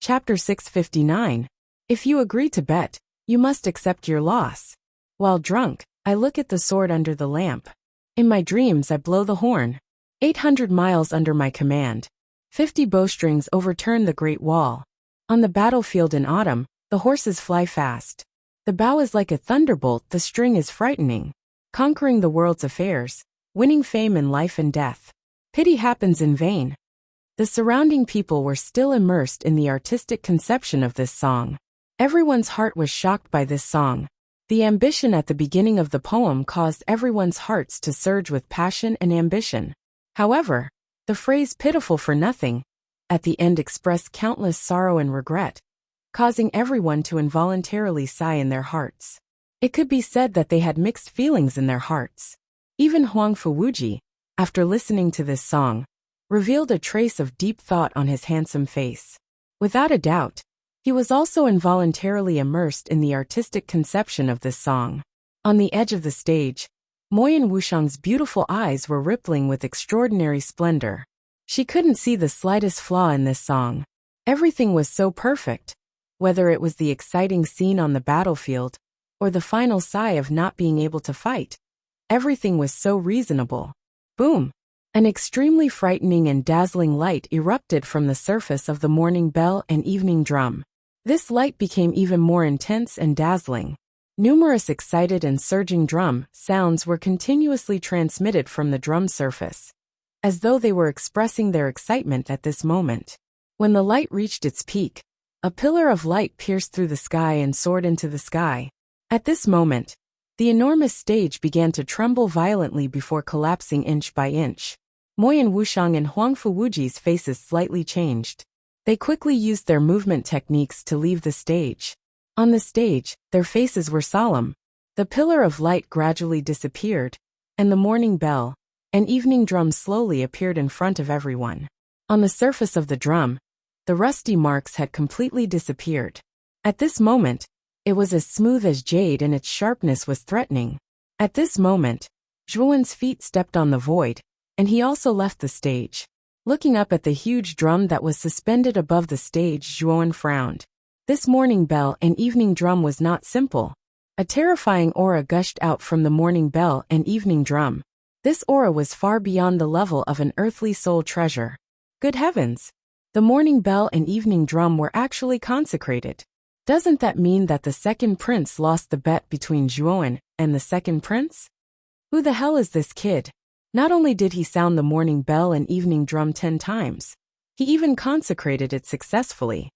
Chapter 659. If you agree to bet, you must accept your loss. While drunk, I look at the sword under the lamp. In my dreams I blow the horn. 800 miles under my command. 50 bowstrings overturn the Great Wall. On the battlefield in autumn, the horses fly fast. The bow is like a thunderbolt, the string is frightening. Conquering the world's affairs, winning fame in life and death. Pity happens in vain. The surrounding people were still immersed in the artistic conception of this song. Everyone's heart was shocked by this song. The ambition at the beginning of the poem caused everyone's hearts to surge with passion and ambition. However, the phrase pitiful for nothing at the end expressed countless sorrow and regret, causing everyone to involuntarily sigh in their hearts. It could be said that they had mixed feelings in their hearts. Even Huang Fuwuji, after listening to this song, revealed a trace of deep thought on his handsome face. Without a doubt, he was also involuntarily immersed in the artistic conception of this song. On the edge of the stage, Moyan Wuxiang's beautiful eyes were rippling with extraordinary splendor. She couldn't see the slightest flaw in this song. Everything was so perfect, whether it was the exciting scene on the battlefield, or the final sigh of not being able to fight. Everything was so reasonable. Boom! An extremely frightening and dazzling light erupted from the surface of the morning bell and evening drum. This light became even more intense and dazzling. Numerous excited and surging drum sounds were continuously transmitted from the drum surface, as though they were expressing their excitement at this moment. When the light reached its peak, a pillar of light pierced through the sky and soared into the sky. At this moment, the enormous stage began to tremble violently before collapsing inch by inch. Moyan Wuxiang and Huang Fuwuji's faces slightly changed. They quickly used their movement techniques to leave the stage. On the stage, their faces were solemn. The pillar of light gradually disappeared, and the morning bell and evening drum slowly appeared in front of everyone. On the surface of the drum, the rusty marks had completely disappeared. At this moment, it was as smooth as jade and its sharpness was threatening. At this moment, Zhuowen's feet stepped on the void, and he also left the stage. Looking up at the huge drum that was suspended above the stage, Zhuowen frowned. This morning bell and evening drum was not simple. A terrifying aura gushed out from the morning bell and evening drum. This aura was far beyond the level of an earthly soul treasure. Good heavens! The morning bell and evening drum were actually consecrated. Doesn't that mean that the second prince lost the bet between Zhuowen and the second prince? Who the hell is this kid? Not only did he sound the morning bell and evening drum 10 times, he even consecrated it successfully.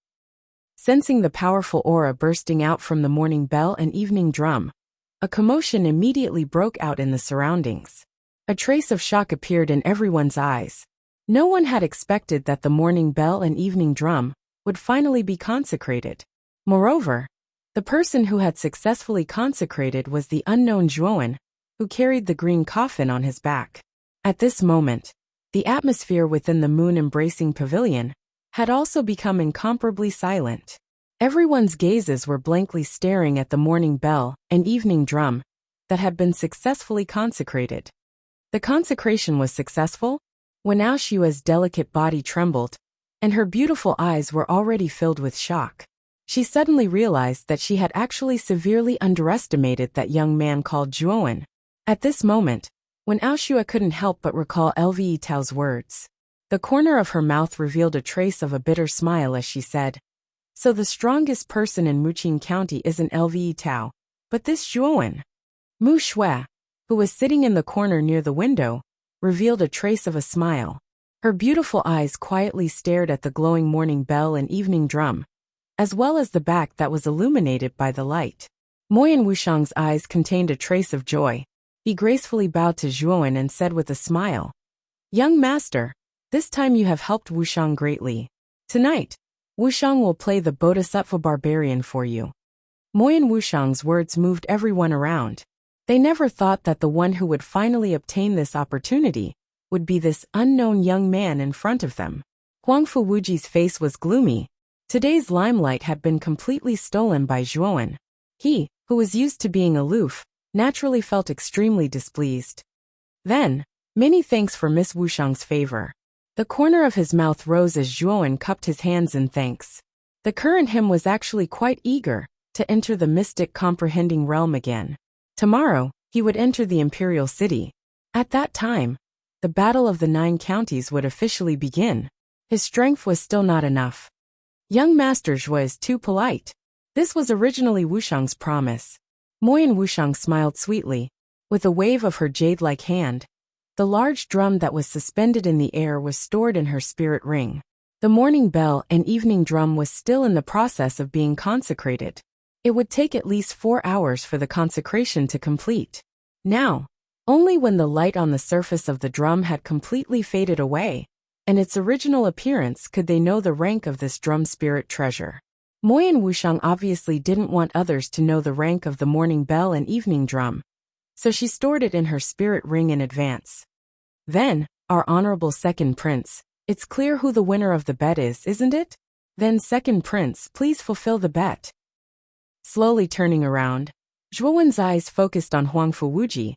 Sensing the powerful aura bursting out from the morning bell and evening drum, a commotion immediately broke out in the surroundings. A trace of shock appeared in everyone's eyes. No one had expected that the morning bell and evening drum would finally be consecrated. Moreover, the person who had successfully consecrated was the unknown Zhuowen, who carried the green coffin on his back. At this moment, the atmosphere within the moon-embracing pavilion had also become incomparably silent. Everyone's gazes were blankly staring at the morning bell and evening drum that had been successfully consecrated. The consecration was successful when Aoshua's delicate body trembled, and her beautiful eyes were already filled with shock. She suddenly realized that she had actually severely underestimated that young man called Zhuowen. At this moment, when Aoshua couldn't help but recall Lve Tao's words, the corner of her mouth revealed a trace of a bitter smile as she said, "So the strongest person in Muqing County isn't Lve Tao, but this Zhuowen." Mu Shui, who was sitting in the corner near the window, revealed a trace of a smile. Her beautiful eyes quietly stared at the glowing morning bell and evening drum, as well as the back that was illuminated by the light. Moyan Wuxiang's eyes contained a trace of joy. He gracefully bowed to Zhuowen and said with a smile, "Young master, this time you have helped Wuxiang greatly. Tonight, Wuxiang will play the Bodhisattva barbarian for you." Moyan Wuxiang's words moved everyone around. They never thought that the one who would finally obtain this opportunity would be this unknown young man in front of them. Huang Fuwuji's face was gloomy. Today's limelight had been completely stolen by Zhuowen. He, who was used to being aloof, naturally felt extremely displeased. Then, many thanks for Miss Wuxiang's favor. The corner of his mouth rose as Zhuowen cupped his hands in thanks. The current him was actually quite eager to enter the mystic comprehending realm again. Tomorrow, he would enter the imperial city. At that time, the Battle of the 9 Counties would officially begin. His strength was still not enough. Young Master Zhuo is too polite. This was originally Wuxiang's promise. Moyan Wuxiang smiled sweetly. With a wave of her jade-like hand, the large drum that was suspended in the air was stored in her spirit ring. The morning bell and evening drum was still in the process of being consecrated. It would take at least 4 hours for the consecration to complete. Now, only when the light on the surface of the drum had completely faded away, and its original appearance could they know the rank of this drum spirit treasure. Moyan Wuxiang obviously didn't want others to know the rank of the morning bell and evening drum, so she stored it in her spirit ring in advance. Then, our honorable second prince, it's clear who the winner of the bet is, isn't it? Then second prince, please fulfill the bet. Slowly turning around, Zhuowen's eyes focused on Huangfu Wuji,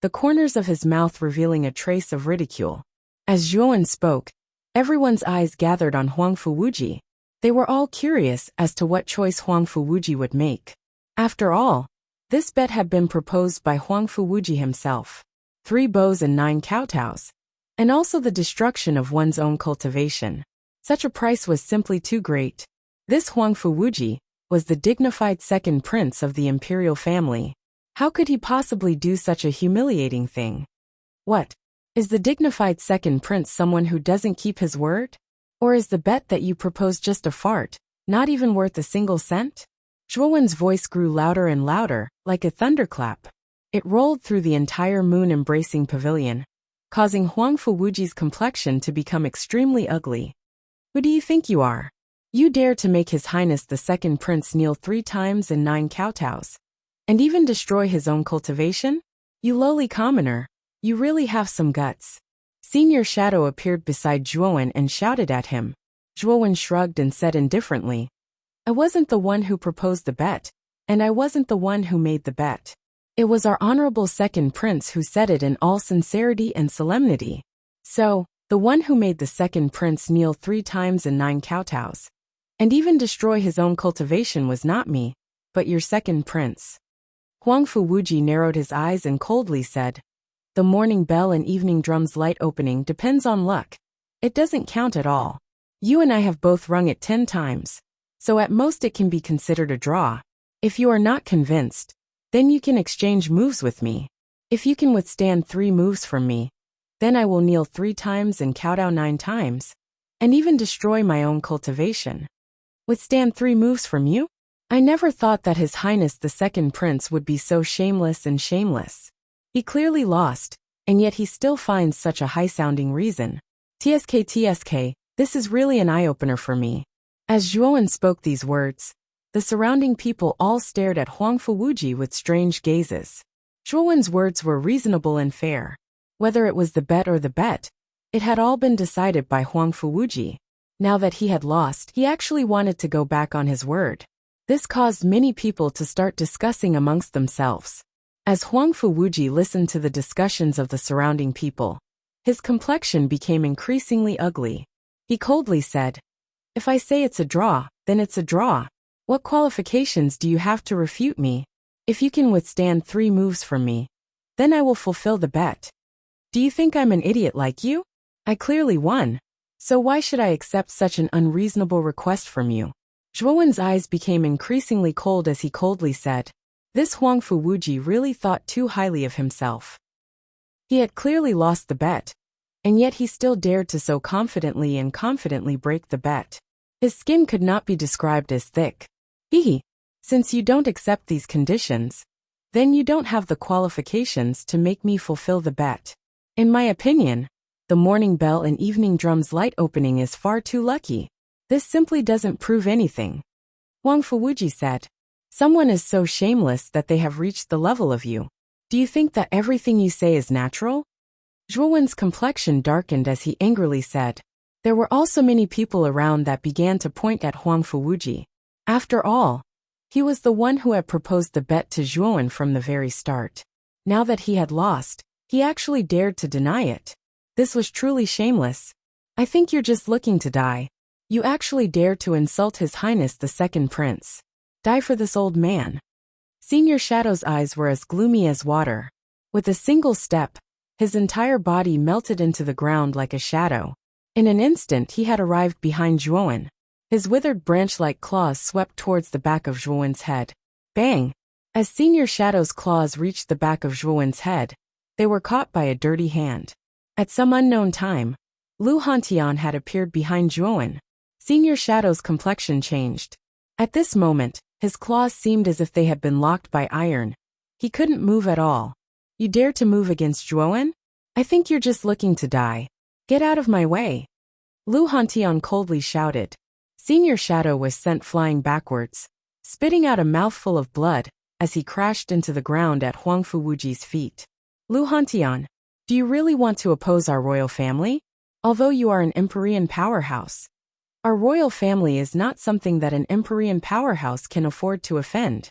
the corners of his mouth revealing a trace of ridicule. As Zhuowen spoke, everyone's eyes gathered on Huangfu Wuji. They were all curious as to what choice Huangfu Wuji would make. After all, this bet had been proposed by Huangfu Wuji himself. 3 bows and 9 kowtows, and also the destruction of one's own cultivation. Such a price was simply too great. This Huangfu Wuji was the dignified second prince of the imperial family. How could he possibly do such a humiliating thing? What? Is the dignified second prince someone who doesn't keep his word? Or is the bet that you propose just a fart, not even worth a single cent? Zhuowen's voice grew louder and louder, like a thunderclap. It rolled through the entire moon-embracing pavilion, causing Huangfu Wuji's complexion to become extremely ugly. Who do you think you are? You dare to make His Highness the second prince kneel 3 times and 9 kowtows, and even destroy his own cultivation? You lowly commoner, you really have some guts. Senior Shadow appeared beside Zhuowen and shouted at him. Zhuowen shrugged and said indifferently, I wasn't the one who proposed the bet, and I wasn't the one who made the bet. It was our honorable second prince who said it in all sincerity and solemnity. So, the one who made the second prince kneel 3 times and 9 kowtows, and even destroy his own cultivation was not me, but your second prince. Huangfu Wuji narrowed his eyes and coldly said, The morning bell and evening drum's light opening depends on luck. It doesn't count at all. You and I have both rung it 10 times, so at most it can be considered a draw. If you are not convinced, then you can exchange moves with me. If you can withstand 3 moves from me, then I will kneel 3 times and kowtow 9 times, and even destroy my own cultivation. Withstand 3 moves from you? I never thought that His Highness the second prince would be so shameless and shameless. He clearly lost, and yet he still finds such a high-sounding reason. TSK, this is really an eye-opener for me. As Zhuowen spoke these words, the surrounding people all stared at Huangfu Wuji with strange gazes. Zhuowen's words were reasonable and fair. Whether it was the bet or the bet, it had all been decided by Huangfu Wuji. Now that he had lost, he actually wanted to go back on his word. This caused many people to start discussing amongst themselves. As Huangfu Wuji listened to the discussions of the surrounding people, his complexion became increasingly ugly. He coldly said, If I say it's a draw, then it's a draw. What qualifications do you have to refute me? If you can withstand 3 moves from me, then I will fulfill the bet. Do you think I'm an idiot like you? I clearly won. So why should I accept such an unreasonable request from you? Zhuowen's eyes became increasingly cold as he coldly said, This Huangfu Wuji really thought too highly of himself. He had clearly lost the bet, and yet he still dared to so confidently break the bet. His skin could not be described as thick. Since you don't accept these conditions, then you don't have the qualifications to make me fulfill the bet. In my opinion, the morning bell and evening drum's light opening is far too lucky. This simply doesn't prove anything. Huangfu Wuji said, Someone is so shameless that they have reached the level of you. Do you think that everything you say is natural? Zhuowen's complexion darkened as he angrily said. There were also many people around that began to point at Huangfu Wuji. After all, he was the one who had proposed the bet to Zhuowen from the very start. Now that he had lost, he actually dared to deny it. This was truly shameless. I think you're just looking to die. You actually dare to insult His Highness the Second Prince. Die for this old man. Senior Shadow's eyes were as gloomy as water. With a single step, his entire body melted into the ground like a shadow. In an instant he had arrived behind Zhuowen. His withered branch-like claws swept towards the back of Zhuowen's head. Bang! As Senior Shadow's claws reached the back of Zhuowen's head, they were caught by a dirty hand. At some unknown time, Lu Hantian had appeared behind Zhuowen. Senior Shadow's complexion changed. At this moment, his claws seemed as if they had been locked by iron. He couldn't move at all. You dare to move against Zhuowen? I think you're just looking to die. Get out of my way. Lu Hantian coldly shouted. Senior Shadow was sent flying backwards, spitting out a mouthful of blood as he crashed into the ground at Huangfu Wuji's feet. Lu Hantian, do you really want to oppose our royal family? Although you are an Empyrean powerhouse, our royal family is not something that an Empyrean powerhouse can afford to offend.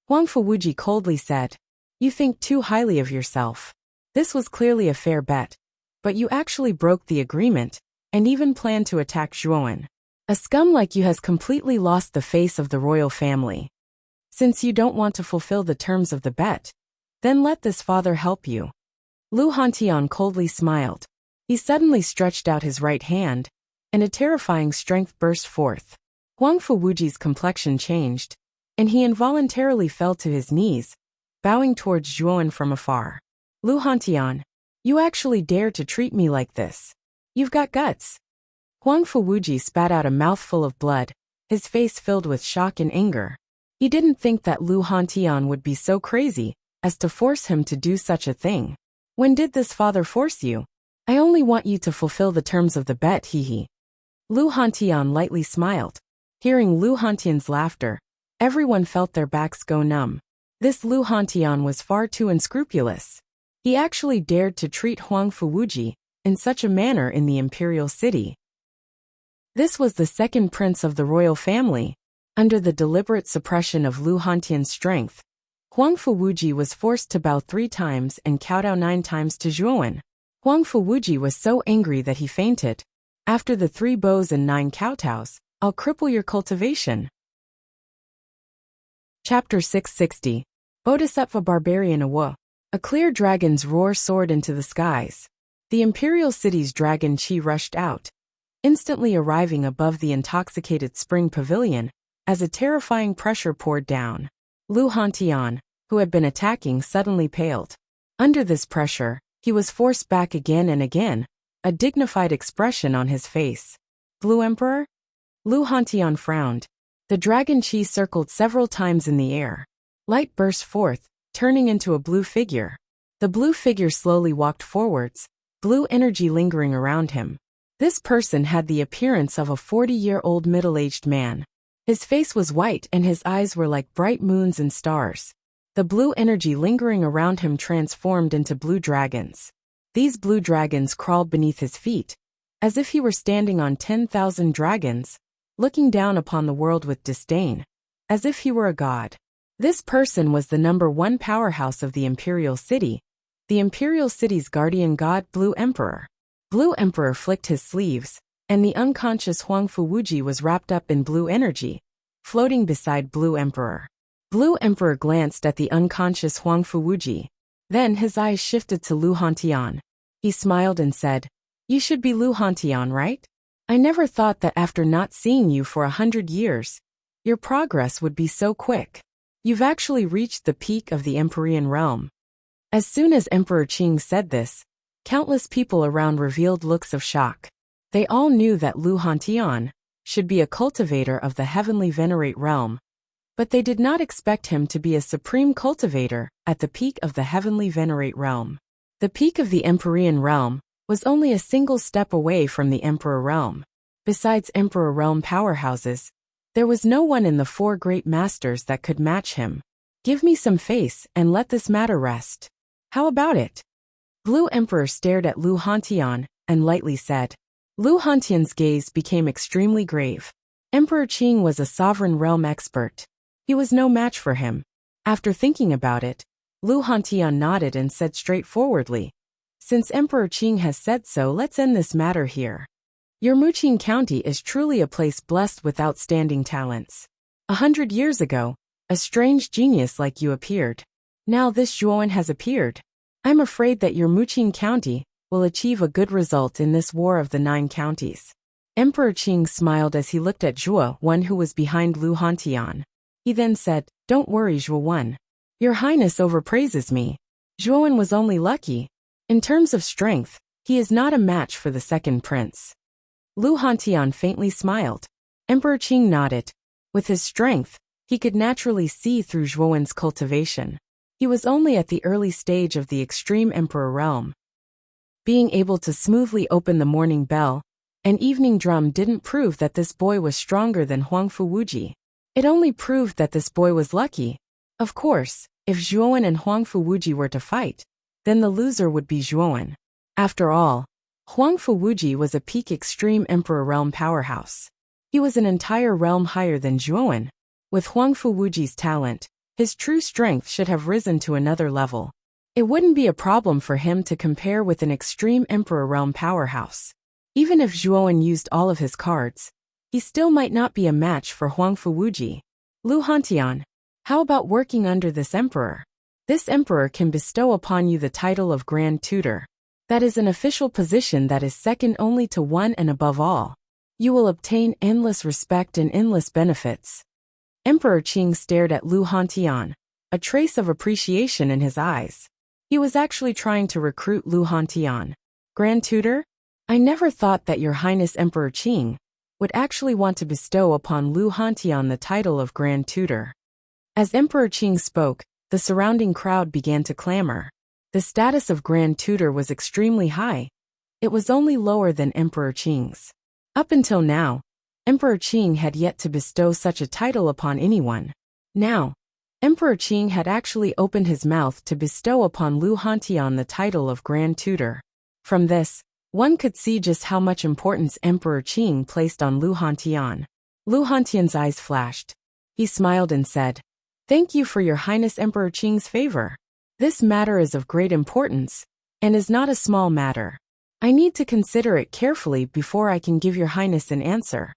Huangfu Wuji coldly said. You think too highly of yourself. This was clearly a fair bet, but you actually broke the agreement and even planned to attack Zhuowen. A scum like you has completely lost the face of the royal family. Since you don't want to fulfill the terms of the bet, then let this father help you. Lu Hantian coldly smiled. He suddenly stretched out his right hand, and a terrifying strength burst forth. Huangfu Wuji's complexion changed, and he involuntarily fell to his knees, bowing towards Zhuowen from afar. Lu Hantian, you actually dare to treat me like this. You've got guts. Huangfu Wuji spat out a mouthful of blood, his face filled with shock and anger. He didn't think that Lu Hantian would be so crazy as to force him to do such a thing. When did this father force you? I only want you to fulfill the terms of the bet, hee. Lu Hantian lightly smiled. Hearing Lu Hantian's laughter, everyone felt their backs go numb. This Lu Hantian was far too unscrupulous. He actually dared to treat Huangfu Wuji in such a manner in the imperial city. This was the second prince of the royal family. Under the deliberate suppression of Lu Hantian's strength, Huangfu Wuji was forced to bow 3 times and kowtow 9 times to Zhuowen. Huangfu Wuji was so angry that he fainted. After the 3 bows and 9 kowtows, I'll cripple your cultivation. Chapter 660. Bodhisattva Barbarian Awo. A clear dragon's roar soared into the skies. The imperial city's dragon Qi rushed out, instantly arriving above the intoxicated spring pavilion, as a terrifying pressure poured down. Lu Hantian, who had been attacking, suddenly paled. Under this pressure, he was forced back again and again, a dignified expression on his face. Blue Emperor? Lu Hantian frowned. The dragon Qi circled several times in the air. Light burst forth, turning into a blue figure. The blue figure slowly walked forwards, blue energy lingering around him. This person had the appearance of a 40-year-old middle-aged man. His face was white and his eyes were like bright moons and stars. The blue energy lingering around him transformed into blue dragons. These blue dragons crawled beneath his feet, as if he were standing on 10,000 dragons, looking down upon the world with disdain, as if he were a god. This person was the #1 powerhouse of the imperial city, the imperial city's guardian god, Blue Emperor. Blue Emperor flicked his sleeves, and the unconscious Huangfu Wuji was wrapped up in blue energy, floating beside Blue Emperor. Blue Emperor glanced at the unconscious Huangfu Wuji. Then his eyes shifted to Lu Hantian. He smiled and said, You should be Lu Hantian, right? I never thought that after not seeing you for 100 years, your progress would be so quick. You've actually reached the peak of the Empyrean realm. As soon as Emperor Qing said this, countless people around revealed looks of shock. They all knew that Lu Hantian should be a cultivator of the heavenly venerate realm, but they did not expect him to be a supreme cultivator at the peak of the heavenly venerate realm. The peak of the Empyrean realm was only a single step away from the Emperor realm. Besides Emperor realm powerhouses, there was no one in the 4 great masters that could match him. Give me some face and let this matter rest. How about it? Blue Emperor stared at Lu Hantian and lightly said. Lu Hantian's gaze became extremely grave. Emperor Qing was a sovereign realm expert. He was no match for him. After thinking about it, Lu Hantian nodded and said straightforwardly, Since Emperor Qing has said so, let's end this matter here. Your Muqing County is truly a place blessed with outstanding talents. 100 years ago, a strange genius like you appeared. Now this Zhuowen has appeared. I'm afraid that your Muqing County will achieve a good result in this war of the 9 counties. Emperor Qing smiled as he looked at Zhuowen, who was behind Lu Hantian. He then said, "Don't worry, Zhuowen. Your Highness overpraises me. Zhuowen was only lucky. In terms of strength, he is not a match for the second prince." Lu Hantian faintly smiled. Emperor Qing nodded. With his strength, he could naturally see through Zhuowen's cultivation. He was only at the early stage of the extreme emperor realm. Being able to smoothly open the morning bell and evening drum didn't prove that this boy was stronger than Huangfu Wuji. It only proved that this boy was lucky. Of course, if Zhuowen and Huangfu Wuji were to fight, then the loser would be Zhuowen. After all, Huangfu Wuji was a peak extreme emperor realm powerhouse. He was an entire realm higher than Zhuowen. With Huangfu Wuji's talent, his true strength should have risen to another level. It wouldn't be a problem for him to compare with an extreme emperor realm powerhouse. Even if Zhuowen used all of his cards, he still might not be a match for Huangfu Wuji. Lu Hantian, how about working under this emperor? This emperor can bestow upon you the title of Grand Tutor. That is an official position that is second only to one, and above all, you will obtain endless respect and endless benefits. Emperor Qing stared at Lu Hantian, a trace of appreciation in his eyes. He was actually trying to recruit Lu Hantian. Grand Tutor? I never thought that Your Highness Emperor Qing would actually want to bestow upon Lu Hantian the title of Grand Tutor. As Emperor Qing spoke, the surrounding crowd began to clamor. The status of Grand Tutor was extremely high. It was only lower than Emperor Qing's. Up until now, Emperor Qing had yet to bestow such a title upon anyone. Now, Emperor Qing had actually opened his mouth to bestow upon Lu Hantian the title of Grand Tutor. From this, one could see just how much importance Emperor Qing placed on Lu Hantian. Lu Hantian's eyes flashed. He smiled and said, "Thank you for Your Highness Emperor Qing's favor. This matter is of great importance, and is not a small matter. I need to consider it carefully before I can give Your Highness an answer."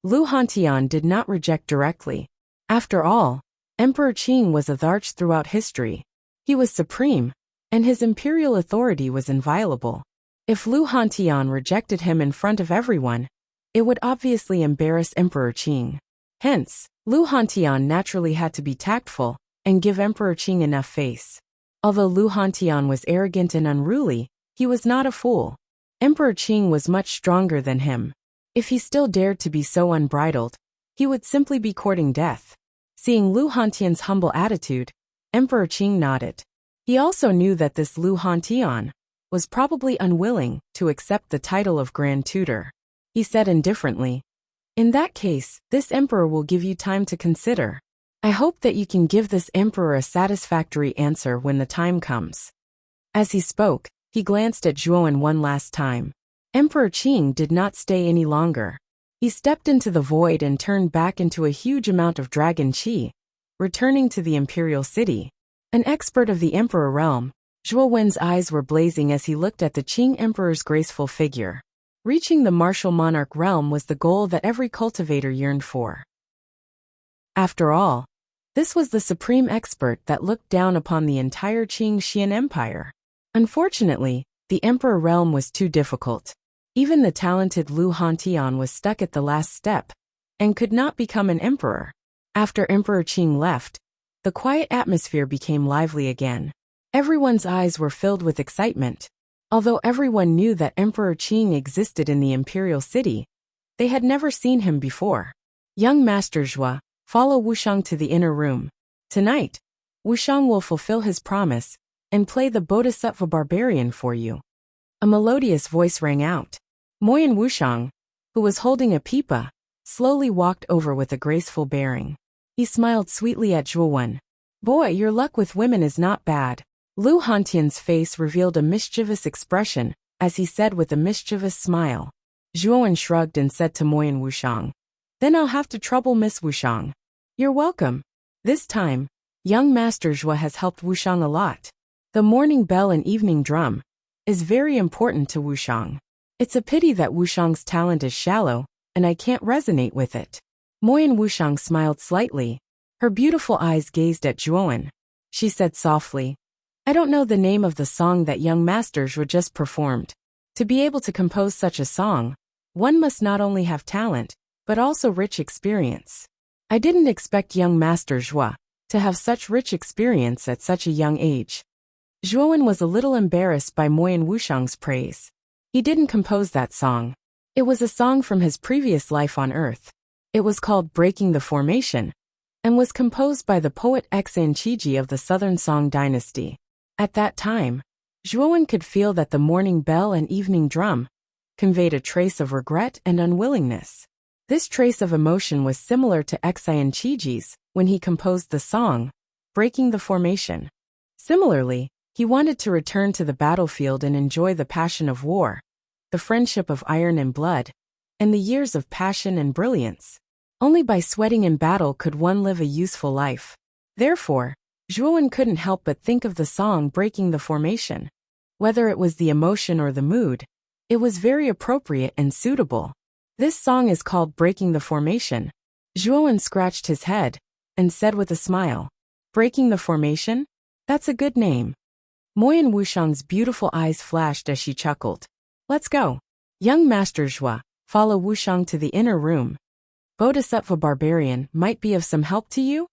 Lu Hantian did not reject directly. After all, Emperor Qing was authority throughout history. He was supreme, and his imperial authority was inviolable. If Lu Hantian rejected him in front of everyone, it would obviously embarrass Emperor Qing. Hence, Lu Hantian naturally had to be tactful and give Emperor Qing enough face. Although Lu Hantian was arrogant and unruly, he was not a fool. Emperor Qing was much stronger than him. If he still dared to be so unbridled, he would simply be courting death. Seeing Lu Hantian's humble attitude, Emperor Qing nodded. He also knew that this Lu Hantian was probably unwilling to accept the title of Grand Tutor. He said indifferently, "In that case, this emperor will give you time to consider. I hope that you can give this emperor a satisfactory answer when the time comes." As he spoke, he glanced at Zhuowen one last time. Emperor Qing did not stay any longer. He stepped into the void and turned back into a huge amount of dragon qi, returning to the imperial city. An expert of the emperor realm, Zhuowen's eyes were blazing as he looked at the Qing emperor's graceful figure. Reaching the martial monarch realm was the goal that every cultivator yearned for. After all, this was the supreme expert that looked down upon the entire Qing Xian Empire. Unfortunately, the emperor realm was too difficult. Even the talented Lu Hantian was stuck at the last step and could not become an emperor. After Emperor Qing left, the quiet atmosphere became lively again. Everyone's eyes were filled with excitement. Although everyone knew that Emperor Qing existed in the imperial city, they had never seen him before. "Young Master Zhua, follow Wuxiang to the inner room. Tonight, Wuxiang will fulfill his promise and play the Bodhisattva barbarian for you." A melodious voice rang out. Moyen Wuxiang, who was holding a pipa, slowly walked over with a graceful bearing. He smiled sweetly at Zhuowen. "Boy, your luck with women is not bad." Lu Hantian's face revealed a mischievous expression as he said with a mischievous smile. Zhuowen shrugged and said to Moyen Wuxiang, "Then I'll have to trouble Miss Wuxiang." "You're welcome. This time, young Master Zhua has helped Wuxiang a lot. The morning bell and evening drum is very important to Wuxiang. It's a pity that Wuxiang's talent is shallow, and I can't resonate with it. Moyan Wuxiang smiled slightly. Her beautiful eyes gazed at Zhuowen. She said softly, I don't know the name of the song that young Master Zhua just performed. To be able to compose such a song, one must not only have talent, but also rich experience. I didn't expect young Master Zhua to have such rich experience at such a young age. Zhuowen was a little embarrassed by Moyan Wuxiang's praise. He didn't compose that song. It was a song from his previous life on Earth. It was called Breaking the Formation, and was composed by the poet Xan Qiji of the Southern Song Dynasty. At that time, Zhuowen could feel that the morning bell and evening drum conveyed a trace of regret and unwillingness. This trace of emotion was similar to Xan Qiji's when he composed the song, Breaking the Formation. Similarly, he wanted to return to the battlefield and enjoy the passion of war, the friendship of iron and blood, and the years of passion and brilliance. Only by sweating in battle could one live a useful life. Therefore, Zhuowen couldn't help but think of the song Breaking the Formation. Whether it was the emotion or the mood, it was very appropriate and suitable. This song is called Breaking the Formation. Zhuowen scratched his head and said with a smile, Breaking the Formation? That's a good name. Moyan Wuxiang's beautiful eyes flashed as she chuckled. Let's go. Young Master Zhua, follow Wuxiang to the inner room. Bodhisattva Barbarian might be of some help to you?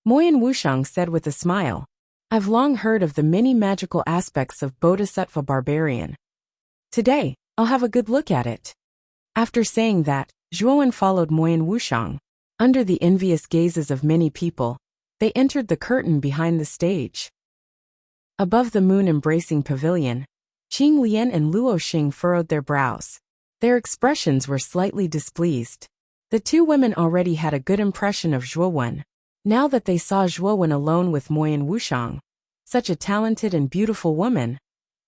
Moyan Wuxiang said with a smile. I've long heard of the many magical aspects of Bodhisattva Barbarian. Today, I'll have a good look at it. After saying that, Zhuowen followed Moyan Wuxiang. Under the envious gazes of many people, they entered the curtain behind the stage. Above the moon-embracing pavilion, Qing Lian and Luo Xing furrowed their brows. Their expressions were slightly displeased. The two women already had a good impression of Zhuowen. Now that they saw Zhuowen alone with Moyan Wuxiang, such a talented and beautiful woman,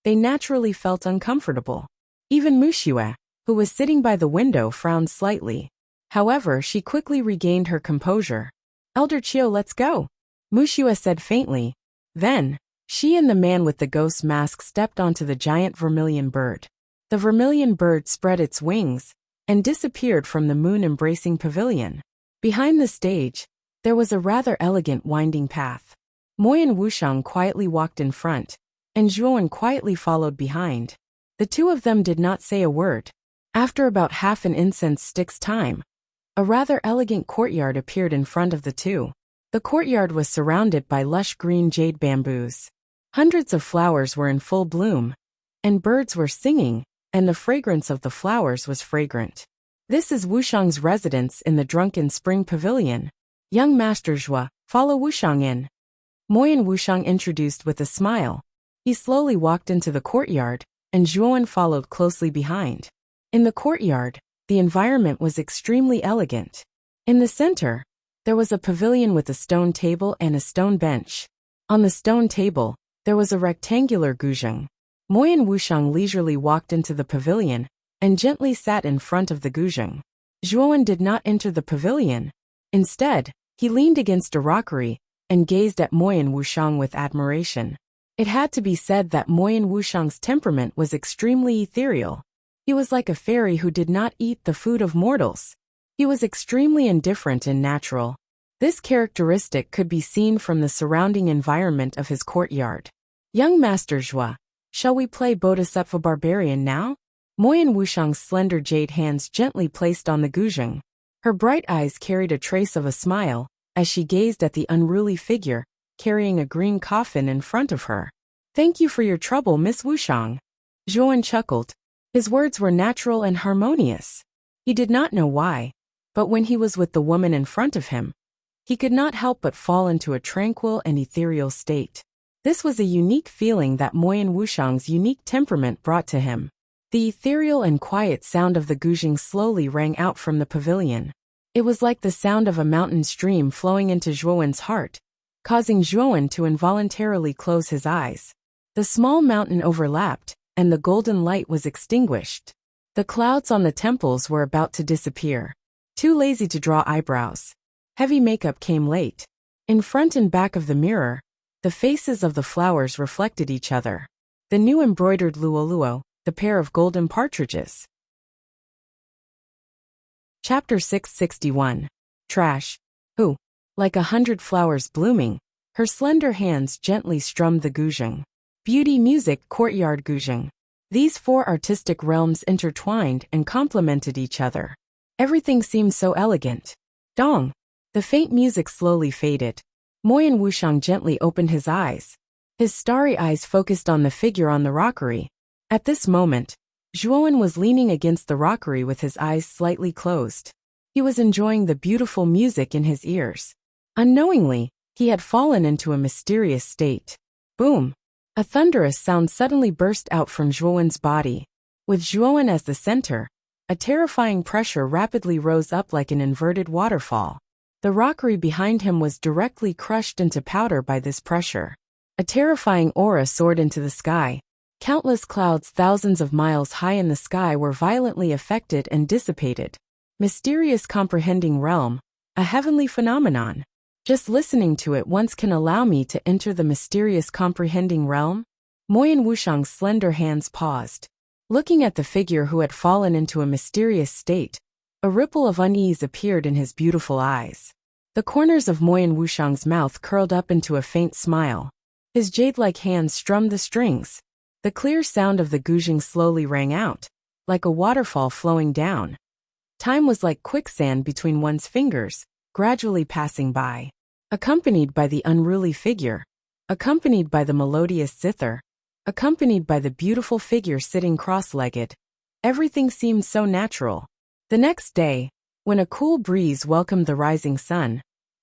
they naturally felt uncomfortable. Even Wuxia, who was sitting by the window, frowned slightly. However, she quickly regained her composure. Elder Qiu, let's go, Wuxia said faintly. Then, she and the man with the ghost mask stepped onto the giant vermilion bird. The vermilion bird spread its wings and disappeared from the moon-embracing pavilion. Behind the stage, there was a rather elegant winding path. Moyan Wuxiang quietly walked in front, and Zhuowen quietly followed behind. The two of them did not say a word. After about half an incense stick's time, a rather elegant courtyard appeared in front of the two. The courtyard was surrounded by lush green jade bamboos. Hundreds of flowers were in full bloom, and birds were singing, and the fragrance of the flowers was fragrant. This is Wuxiang's residence in the Drunken Spring Pavilion. Young Master Zhua, follow Wuxiang in. Moyan Wuxiang introduced with a smile. He slowly walked into the courtyard, and Zhuowen followed closely behind. In the courtyard, the environment was extremely elegant. In the center, there was a pavilion with a stone table and a stone bench. On the stone table, there was a rectangular guzheng. Moyan Wuxiang leisurely walked into the pavilion and gently sat in front of the guzheng. Zhuowen did not enter the pavilion. Instead, he leaned against a rockery and gazed at Moyan Wuxiang with admiration. It had to be said that Moyan Wuxiang's temperament was extremely ethereal. He was like a fairy who did not eat the food of mortals. He was extremely indifferent and natural. This characteristic could be seen from the surrounding environment of his courtyard. Young Master Zhua, shall we play Bodhisattva Barbarian now? Moyan Wuxiang's slender jade hands gently placed on the guzheng. Her bright eyes carried a trace of a smile as she gazed at the unruly figure carrying a green coffin in front of her. Thank you for your trouble, Miss Wuxiang. Zhuowen chuckled. His words were natural and harmonious. He did not know why, but when he was with the woman in front of him, he could not help but fall into a tranquil and ethereal state. This was a unique feeling that Moyan Wuxiang's unique temperament brought to him. The ethereal and quiet sound of the guzheng slowly rang out from the pavilion. It was like the sound of a mountain stream flowing into Zhuowen's heart, causing Zhuowen to involuntarily close his eyes. The small mountain overlapped, and the golden light was extinguished. The clouds on the temples were about to disappear. Too lazy to draw eyebrows. Heavy makeup came late. In front and back of the mirror, the faces of the flowers reflected each other. The new embroidered luo, the pair of golden partridges. Chapter 661. Trash. Who? Like 100 flowers blooming, her slender hands gently strummed the guzheng. Beauty, music, courtyard, guzheng. These four artistic realms intertwined and complemented each other. Everything seemed so elegant. Dong. The faint music slowly faded. Moyen Wuxiang gently opened his eyes. His starry eyes focused on the figure on the rockery. At this moment, Zhuowen was leaning against the rockery with his eyes slightly closed. He was enjoying the beautiful music in his ears. Unknowingly, he had fallen into a mysterious state. Boom! A thunderous sound suddenly burst out from Zhuowen's body. With Zhuowen as the center, a terrifying pressure rapidly rose up like an inverted waterfall. The rockery behind him was directly crushed into powder by this pressure. A terrifying aura soared into the sky. Countless clouds thousands of miles high in the sky were violently affected and dissipated. Mysterious comprehending realm, a heavenly phenomenon. Just listening to it once can allow me to enter the mysterious comprehending realm? Moyen Wuxiang's slender hands paused. Looking at the figure who had fallen into a mysterious state, a ripple of unease appeared in his beautiful eyes. The corners of Moyen Wuxiang's mouth curled up into a faint smile. His jade-like hands strummed the strings. The clear sound of the guzheng slowly rang out, like a waterfall flowing down. Time was like quicksand between one's fingers, gradually passing by. Accompanied by the unruly figure, accompanied by the melodious zither, accompanied by the beautiful figure sitting cross-legged, everything seemed so natural. The next day, when a cool breeze welcomed the rising sun,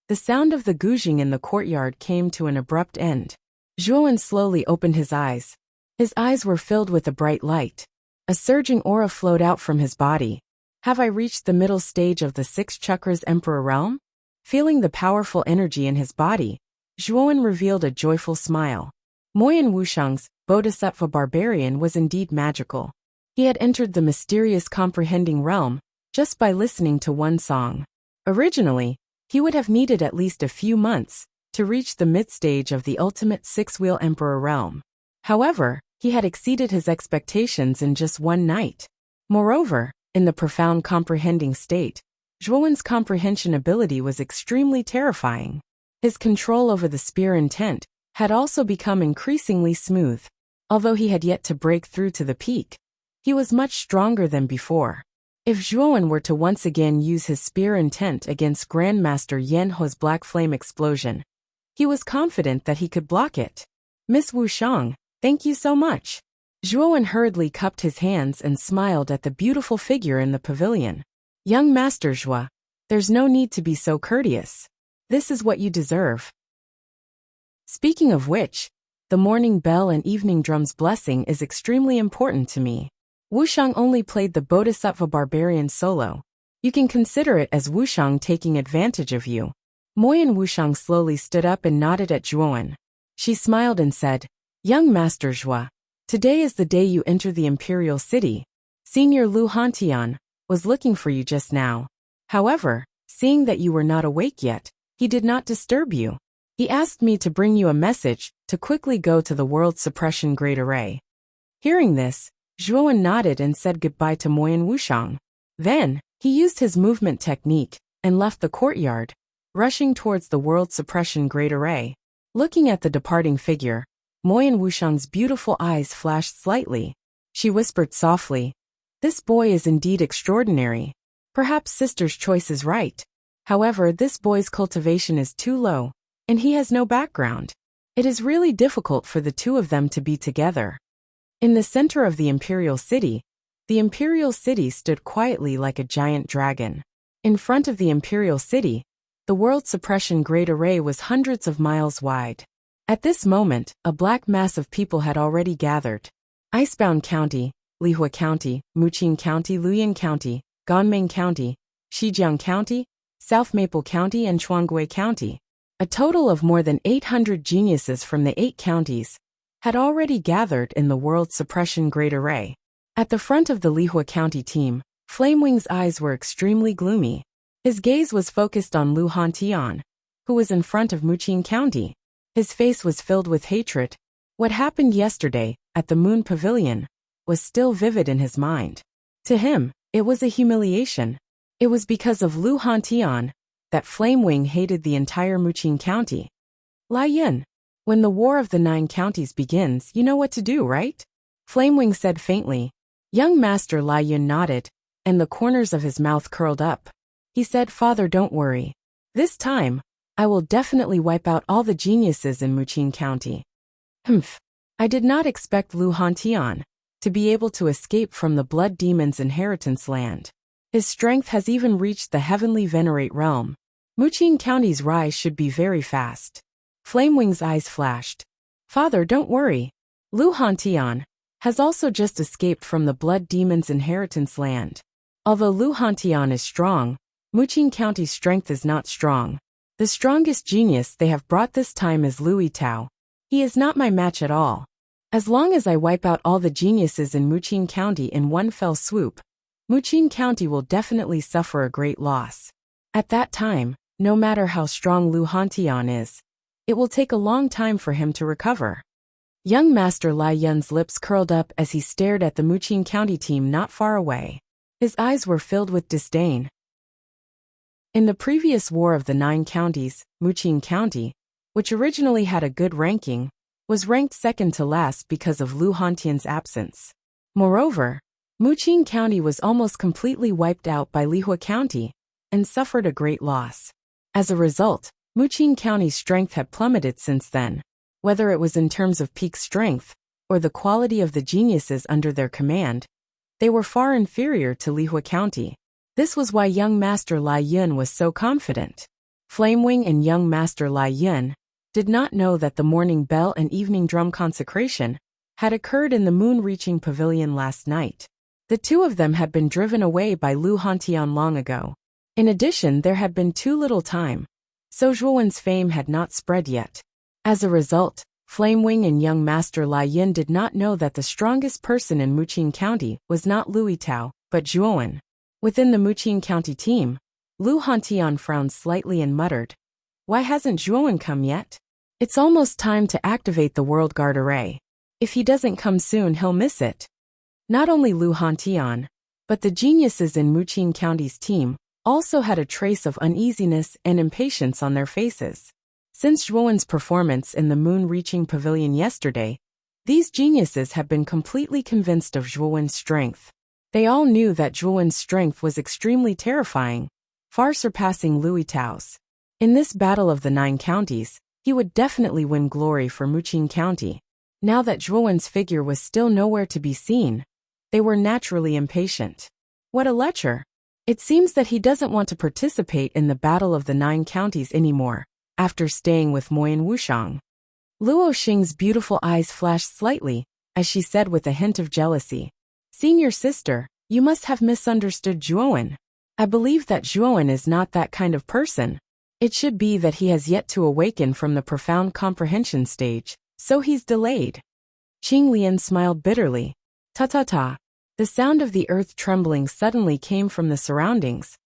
the sound of the guzheng in the courtyard came to an abrupt end. Zhuowen slowly opened his eyes. His eyes were filled with a bright light. A surging aura flowed out from his body. Have I reached the middle stage of the six chakras Emperor realm? Feeling the powerful energy in his body, Zhuowen revealed a joyful smile. Moyen Wuxiang's Bodhisattva barbarian was indeed magical. He had entered the mysterious comprehending realm just by listening to one song. Originally, he would have needed at least a few months to reach the mid-stage of the ultimate six-wheel Emperor realm. However, he had exceeded his expectations in just one night. Moreover, in the profound comprehending state, Zhuowen's comprehension ability was extremely terrifying. His control over the spear intent had also become increasingly smooth. Although he had yet to break through to the peak, he was much stronger than before. If Zhuowen were to once again use his spear intent against Grandmaster Yan He's black flame explosion, he was confident that he could block it. Miss Wuxiang, thank you so much. Zhuowen hurriedly cupped his hands and smiled at the beautiful figure in the pavilion. Young Master Zhua, there's no need to be so courteous. This is what you deserve. Speaking of which, the morning bell and evening drum's blessing is extremely important to me. Wuxiang only played the Bodhisattva barbarian solo. You can consider it as Wuxiang taking advantage of you. Moyen Wuxiang slowly stood up and nodded at Zhuowen. She smiled and said, Young Master Zhua, today is the day you enter the imperial city. Senior Lu Hantian was looking for you just now. However, seeing that you were not awake yet, he did not disturb you. He asked me to bring you a message to quickly go to the World Suppression Great Array. Hearing this, Zhuowen nodded and said goodbye to Moyen Wuxiang. Then, he used his movement technique and left the courtyard, rushing towards the World Suppression Great Array. Looking at the departing figure, Moyen Wuxiang's beautiful eyes flashed slightly. She whispered softly, This boy is indeed extraordinary. Perhaps sister's choice is right. However, this boy's cultivation is too low, and he has no background. It is really difficult for the two of them to be together. In the center of the imperial city stood quietly like a giant dragon. In front of the imperial city, the World Suppression Great Array was hundreds of miles wide. At this moment, a black mass of people had already gathered. Icebound County, Lihua County, Muqing County, Luoyang County, Ganming County, Shijiang County, South Maple County and Chuangui County. A total of more than 800 geniuses from the 8 counties had already gathered in the World Suppression Great Array. At the front of the Lihua County team, Flamewing's eyes were extremely gloomy. His gaze was focused on Lu Hantian, who was in front of Muqing County. His face was filled with hatred. What happened yesterday, at the Moon Pavilion, was still vivid in his mind. To him, it was a humiliation. It was because of Lu Hantian that Flamewing hated the entire Muqing County. Lai Yun, when the War of the Nine Counties begins, you know what to do, right? Flamewing said faintly. Young Master Lai Yun nodded, and the corners of his mouth curled up. He said, Father, don't worry. This time, I will definitely wipe out all the geniuses in Muqing County. Humph. I did not expect Lu Hantian to be able to escape from the Blood Demon's inheritance land. His strength has even reached the heavenly Venerate realm. Muqing County's rise should be very fast. Flamewing's eyes flashed. Father, don't worry. Lu Hantian has also just escaped from the Blood Demon's inheritance land. Although Lu Hantian is strong, Muqing County's strength is not strong. The strongest genius they have brought this time is Lui Tao. He is not my match at all. As long as I wipe out all the geniuses in Muqing County in one fell swoop, Muqing County will definitely suffer a great loss. At that time, no matter how strong Lu Hantian is, it will take a long time for him to recover. Young Master Lai Yun's lips curled up as he stared at the Muqing County team not far away. His eyes were filled with disdain. In the previous War of the Nine Counties, Muqing County, which originally had a good ranking, was ranked second to last because of Lu Hantian's absence. Moreover, Muqing County was almost completely wiped out by Lihua County and suffered a great loss. As a result, Muqing County's strength had plummeted since then. Whether it was in terms of peak strength or the quality of the geniuses under their command, they were far inferior to Lihua County. This was why young Master Lai Yun was so confident. Flamewing and young Master Lai Yun did not know that the morning bell and evening drum consecration had occurred in the moon-reaching pavilion last night. The two of them had been driven away by Lu Hantian long ago. In addition, there had been too little time, so Zhuowen's fame had not spread yet. As a result, Flamewing and young Master Lai Yun did not know that the strongest person in Muqing County was not Lui Tao, but Zhuowen. Within the Muqing County team, Lu Hantian frowned slightly and muttered, Why hasn't Zhuowen come yet? It's almost time to activate the World Guard Array. If he doesn't come soon, he'll miss it. Not only Lu Hantian, but the geniuses in Muqing County's team also had a trace of uneasiness and impatience on their faces. Since Zhuowen's performance in the moon-reaching pavilion yesterday, these geniuses had been completely convinced of Zhuowen's strength. They all knew that Zhuowen's strength was extremely terrifying, far surpassing Lui Tao's. In this battle of the Nine Counties, he would definitely win glory for Muqing County. Now that Zhuowen's figure was still nowhere to be seen, they were naturally impatient. What a lecher! It seems that he doesn't want to participate in the Battle of the Nine Counties anymore, after staying with Moyan Wushang. Luo Xing's beautiful eyes flashed slightly, as she said with a hint of jealousy, Senior sister, you must have misunderstood Zhuowen. I believe that Zhuowen is not that kind of person. It should be that he has yet to awaken from the profound comprehension stage, so he's delayed. Qing Lian smiled bitterly. Ta-ta-ta. The sound of the earth trembling suddenly came from the surroundings,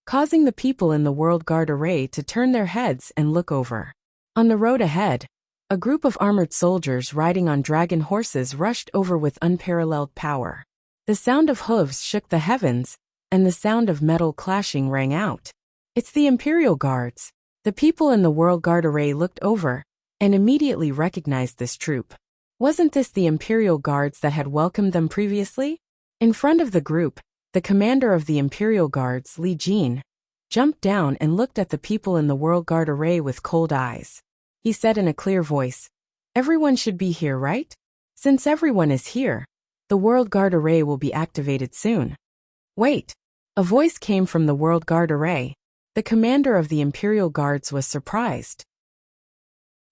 causing the people in the World Guard Array to turn their heads and look over. On the road ahead, a group of armored soldiers riding on dragon horses rushed over with unparalleled power. The sound of hooves shook the heavens, and the sound of metal clashing rang out. It's the Imperial Guards. The people in the World Guard Array looked over and immediately recognized this troop. Wasn't this the Imperial Guards that had welcomed them previously? In front of the group, the commander of the Imperial Guards, Li Jin, jumped down and looked at the people in the World Guard Array with cold eyes. He said in a clear voice, Everyone should be here, right? Since everyone is here, the World Guard Array will be activated soon. Wait! A voice came from the World Guard Array. The commander of the Imperial Guards was surprised.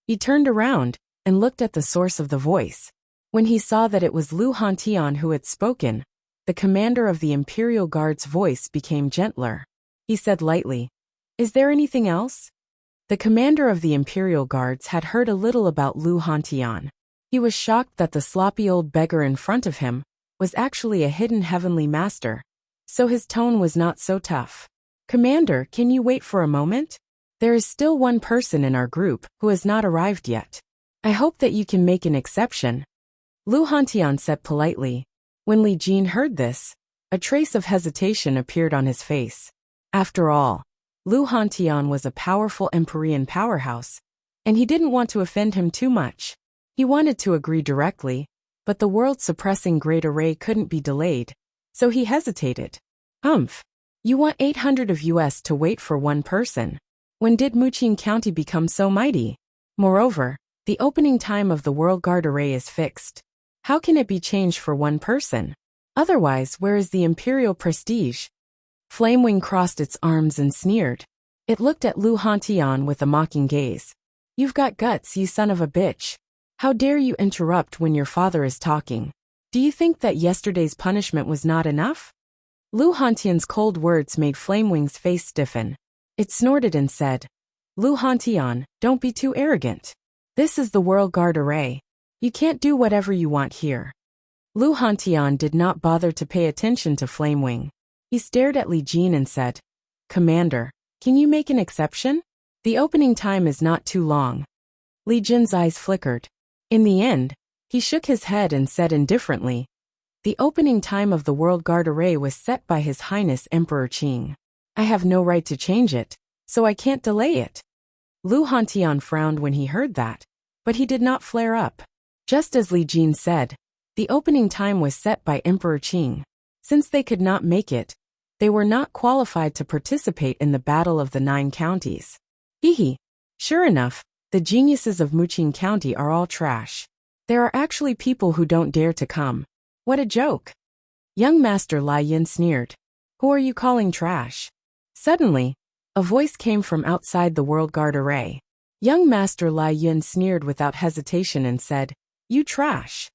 He turned around and looked at the source of the voice. When he saw that it was Lu Hantian who had spoken, the commander of the Imperial Guard's voice became gentler. He said lightly, Is there anything else? The commander of the Imperial Guards had heard a little about Lu Hantian. He was shocked that the sloppy old beggar in front of him was actually a hidden heavenly master, so his tone was not so tough. Commander, can you wait for a moment? There is still one person in our group who has not arrived yet. I hope that you can make an exception. Lu Hantian said politely. When Li Jin heard this, a trace of hesitation appeared on his face. After all, Lu Hantian was a powerful Empyrean powerhouse, and he didn't want to offend him too much. He wanted to agree directly, but the world-suppressing great array couldn't be delayed, so he hesitated. You want 800 of us to wait for one person? When did Wuxia County become so mighty? Moreover, the opening time of the World Guard array is fixed. How can it be changed for one person? Otherwise, where is the imperial prestige? Flamewing crossed its arms and sneered. It looked at Lu Hantian with a mocking gaze. You've got guts, you son of a bitch. How dare you interrupt when your father is talking? Do you think that yesterday's punishment was not enough? Lu Hantian's cold words made Flamewing's face stiffen. It snorted and said, Lu Hantian, don't be too arrogant. This is the World Guard array. You can't do whatever you want here. Lu Hantian did not bother to pay attention to Flamewing. He stared at Li Jin and said, Commander, can you make an exception? The opening time is not too long. Li Jin's eyes flickered. In the end, he shook his head and said indifferently, the opening time of the World Guard array was set by His Highness Emperor Qing. I have no right to change it, so I can't delay it. Lu Hantian frowned when he heard that, but he did not flare up. Just as Li Jin said, the opening time was set by Emperor Qing. Since they could not make it, they were not qualified to participate in the Battle of the 9 Counties. Hehe. Sure enough, the geniuses of Wuxia County are all trash. There are actually people who don't dare to come. What a joke. Young Master Lai Yin sneered. Who are you calling trash? Suddenly, a voice came from outside the World Guard array. Young Master Lai Yin sneered without hesitation and said, You trash.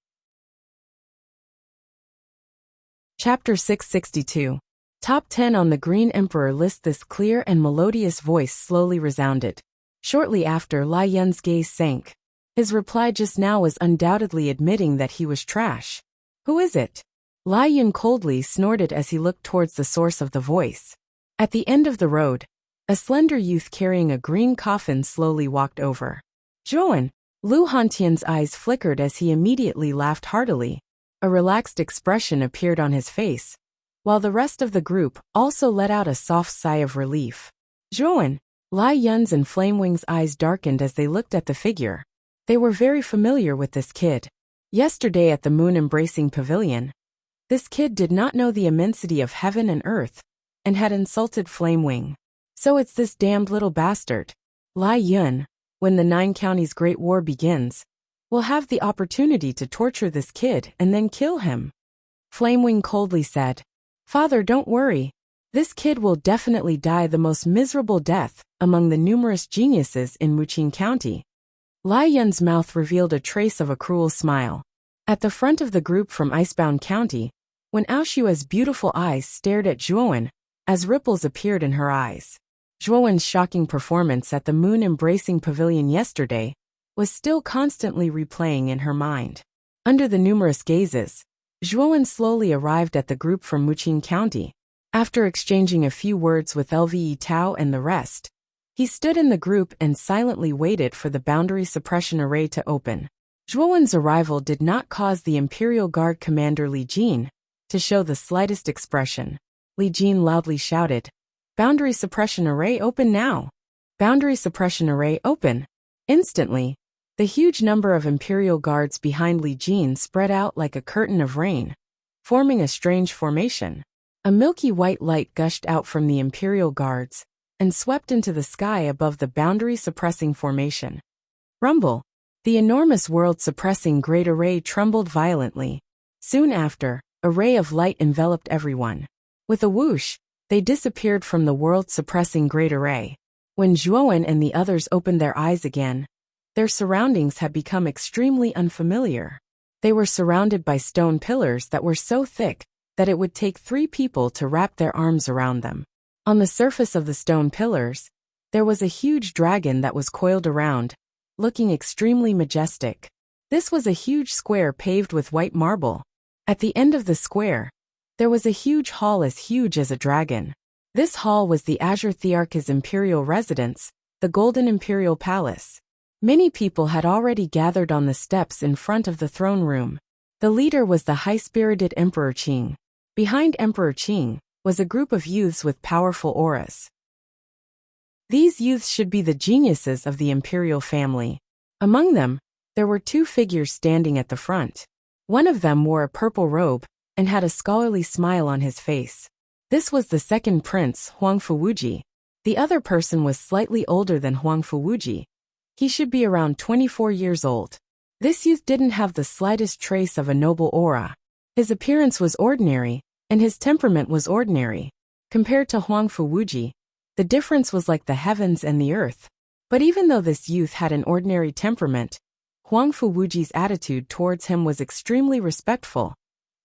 Chapter 662. Top 10 on the Green Emperor list. This clear and melodious voice slowly resounded. Shortly after, Lai Yun's gaze sank. His reply just now was undoubtedly admitting that he was trash. Who is it? Lai Yun coldly snorted as he looked towards the source of the voice. At the end of the road, a slender youth carrying a green coffin slowly walked over. Zhuan. Lu Hantian's eyes flickered as he immediately laughed heartily. A relaxed expression appeared on his face, while the rest of the group also let out a soft sigh of relief. Zhuan. Lai Yun's and Flamewing's eyes darkened as they looked at the figure. They were very familiar with this kid. Yesterday at the moon-embracing pavilion, this kid did not know the immensity of heaven and earth, and had insulted Flamewing. So it's this damned little bastard. Lai Yun, when the 9 Counties Great War begins, will have the opportunity to torture this kid and then kill him. Flamewing coldly said, Father, don't worry. This kid will definitely die the most miserable death among the numerous geniuses in Wuxia County. Lai Yun's mouth revealed a trace of a cruel smile. At the front of the group from Icebound County, when Aoshua's beautiful eyes stared at Zhuan, as ripples appeared in her eyes. Zhuan's shocking performance at the moon-embracing pavilion yesterday was still constantly replaying in her mind. Under the numerous gazes, Zhuan slowly arrived at the group from Wuxia County. After exchanging a few words with Lve Tao and the rest, he stood in the group and silently waited for the boundary suppression array to open. Zhuan's arrival did not cause the Imperial Guard commander Li Jin to show the slightest expression. Li Jin loudly shouted, Boundary suppression array open now! Boundary suppression array open! Instantly, the huge number of Imperial Guards behind Li Jin spread out like a curtain of rain, forming a strange formation. A milky white light gushed out from the Imperial Guards and swept into the sky above the boundary-suppressing formation. Rumble! The enormous world-suppressing great array trembled violently. Soon after, a ray of light enveloped everyone. With a whoosh, they disappeared from the world-suppressing great array. When Zhuan and the others opened their eyes again, their surroundings had become extremely unfamiliar. They were surrounded by stone pillars that were so thick that it would take 3 people to wrap their arms around them. On the surface of the stone pillars, there was a huge dragon that was coiled around, looking extremely majestic. This was a huge square paved with white marble. At the end of the square, there was a huge hall as huge as a dragon. This hall was the Azure Thearch's imperial residence, the Golden Imperial Palace. Many people had already gathered on the steps in front of the throne room. The leader was the high-spirited Emperor Qing. Behind Emperor Qing was a group of youths with powerful auras. These youths should be the geniuses of the imperial family. Among them, there were two figures standing at the front. One of them wore a purple robe and had a scholarly smile on his face. This was the second prince, Huang Fuwuji. The other person was slightly older than Huang Fuwuji. He should be around 24 years old. This youth didn't have the slightest trace of a noble aura. His appearance was ordinary, and his temperament was ordinary. Compared to Huang Fuwuji, the difference was like the heavens and the earth. But even though this youth had an ordinary temperament, Huang Fuwuji's attitude towards him was extremely respectful,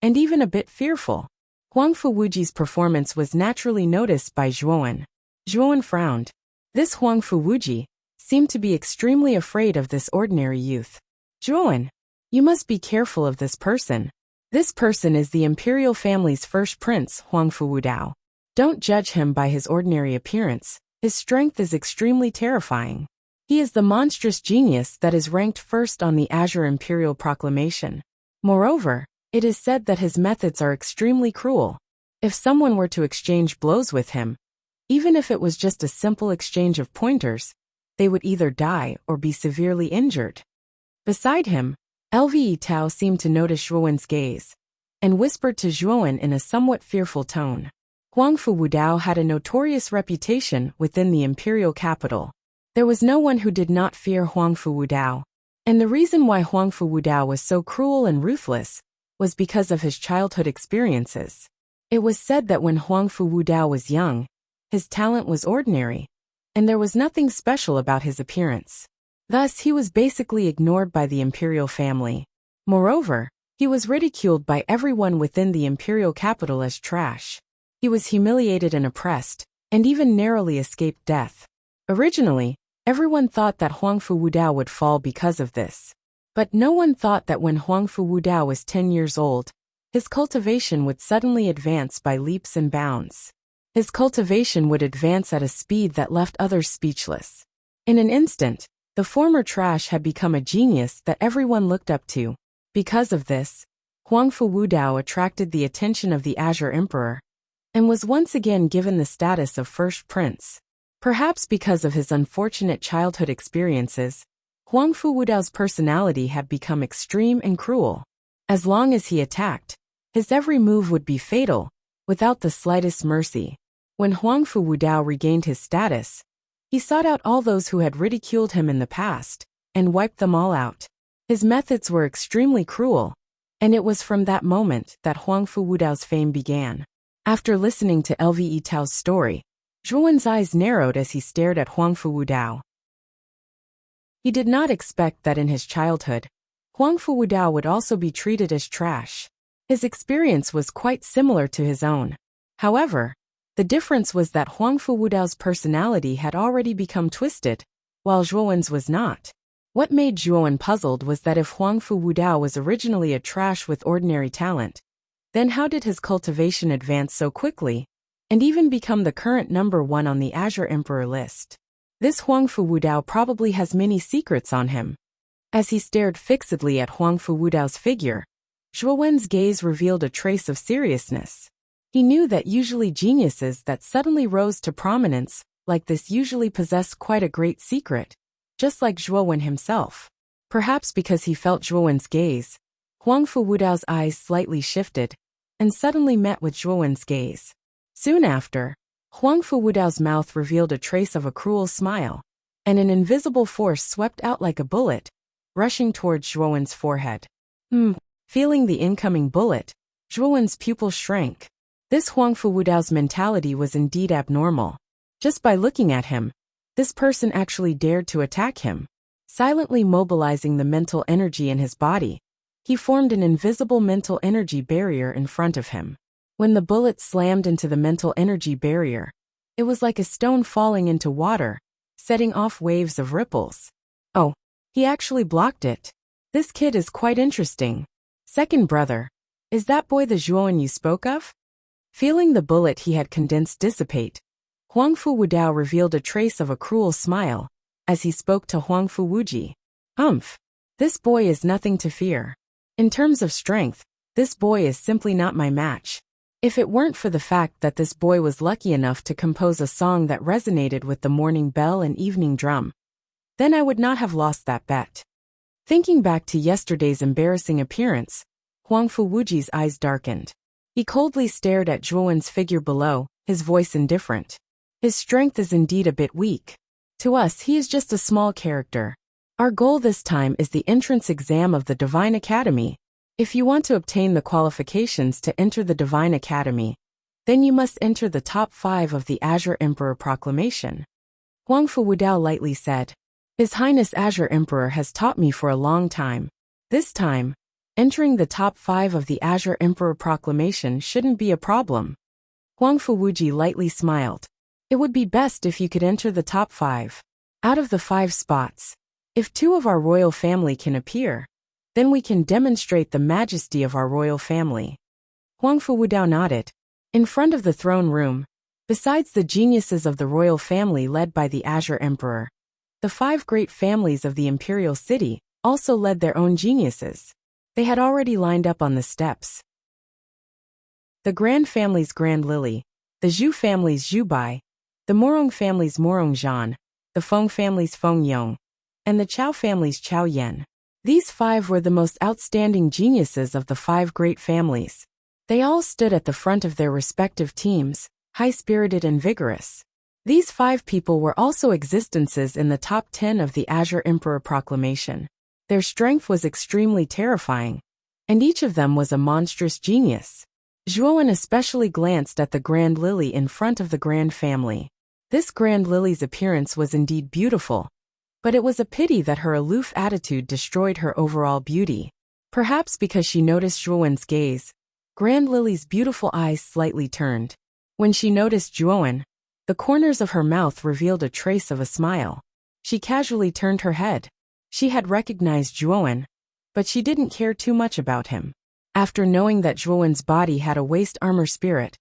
and even a bit fearful. Huang Fuwuji's performance was naturally noticed by Zhuowen. Zhuowen frowned. This Huang Fuwuji seemed to be extremely afraid of this ordinary youth. Zhuowen, you must be careful of this person. This person is the imperial family's first prince, Huang Fuwudao. Don't judge him by his ordinary appearance. His strength is extremely terrifying. He is the monstrous genius that is ranked first on the Azure Imperial Proclamation. Moreover, it is said that his methods are extremely cruel. If someone were to exchange blows with him, even if it was just a simple exchange of pointers, they would either die or be severely injured. Beside him, Lve Tao seemed to notice Zhuowen's gaze, and whispered to Zhuowen in a somewhat fearful tone. Huang Fuwudao had a notorious reputation within the imperial capital. There was no one who did not fear Huang Fuwudao, and the reason why Huang Fuwudao was so cruel and ruthless was because of his childhood experiences. It was said that when Huang Fuwudao was young, his talent was ordinary, and there was nothing special about his appearance. Thus, he was basically ignored by the imperial family. Moreover, he was ridiculed by everyone within the imperial capital as trash. He was humiliated and oppressed, and even narrowly escaped death. Originally, everyone thought that Huang Fuwudao would fall because of this. But no one thought that when Huang Fuwudao was 10 years old, his cultivation would suddenly advance by leaps and bounds. His cultivation would advance at a speed that left others speechless. In an instant, the former trash had become a genius that everyone looked up to. Because of this, Huang Fuwudao attracted the attention of the Azure Emperor, and was once again given the status of first prince. Perhaps because of his unfortunate childhood experiences, Huang Fuwudao's personality had become extreme and cruel. As long as he attacked, his every move would be fatal, without the slightest mercy. When Huang Fuwudao regained his status, he sought out all those who had ridiculed him in the past, and wiped them all out. His methods were extremely cruel, and it was from that moment that Huang Fuwudao's fame began. After listening to Lve Tao's story, Zhuowen's eyes narrowed as he stared at Huang Fuwudao. He did not expect that in his childhood, Huang Fuwudao would also be treated as trash. His experience was quite similar to his own. However, the difference was that Huang Fuwudao's personality had already become twisted, while Zhuowen's was not. What made Zhuowen puzzled was that if Huang Fuwudao was originally a trash with ordinary talent, then how did his cultivation advance so quickly, and even become the current #1 on the Azure Emperor list? This Huang Fuwudao probably has many secrets on him. As he stared fixedly at Huang Fuwudao's figure, Zhuowen's gaze revealed a trace of seriousness. He knew that usually geniuses that suddenly rose to prominence like this usually possessed quite a great secret, just like Zhuowen himself. Perhaps because he felt Zhuowen's gaze, Huang Fuwudao's eyes slightly shifted, and suddenly met with Zhuowen's gaze. Soon after, Huang Fuwudao's mouth revealed a trace of a cruel smile, and an invisible force swept out like a bullet, rushing towards Zhuowen's forehead. Feeling the incoming bullet, Zhuowen's pupil shrank. This Huang Fuwudao's mentality was indeed abnormal. Just by looking at him, this person actually dared to attack him. Silently mobilizing the mental energy in his body, he formed an invisible mental energy barrier in front of him. When the bullet slammed into the mental energy barrier, it was like a stone falling into water, setting off waves of ripples. Oh, he actually blocked it. This kid is quite interesting. Second brother, is that boy the Zhuowen you spoke of? Feeling the bullet he had condensed dissipate, Huang Fuwudao revealed a trace of a cruel smile as he spoke to Huang Fuwuji. This boy is nothing to fear. In terms of strength, this boy is simply not my match. If it weren't for the fact that this boy was lucky enough to compose a song that resonated with the morning bell and evening drum, then I would not have lost that bet. Thinking back to yesterday's embarrassing appearance, Huangfu Wuji's eyes darkened. He coldly stared at Zhuowen's figure below, his voice indifferent. His strength is indeed a bit weak. To us, he is just a small character. Our goal this time is the entrance exam of the Divine Academy. If you want to obtain the qualifications to enter the Divine Academy, then you must enter the top 5 of the Azure Emperor Proclamation. Huangfu Wudao lightly said. His Highness Azure Emperor has taught me for a long time. This time, entering the top 5 of the Azure Emperor Proclamation shouldn't be a problem. Huangfu Wuji lightly smiled. It would be best if you could enter the top 5. Out of the 5 spots, if 2 of our royal family can appear, then we can demonstrate the majesty of our royal family. Huangfu Wudao nodded. In front of the throne room, besides the geniuses of the royal family led by the Azure Emperor, the 5 great families of the imperial city also led their own geniuses. They had already lined up on the steps. The Grand family's Grand Lily, the Zhu family's Zhu Bai, the Morong family's Morong Zhan, the Feng family's Feng Yong, and the Chao family's Chao Yan. These 5 were the most outstanding geniuses of the 5 great families. They all stood at the front of their respective teams, high-spirited and vigorous. These 5 people were also existences in the top 10 of the Azure Emperor Proclamation. Their strength was extremely terrifying, and each of them was a monstrous genius. Zhuowen especially glanced at the Grand Lily in front of the Grand family. This Grand Lily's appearance was indeed beautiful, but it was a pity that her aloof attitude destroyed her overall beauty. Perhaps because she noticed Zhuowen's gaze, Grand Lily's beautiful eyes slightly turned. When she noticed Zhuowen, the corners of her mouth revealed a trace of a smile. She casually turned her head. She had recognized Zhuowen, but she didn't care too much about him. After knowing that Zhuowen's body had a waist armor spirit,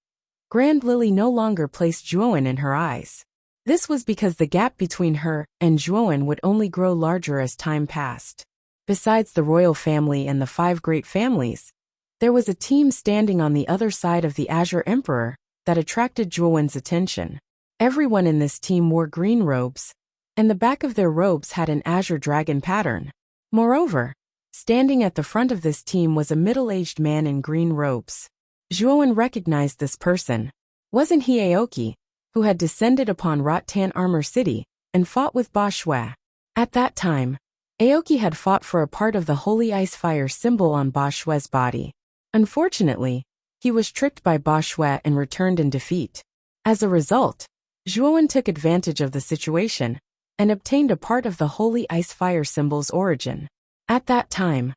Grand Lily no longer placed Zhuowen in her eyes. This was because the gap between her and Zhuowen would only grow larger as time passed. Besides the royal family and the 5 great families, there was a team standing on the other side of the Azure Emperor that attracted Zhuowen's attention. Everyone in this team wore green robes, and the back of their robes had an azure dragon pattern. Moreover, standing at the front of this team was a middle-aged man in green robes. Zhuowen recognized this person. Wasn't he Aoki, who had descended upon Rattan Armor City and fought with Ba Shui? At that time, Aoki had fought for a part of the holy ice fire symbol on Ba Shui's body. Unfortunately, he was tricked by Ba Shui and returned in defeat. As a result, Zhuowen took advantage of the situation and obtained a part of the holy ice fire symbol's origin. At that time,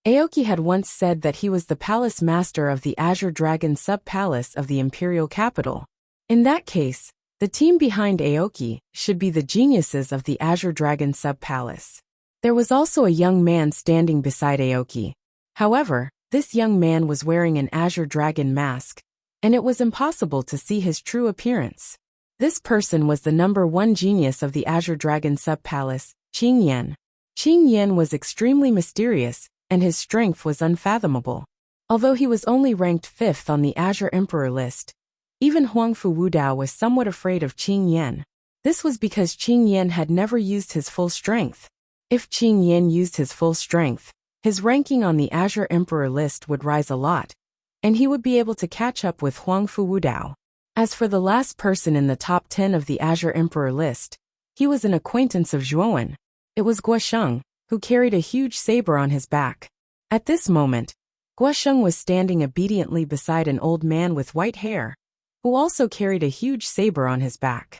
Aoki had once said that he was the palace master of the Azure Dragon sub-palace of the imperial capital. In that case, the team behind Aoki should be the geniuses of the Azure Dragon sub-palace. There was also a young man standing beside Aoki. However, this young man was wearing an Azure Dragon mask, and it was impossible to see his true appearance. This person was the number 1 genius of the Azure Dragon sub-palace, Qing Yan. Qing Yan was extremely mysterious, and his strength was unfathomable. Although he was only ranked 5th on the Azure Emperor list, even Huangfu Wudao was somewhat afraid of Qing Yan. This was because Qing Yan had never used his full strength. If Qing Yan used his full strength, his ranking on the Azure Emperor list would rise a lot, and he would be able to catch up with Huangfu Wudao. As for the last person in the top 10 of the Azure Emperor list, he was an acquaintance of Zhuowen. It was Guosheng, who carried a huge saber on his back. At this moment, Guosheng was standing obediently beside an old man with white hair, who also carried a huge saber on his back.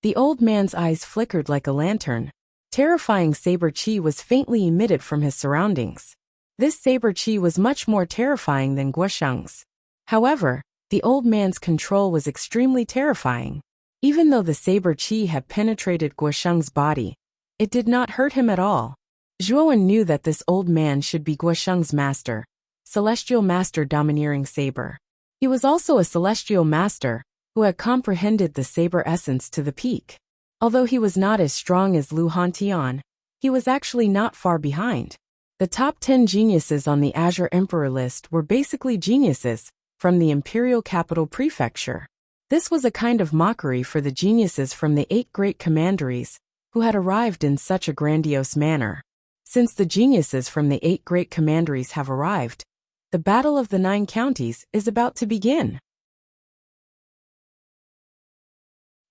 The old man's eyes flickered like a lantern. Terrifying saber chi was faintly emitted from his surroundings. This saber chi was much more terrifying than Guosheng's. However, the old man's control was extremely terrifying. Even though the saber chi had penetrated Guosheng's body, it did not hurt him at all. Zhuowen knew that this old man should be Guosheng's master, celestial master domineering saber. He was also a celestial master who had comprehended the saber essence to the peak. Although he was not as strong as Lu Hantian, he was actually not far behind. The top 10 geniuses on the Azure Emperor list were basically geniuses from the imperial capital prefecture. This was a kind of mockery for the geniuses from the 8 great commanderies who had arrived in such a grandiose manner. Since the geniuses from the 8 great commanderies have arrived, the Battle of the 9 Counties is about to begin.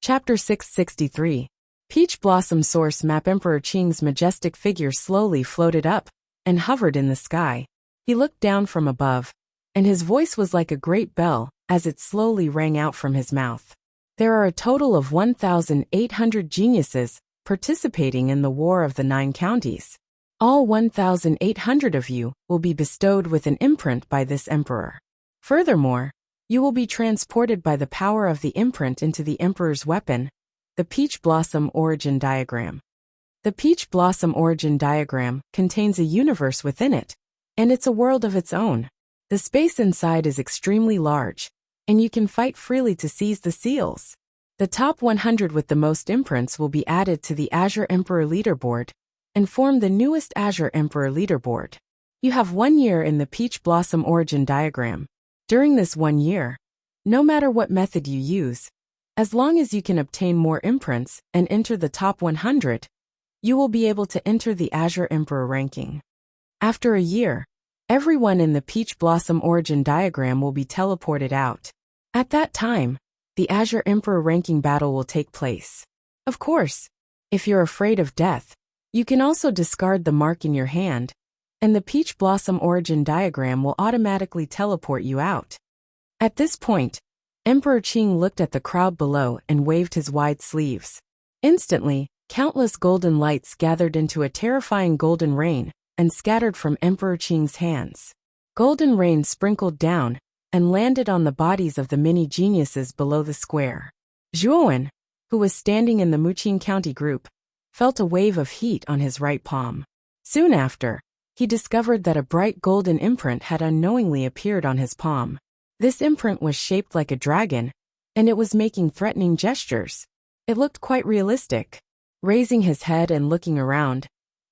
Chapter 663. Peach Blossom Source Map. Emperor Qing's majestic figure slowly floated up and hovered in the sky. He looked down from above, and his voice was like a great bell as it slowly rang out from his mouth. There are a total of 1,800 geniuses participating in the War of the 9 Counties. All 1,800 of you will be bestowed with an imprint by this emperor. Furthermore, you will be transported by the power of the imprint into the emperor's weapon, the Peach Blossom Origin Diagram. The Peach Blossom Origin Diagram contains a universe within it, and it's a world of its own. The space inside is extremely large, and you can fight freely to seize the seals. The top 100 with the most imprints will be added to the Azure Emperor leaderboard and form the newest Azure Emperor leaderboard. You have 1 year in the Peach Blossom Origin Diagram. During this 1 year, no matter what method you use, as long as you can obtain more imprints and enter the top 100, you will be able to enter the Azure Emperor ranking. After a year, everyone in the Peach Blossom Origin Diagram will be teleported out. At that time, the Azure Emperor ranking battle will take place. Of course, if you're afraid of death, you can also discard the mark in your hand, and the Peach Blossom Origin Diagram will automatically teleport you out. At this point, Emperor Qing looked at the crowd below and waved his wide sleeves. Instantly, countless golden lights gathered into a terrifying golden rain and scattered from Emperor Qing's hands. Golden rain sprinkled down and landed on the bodies of the many geniuses below the square. Zhuowen, who was standing in the Muqing County group, felt a wave of heat on his right palm. Soon after, he discovered that a bright golden imprint had unknowingly appeared on his palm. This imprint was shaped like a dragon, and it was making threatening gestures. It looked quite realistic. Raising his head and looking around,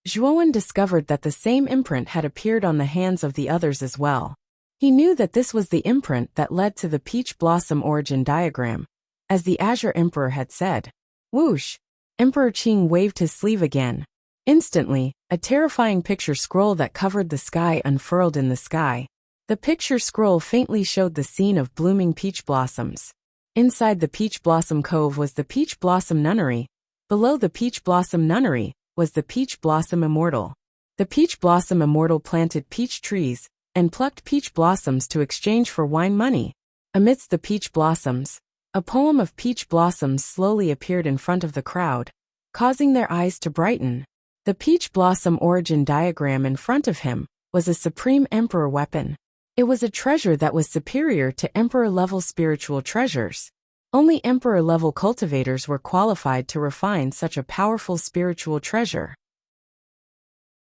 Zhuowen discovered that the same imprint had appeared on the hands of the others as well. He knew that this was the imprint that led to the Peach Blossom Origin Diagram, as the Azure Emperor had said. Whoosh! Emperor Qing waved his sleeve again. Instantly, a terrifying picture scroll that covered the sky unfurled in the sky. The picture scroll faintly showed the scene of blooming peach blossoms. Inside the Peach Blossom Cove was the Peach Blossom Nunnery. Below the Peach Blossom Nunnery was the Peach Blossom Immortal. The Peach Blossom Immortal planted peach trees and plucked peach blossoms to exchange for wine money. Amidst the peach blossoms, a poem of peach blossoms slowly appeared in front of the crowd, causing their eyes to brighten. The Peach Blossom Origin Diagram in front of him was a supreme emperor weapon. It was a treasure that was superior to emperor-level spiritual treasures. Only emperor-level cultivators were qualified to refine such a powerful spiritual treasure.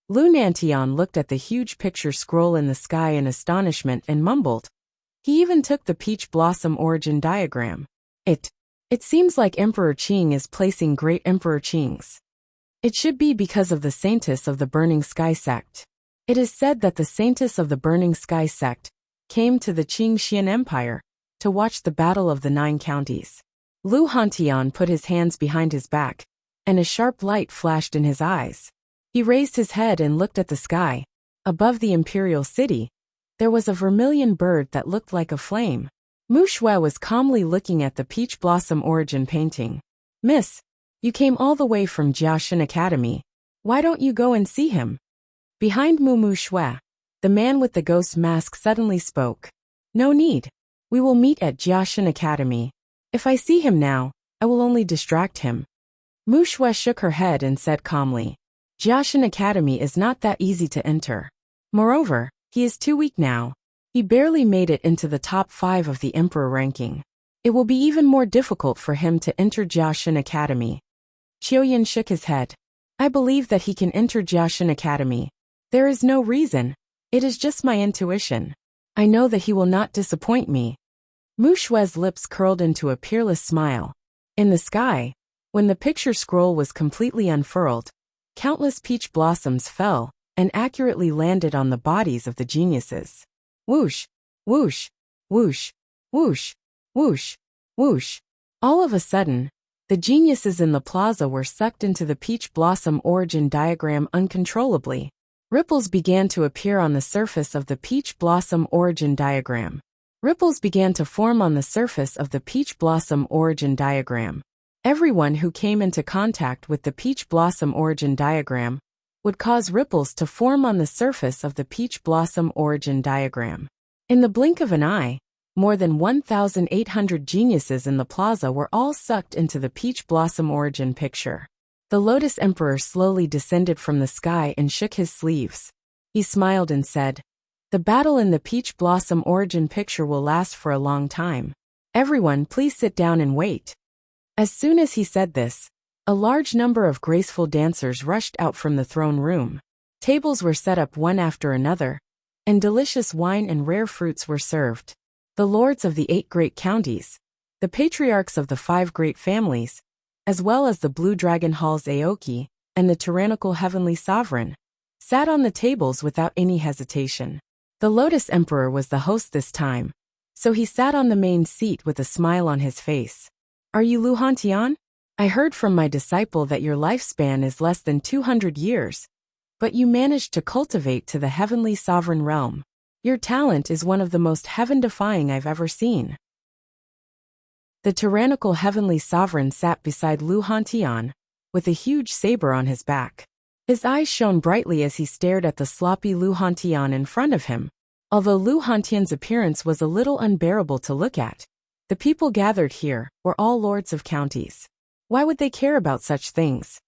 Lu Nantian looked at the huge picture scroll in the sky in astonishment and mumbled. He even took the Peach Blossom Origin Diagram. It seems like Emperor Qing is placing great Emperor Qings. It should be because of the Saintess of the Burning Sky sect. It is said that the Saintess of the Burning Sky sect came to the Qing Xian Empire to watch the Battle of the 9 Counties. Lu Hantian put his hands behind his back, and a sharp light flashed in his eyes. He raised his head and looked at the sky. Above the imperial city, there was a vermilion bird that looked like a flame. Mu Shui was calmly looking at the Peach Blossom Origin painting. Miss, you came all the way from Jiaxin Academy. Why don't you go and see him? Behind Mu Shui, the man with the ghost mask suddenly spoke. No need. We will meet at Jiaxin Academy. If I see him now, I will only distract him. Mu Shui shook her head and said calmly. Jiaxin Academy is not that easy to enter. Moreover, he is too weak now. He barely made it into the top 5 of the emperor ranking. It will be even more difficult for him to enter Jiaxin Academy. Qiuyan shook his head. I believe that he can enter Jiaxin Academy. There is no reason. It is just my intuition. I know that he will not disappoint me. Mu Shui's lips curled into a peerless smile. In the sky, when the picture scroll was completely unfurled, countless peach blossoms fell and accurately landed on the bodies of the geniuses. Whoosh, whoosh, whoosh, whoosh, whoosh, whoosh. All of a sudden, the geniuses in the plaza were sucked into the peach blossom origin diagram uncontrollably. Ripples began to appear on the surface of the peach blossom origin diagram. Ripples began to form on the surface of the peach blossom origin diagram. Everyone who came into contact with the peach blossom origin diagram would cause ripples to form on the surface of the peach blossom origin diagram. In the blink of an eye, more than 1,800 geniuses in the plaza were all sucked into the peach blossom origin picture. The Lotus Emperor slowly descended from the sky and shook his sleeves. He smiled and said, "The battle in the peach blossom origin picture will last for a long time. Everyone, please sit down and wait." As soon as he said this, a large number of graceful dancers rushed out from the throne room. Tables were set up one after another, and delicious wine and rare fruits were served. The lords of the 8 great counties, the patriarchs of the 5 great families, as well as the Blue Dragon Hall's Aoki and the tyrannical heavenly sovereign, sat on the tables without any hesitation. The Lotus Emperor was the host this time, so he sat on the main seat with a smile on his face. "Are you Lu Hantian? I heard from my disciple that your lifespan is less than 200 years, but you managed to cultivate to the heavenly sovereign realm. Your talent is one of the most heaven-defying I've ever seen." The tyrannical heavenly sovereign sat beside Lu Hantian, with a huge saber on his back. His eyes shone brightly as he stared at the sloppy Lu Hantian in front of him. Although Lu Hantian's appearance was a little unbearable to look at, the people gathered here were all lords of counties. Why would they care about such things?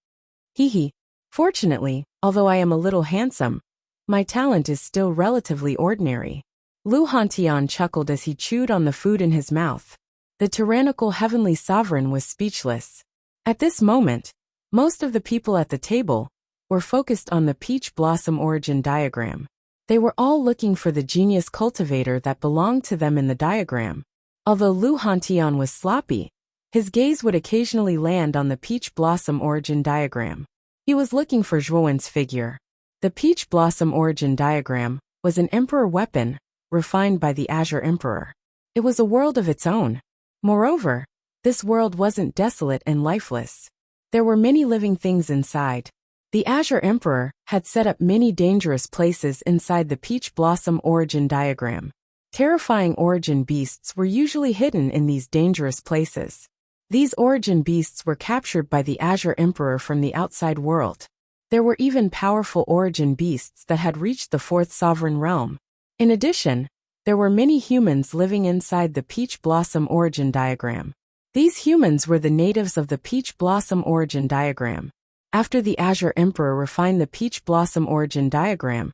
Hee. Fortunately, although I am a little handsome, my talent is still relatively ordinary. Lu Hantian chuckled as he chewed on the food in his mouth. The tyrannical heavenly sovereign was speechless. At this moment, most of the people at the table were focused on the peach blossom origin diagram. They were all looking for the genius cultivator that belonged to them in the diagram. Although Lu Hantian was sloppy, his gaze would occasionally land on the peach blossom origin diagram. He was looking for Zhuowen's figure. The peach blossom origin diagram was an emperor weapon, refined by the Azure Emperor. It was a world of its own. Moreover, this world wasn't desolate and lifeless. There were many living things inside. The Azure Emperor had set up many dangerous places inside the peach blossom origin diagram. Terrifying origin beasts were usually hidden in these dangerous places. These origin beasts were captured by the Azure Emperor from the outside world. There were even powerful origin beasts that had reached the 4th sovereign realm. In addition, there were many humans living inside the peach blossom origin diagram. These humans were the natives of the peach blossom origin diagram. After the Azure Emperor refined the peach blossom origin diagram,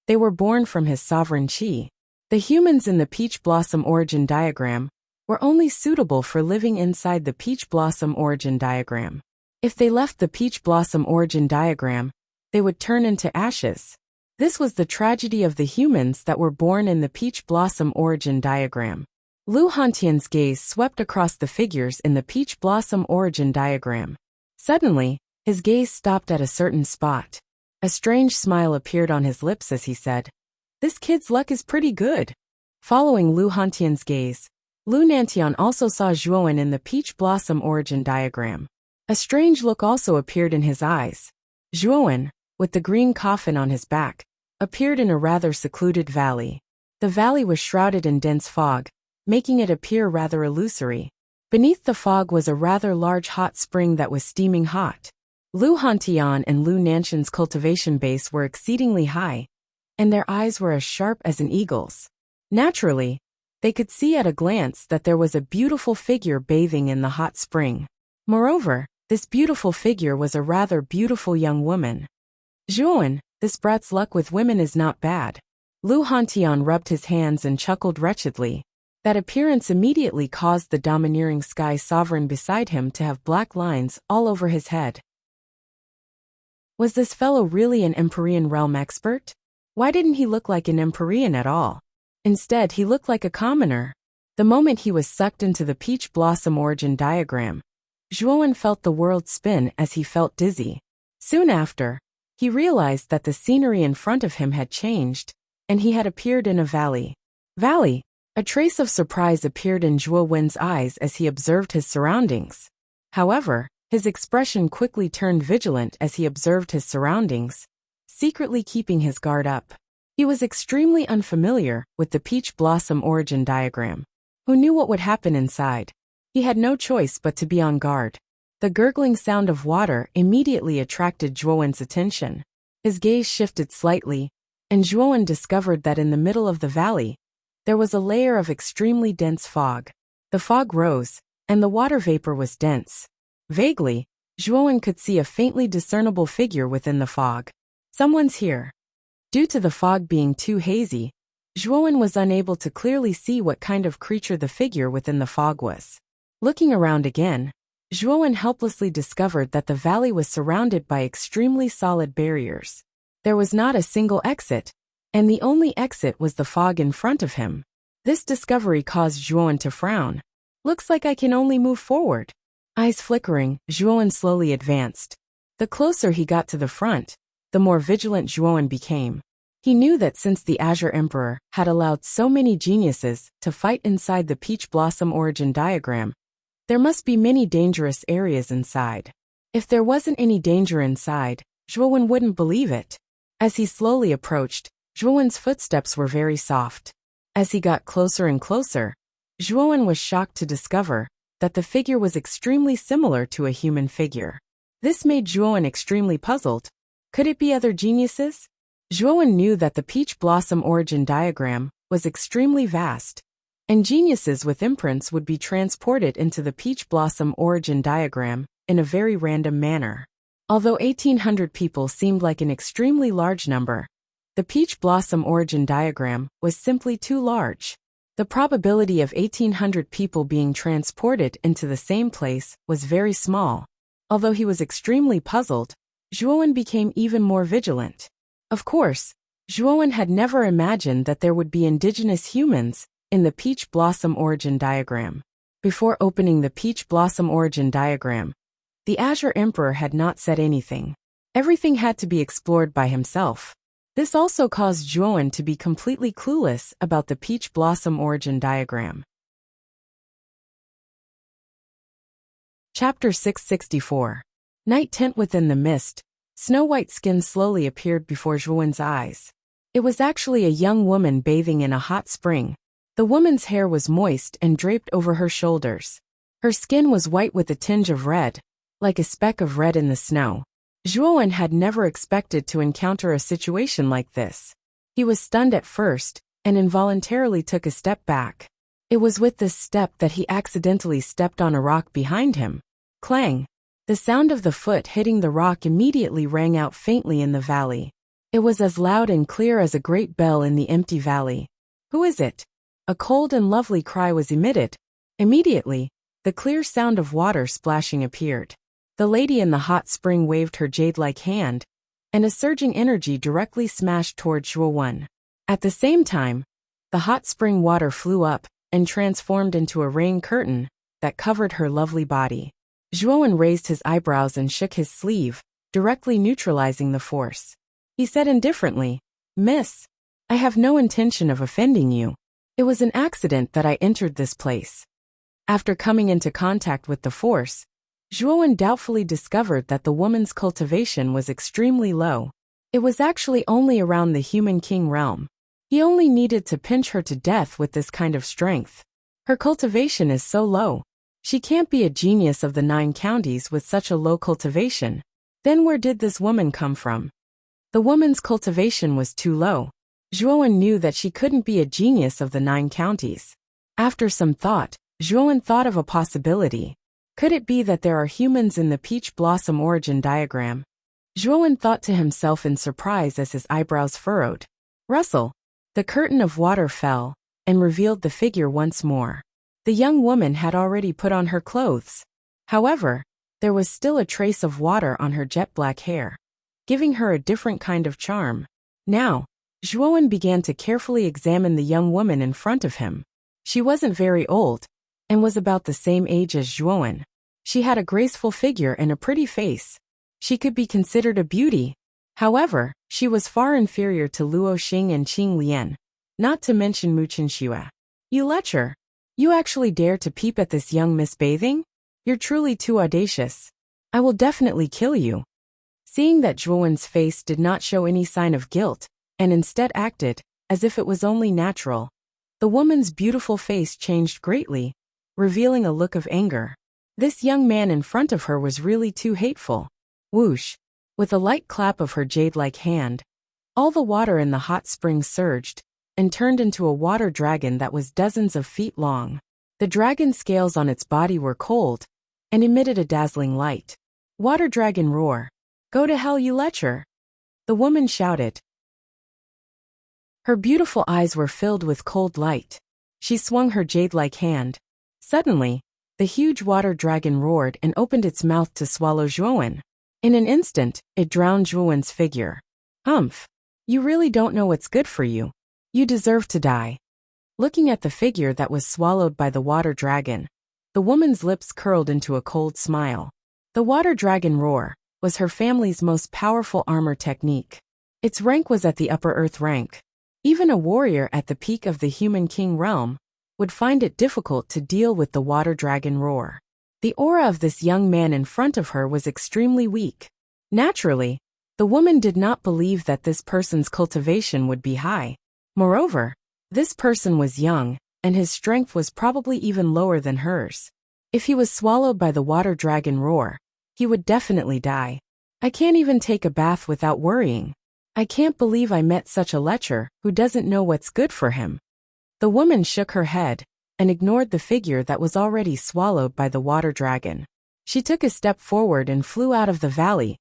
they were born from his sovereign chi. The humans in the peach blossom origin diagram were only suitable for living inside the peach blossom origin diagram. If they left the peach blossom origin diagram, they would turn into ashes. This was the tragedy of the humans that were born in the peach blossom origin diagram. Lu Hantian's gaze swept across the figures in the peach blossom origin diagram. Suddenly, his gaze stopped at a certain spot. A strange smile appeared on his lips as he said, "This kid's luck is pretty good." Following Lu Hantian's gaze, Lu Nantian also saw Zhuowen in the peach blossom origin diagram. A strange look also appeared in his eyes. Zhuowen, with the green coffin on his back, appeared in a rather secluded valley. The valley was shrouded in dense fog, making it appear rather illusory. Beneath the fog was a rather large hot spring that was steaming hot. Lu Hantian and Lu Nantian's cultivation base were exceedingly high, and their eyes were as sharp as an eagle's. Naturally, they could see at a glance that there was a beautiful figure bathing in the hot spring. Moreover, this beautiful figure was a rather beautiful young woman. "Zhuowen, this brat's luck with women is not bad." Lu Hantian rubbed his hands and chuckled wretchedly. That appearance immediately caused the domineering sky sovereign beside him to have black lines all over his head. Was this fellow really an Empyrean realm expert? Why didn't he look like an Empyrean at all? Instead, he looked like a commoner. The moment he was sucked into the peach blossom origin diagram, Zhuowen felt the world spin as he felt dizzy. Soon after, He realized that the scenery in front of him had changed, and he had appeared in a valley. Valley! A trace of surprise appeared in Zhuo Wen's eyes as he observed his surroundings. However, his expression quickly turned vigilant as he observed his surroundings, secretly keeping his guard up. He was extremely unfamiliar with the peach blossom origin diagram. Who knew what would happen inside? He had no choice but to be on guard. The gurgling sound of water immediately attracted Zhuo Wen's attention. His gaze shifted slightly, and Zhuo Wen discovered that in the middle of the valley, there was a layer of extremely dense fog. The fog rose, and the water vapor was dense. Vaguely, Zhuo Wen could see a faintly discernible figure within the fog. Someone's here. Due to the fog being too hazy, Zhuo Wen was unable to clearly see what kind of creature the figure within the fog was. Looking around again, Zhuo Wen helplessly discovered that the valley was surrounded by extremely solid barriers. There was not a single exit, and the only exit was the fog in front of him. This discovery caused Zhuo Wen to frown. Looks like I can only move forward. Eyes flickering, Zhuo Wen slowly advanced. The closer he got to the front, the more vigilant Zhuo Wen became. He knew that since the Azure Emperor had allowed so many geniuses to fight inside the peach blossom origin diagram, there must be many dangerous areas inside. If there wasn't any danger inside, Zhuo Wen wouldn't believe it. As he slowly approached, Zhuo Wen's footsteps were very soft. As he got closer and closer, Zhuo Wen was shocked to discover that the figure was extremely similar to a human figure. This made Zhuo Wen extremely puzzled. Could it be other geniuses? Zhuo Wen knew that the peach blossom origin diagram was extremely vast, and geniuses with imprints would be transported into the peach blossom origin diagram in a very random manner. Although 1,800 people seemed like an extremely large number, the peach blossom origin diagram was simply too large. The probability of 1,800 people being transported into the same place was very small. Although he was extremely puzzled, Zhuo Wen became even more vigilant. Of course, Zhuo Wen had never imagined that there would be indigenous humans in the peach blossom origin diagram. Before opening the peach blossom origin diagram, the Azure Emperor had not said anything. Everything had to be explored by himself. This also caused Zhuo Wen to be completely clueless about the peach blossom origin diagram. Chapter 664. Night tent within the mist. Snow-white skin slowly appeared before Zhuo Wen's eyes. It was actually a young woman bathing in a hot spring. The woman's hair was moist and draped over her shoulders. Her skin was white with a tinge of red, like a speck of red in the snow. Zhuo Wen had never expected to encounter a situation like this. He was stunned at first, and involuntarily took a step back. It was with this step that he accidentally stepped on a rock behind him. Clang! The sound of the foot hitting the rock immediately rang out faintly in the valley. It was as loud and clear as a great bell in the empty valley. Who is it? A cold and lovely cry was emitted. Immediately, the clear sound of water splashing appeared. The lady in the hot spring waved her jade-like hand, and a surging energy directly smashed toward Zhuo Wen. At the same time, the hot spring water flew up and transformed into a rain curtain that covered her lovely body. Zhuo Wen raised his eyebrows and shook his sleeve, directly neutralizing the force. He said indifferently, "Miss, I have no intention of offending you. It was an accident that I entered this place." After coming into contact with the force, Zhuo Wen doubtfully discovered that the woman's cultivation was extremely low. It was actually only around the human king realm. He only needed to pinch her to death with this kind of strength. Her cultivation is so low. She can't be a genius of the 9 counties with such a low cultivation. Then where did this woman come from? The woman's cultivation was too low. Zhuo Wen knew that she couldn't be a genius of the 9 counties. After some thought, Zhuo Wen thought of a possibility. Could it be that there are humans in the peach blossom origin diagram? Zhuo Wen thought to himself in surprise as his eyebrows furrowed. Rustle! The curtain of water fell and revealed the figure once more. The young woman had already put on her clothes. However, there was still a trace of water on her jet-black hair, giving her a different kind of charm. Now, Zhuo Wen began to carefully examine the young woman in front of him. She wasn't very old, and was about the same age as Zhuo Wen. She had a graceful figure and a pretty face. She could be considered a beauty. However, she was far inferior to Luo Xing and Qing Lian, not to mention Mu Qinxue. You lecher! You actually dare to peep at this young miss bathing? You're truly too audacious. I will definitely kill you. Seeing that Zhuowen's face did not show any sign of guilt, and instead acted as if it was only natural, the woman's beautiful face changed greatly, revealing a look of anger. This young man in front of her was really too hateful. Whoosh! With a light clap of her jade-like hand, all the water in the hot spring surged and turned into a water dragon that was dozens of feet long. The dragon's scales on its body were cold and emitted a dazzling light. Water dragon roar. Go to hell, you lecher! The woman shouted. Her beautiful eyes were filled with cold light. She swung her jade-like hand. Suddenly, the huge water dragon roared and opened its mouth to swallow Zhuowen. In an instant, it drowned Zhuowen's figure. Humph! You really don't know what's good for you. You deserve to die. Looking at the figure that was swallowed by the water dragon, the woman's lips curled into a cold smile. The water dragon roar was her family's most powerful armor technique. Its rank was at the upper earth rank. Even a warrior at the peak of the human king realm would find it difficult to deal with the water dragon roar. The aura of this young man in front of her was extremely weak. Naturally, the woman did not believe that this person's cultivation would be high. Moreover, this person was young, and his strength was probably even lower than hers. If he was swallowed by the water dragon roar, he would definitely die. I can't even take a bath without worrying. I can't believe I met such a lecher who doesn't know what's good for him. The woman shook her head and ignored the figure that was already swallowed by the water dragon. She took a step forward and flew out of the valley,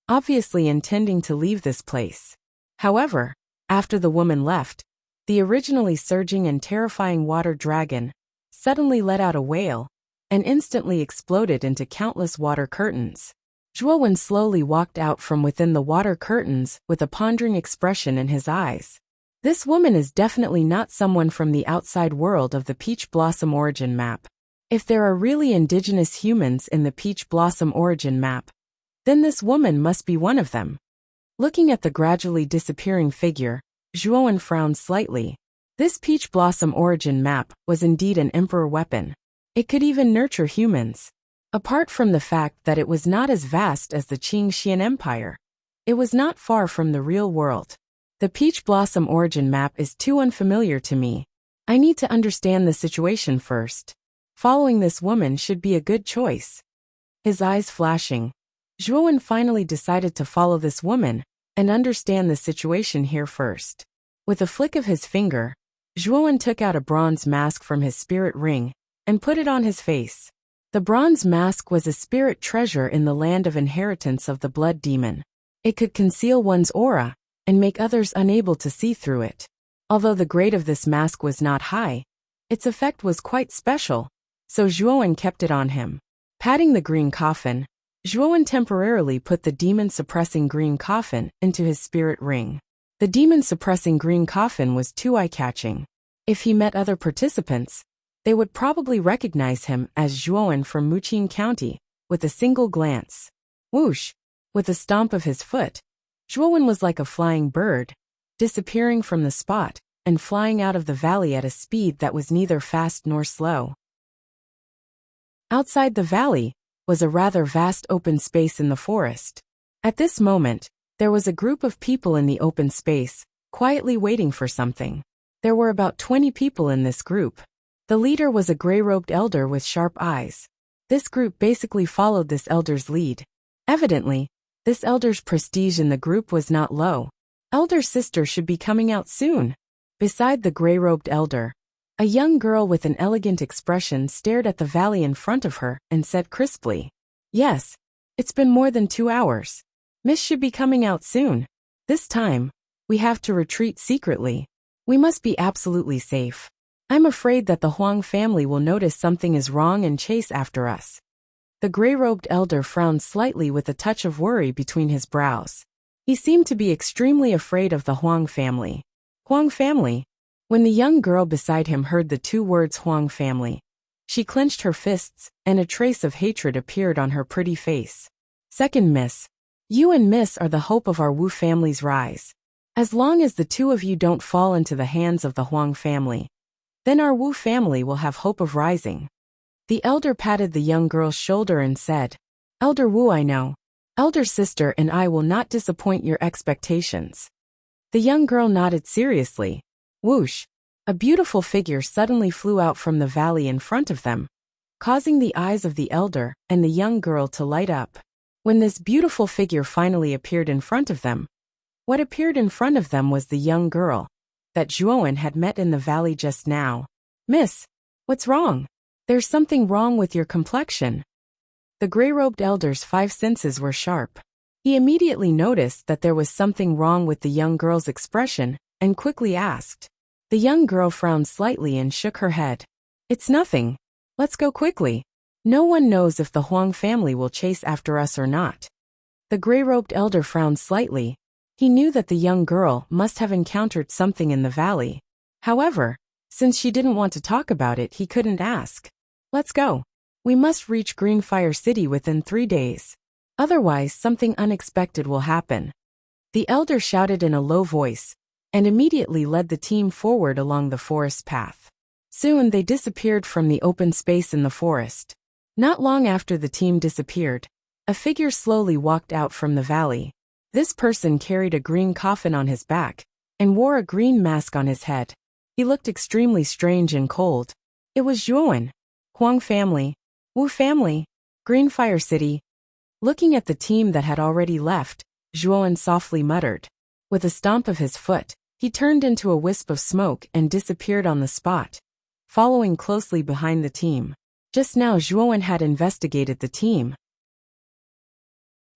obviously intending to leave this place. However, after the woman left, the originally surging and terrifying water dragon suddenly let out a wail and instantly exploded into countless water curtains. Zhuowen slowly walked out from within the water curtains with a pondering expression in his eyes. This woman is definitely not someone from the outside world of the Peach Blossom origin map. If there are really indigenous humans in the Peach Blossom origin map, then this woman must be one of them. Looking at the gradually disappearing figure, Zhuowen frowned slightly. This Peach Blossom origin map was indeed an emperor weapon. It could even nurture humans. Apart from the fact that it was not as vast as the Qing Xian Empire, it was not far from the real world. The Peach Blossom origin map is too unfamiliar to me. I need to understand the situation first. Following this woman should be a good choice. His eyes flashing, Zhuowen finally decided to follow this woman and understand the situation here first. With a flick of his finger, Zhuowen took out a bronze mask from his spirit ring and put it on his face. The bronze mask was a spirit treasure in the land of inheritance of the blood demon. It could conceal one's aura and make others unable to see through it. Although the grade of this mask was not high, its effect was quite special, so Zhuowen kept it on him. Patting the green coffin, Zhuowen temporarily put the demon-suppressing green coffin into his spirit ring. The demon-suppressing green coffin was too eye-catching. If he met other participants, they would probably recognize him as Zhuowen from Muqing County with a single glance. Whoosh! With a stomp of his foot, Zhuowen was like a flying bird, disappearing from the spot and flying out of the valley at a speed that was neither fast nor slow. Outside the valley was a rather vast open space in the forest. At this moment, there was a group of people in the open space, quietly waiting for something. There were about 20 people in this group. The leader was a gray-robed elder with sharp eyes. This group basically followed this elder's lead. Evidently, this elder's prestige in the group was not low. Elder's sister should be coming out soon. Beside the gray-robed elder, a young girl with an elegant expression stared at the valley in front of her and said crisply, "Yes, it's been more than 2 hours. Miss should be coming out soon. This time, we have to retreat secretly. We must be absolutely safe. I'm afraid that the Huang family will notice something is wrong and chase after us." The gray-robed elder frowned slightly with a touch of worry between his brows. He seemed to be extremely afraid of the Huang family. Huang family? When the young girl beside him heard the 2 words Huang family, she clenched her fists and a trace of hatred appeared on her pretty face. "Second miss, You and Miss are the hope of our Wu family's rise. As long as the two of you don't fall into the hands of the Huang family, then our Wu family will have hope of rising. The elder patted the young girl's shoulder and said, Elder Wu, I know. Elder sister and I will not disappoint your expectations. The young girl nodded seriously. Whoosh! A beautiful figure suddenly flew out from the valley in front of them, causing the eyes of the elder and the young girl to light up. When this beautiful figure finally appeared in front of them, what appeared in front of them was the young girl that Zhuowen had met in the valley just now. Miss, what's wrong? There's something wrong with your complexion. The gray-robed elder's 5 senses were sharp. He immediately noticed that there was something wrong with the young girl's expression and quickly asked. The young girl frowned slightly and shook her head. It's nothing. Let's go quickly. No one knows if the Huang family will chase after us or not. The gray-robed elder frowned slightly. He knew that the young girl must have encountered something in the valley. However, since she didn't want to talk about it, he couldn't ask. Let's go. We must reach Greenfire City within 3 days. Otherwise, something unexpected will happen. The elder shouted in a low voice, and immediately led the team forward along the forest path. Soon they disappeared from the open space in the forest. Not long after the team disappeared, a figure slowly walked out from the valley. This person carried a green coffin on his back and wore a green mask on his head. He looked extremely strange and cold. It was Zhuowen. Huang family, Wu family, Greenfire City. Looking at the team that had already left, Zhuowen softly muttered. With a stomp of his foot, he turned into a wisp of smoke and disappeared on the spot, following closely behind the team. Just now Zhuowen had investigated the team.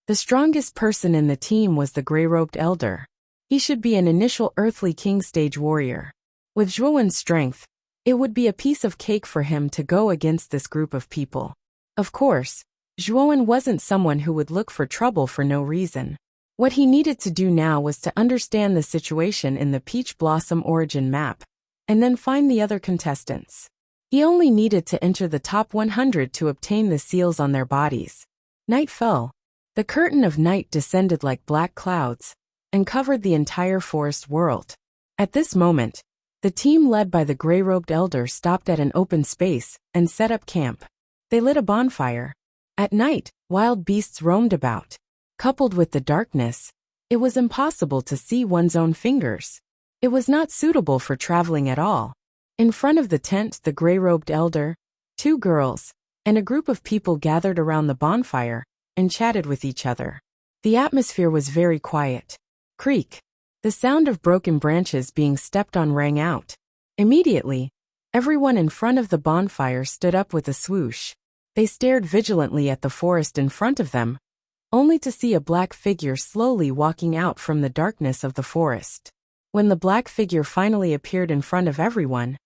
The strongest person in the team was the gray-robed elder. He should be an initial earthly king stage warrior. With Zhuowen's strength, it would be a piece of cake for him to go against this group of people. Of course, Zhuowen wasn't someone who would look for trouble for no reason. What he needed to do now was to understand the situation in the Peach Blossom origin map, and then find the other contestants. He only needed to enter the top 100 to obtain the seals on their bodies. Night fell. The curtain of night descended like black clouds and covered the entire forest world. At this moment, the team led by the gray-robed elder stopped at an open space and set up camp. They lit a bonfire. At night, wild beasts roamed about. Coupled with the darkness, it was impossible to see one's own fingers. It was not suitable for traveling at all. In front of the tent, the gray-robed elder, 2 girls, and a group of people gathered around the bonfire and chatted with each other. The atmosphere was very quiet. Creak. The sound of broken branches being stepped on rang out. Immediately, everyone in front of the bonfire stood up with a swoosh. They stared vigilantly at the forest in front of them, only to see a black figure slowly walking out from the darkness of the forest. When the black figure finally appeared in front of everyone,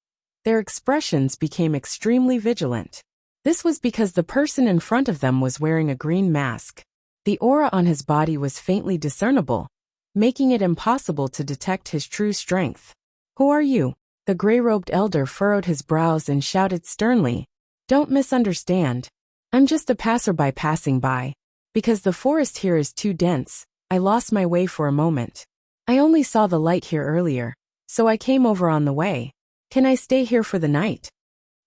their expressions became extremely vigilant. This was because the person in front of them was wearing a green mask. The aura on his body was faintly discernible, making it impossible to detect his true strength. Who are you? The gray-robed elder furrowed his brows and shouted sternly. Don't misunderstand. I'm just a passerby passing by. Because the forest here is too dense, I lost my way for a moment. I only saw the light here earlier, so I came over on the way. Can I stay here for the night?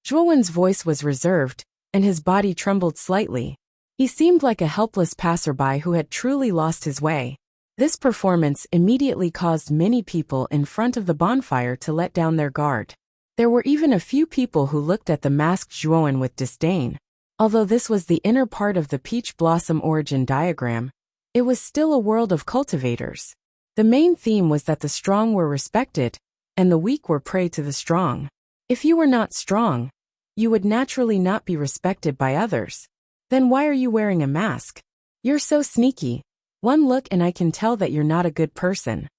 Zhuowen's voice was reserved, and his body trembled slightly. He seemed like a helpless passerby who had truly lost his way. This performance immediately caused many people in front of the bonfire to let down their guard. There were even a few people who looked at the masked Zhuowen with disdain. Although this was the inner part of the Peach Blossom origin diagram, it was still a world of cultivators. The main theme was that the strong were respected, and the weak were prey to the strong. If you were not strong, you would naturally not be respected by others. Then why are you wearing a mask? You're so sneaky. One look and I can tell that you're not a good person.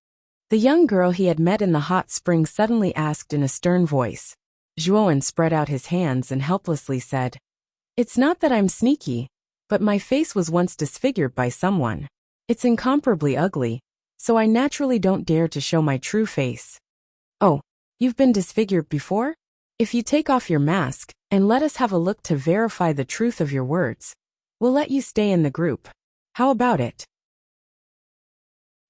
The young girl he had met in the hot spring suddenly asked in a stern voice. Zhuowen spread out his hands and helplessly said, It's not that I'm sneaky, but my face was once disfigured by someone. It's incomparably ugly, so I naturally don't dare to show my true face. Oh, you've been disfigured before? If you take off your mask and let us have a look to verify the truth of your words, we'll let you stay in the group. How about it?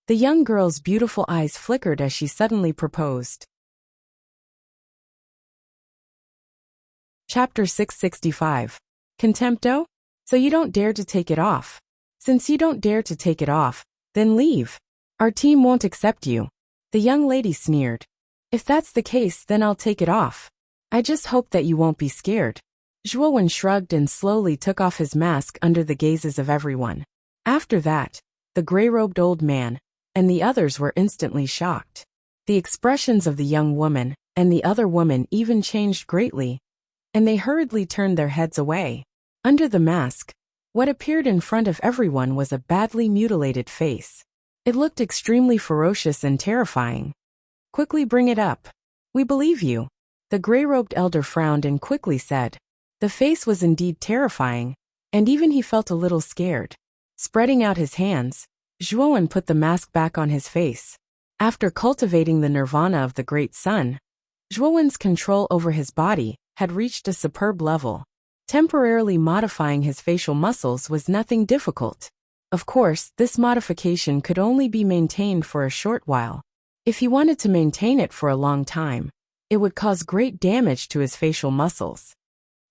The young girl's beautiful eyes flickered as she suddenly proposed. Chapter 665. Contempto? So you don't dare to take it off. Since you don't dare to take it off, then leave. Our team won't accept you. The young lady sneered. If that's the case, then I'll take it off. I just hope that you won't be scared. Zhuowen shrugged and slowly took off his mask under the gazes of everyone. After that, the gray-robed old man and the others were instantly shocked. The expressions of the young woman and the other woman even changed greatly, and they hurriedly turned their heads away. Under the mask, what appeared in front of everyone was a badly mutilated face. It looked extremely ferocious and terrifying. Quickly bring it up. We believe you. The gray-robed elder frowned and quickly said. The face was indeed terrifying, and even he felt a little scared. Spreading out his hands, Zhuowen put the mask back on his face. After cultivating the nirvana of the great sun, Zhuowen's control over his body had reached a superb level. Temporarily modifying his facial muscles was nothing difficult. Of course, this modification could only be maintained for a short while. If he wanted to maintain it for a long time, it would cause great damage to his facial muscles.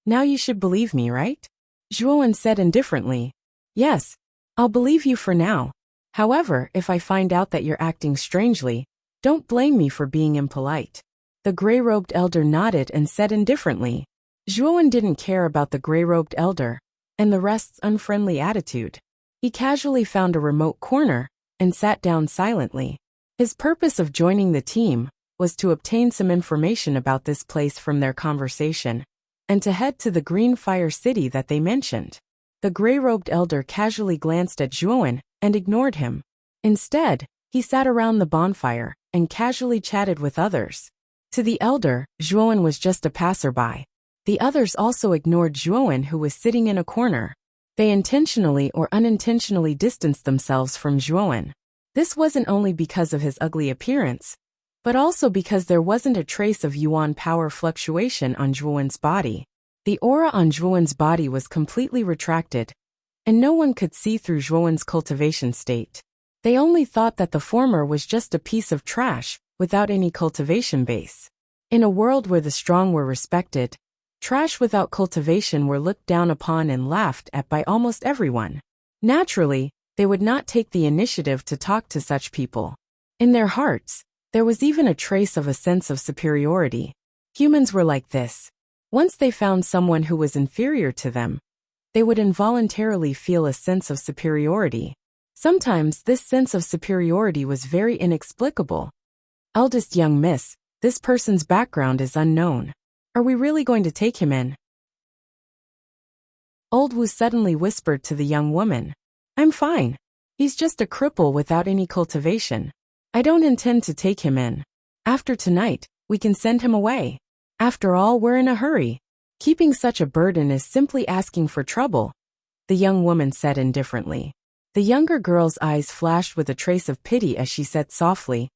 Now you should believe me, right? Zhuowen said indifferently. Yes, I'll believe you for now. However, if I find out that you're acting strangely, don't blame me for being impolite. The gray-robed elder nodded and said indifferently. Zhuowen didn't care about the gray-robed elder and the rest's unfriendly attitude. He casually found a remote corner and sat down silently. His purpose of joining the team was to obtain some information about this place from their conversation and to head to the Green Fire City that they mentioned. The gray-robed elder casually glanced at Zhuowen and ignored him. Instead, he sat around the bonfire and casually chatted with others. To the elder, Zhuowen was just a passerby. The others also ignored Zhuowen, who was sitting in a corner. They intentionally or unintentionally distanced themselves from Zhuowen. This wasn't only because of his ugly appearance, but also because there wasn't a trace of yuan power fluctuation on Zhuowen's body. The aura on Zhuowen's body was completely retracted, and no one could see through Zhuowen's cultivation state. They only thought that the former was just a piece of trash, without any cultivation base. In a world where the strong were respected, trash without cultivation were looked down upon and laughed at by almost everyone. Naturally, they would not take the initiative to talk to such people. In their hearts, there was even a trace of a sense of superiority. Humans were like this. Once they found someone who was inferior to them, they would involuntarily feel a sense of superiority. Sometimes this sense of superiority was very inexplicable. Eldest young miss, this person's background is unknown. Are we really going to take him in? Old Wu suddenly whispered to the young woman. I'm fine. He's just a cripple without any cultivation. I don't intend to take him in. After tonight, we can send him away. After all, we're in a hurry. Keeping such a burden is simply asking for trouble, the young woman said indifferently. The younger girl's eyes flashed with a trace of pity as she said softly,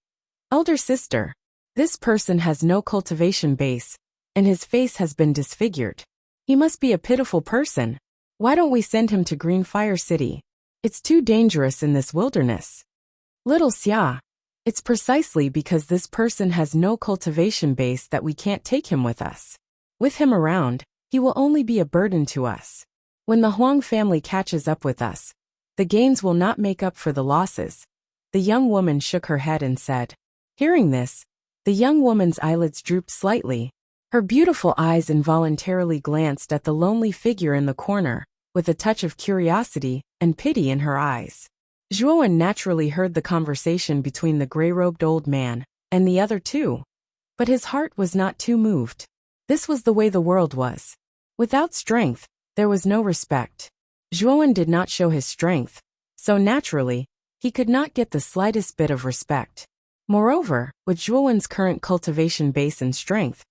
Elder sister, this person has no cultivation base, and his face has been disfigured. He must be a pitiful person. Why don't we send him to Green Fire City? It's too dangerous in this wilderness. Little Xia, it's precisely because this person has no cultivation base that we can't take him with us. With him around, he will only be a burden to us. When the Huang family catches up with us, the gains will not make up for the losses. The young woman shook her head and said. Hearing this, the young woman's eyelids drooped slightly. Her beautiful eyes involuntarily glanced at the lonely figure in the corner, with a touch of curiosity and pity in her eyes. Zhuowen naturally heard the conversation between the gray-robed old man and the other two, but his heart was not too moved. This was the way the world was. Without strength, there was no respect. Zhuowen did not show his strength, so naturally, he could not get the slightest bit of respect. Moreover, with Zhuowen's current cultivation base and strength,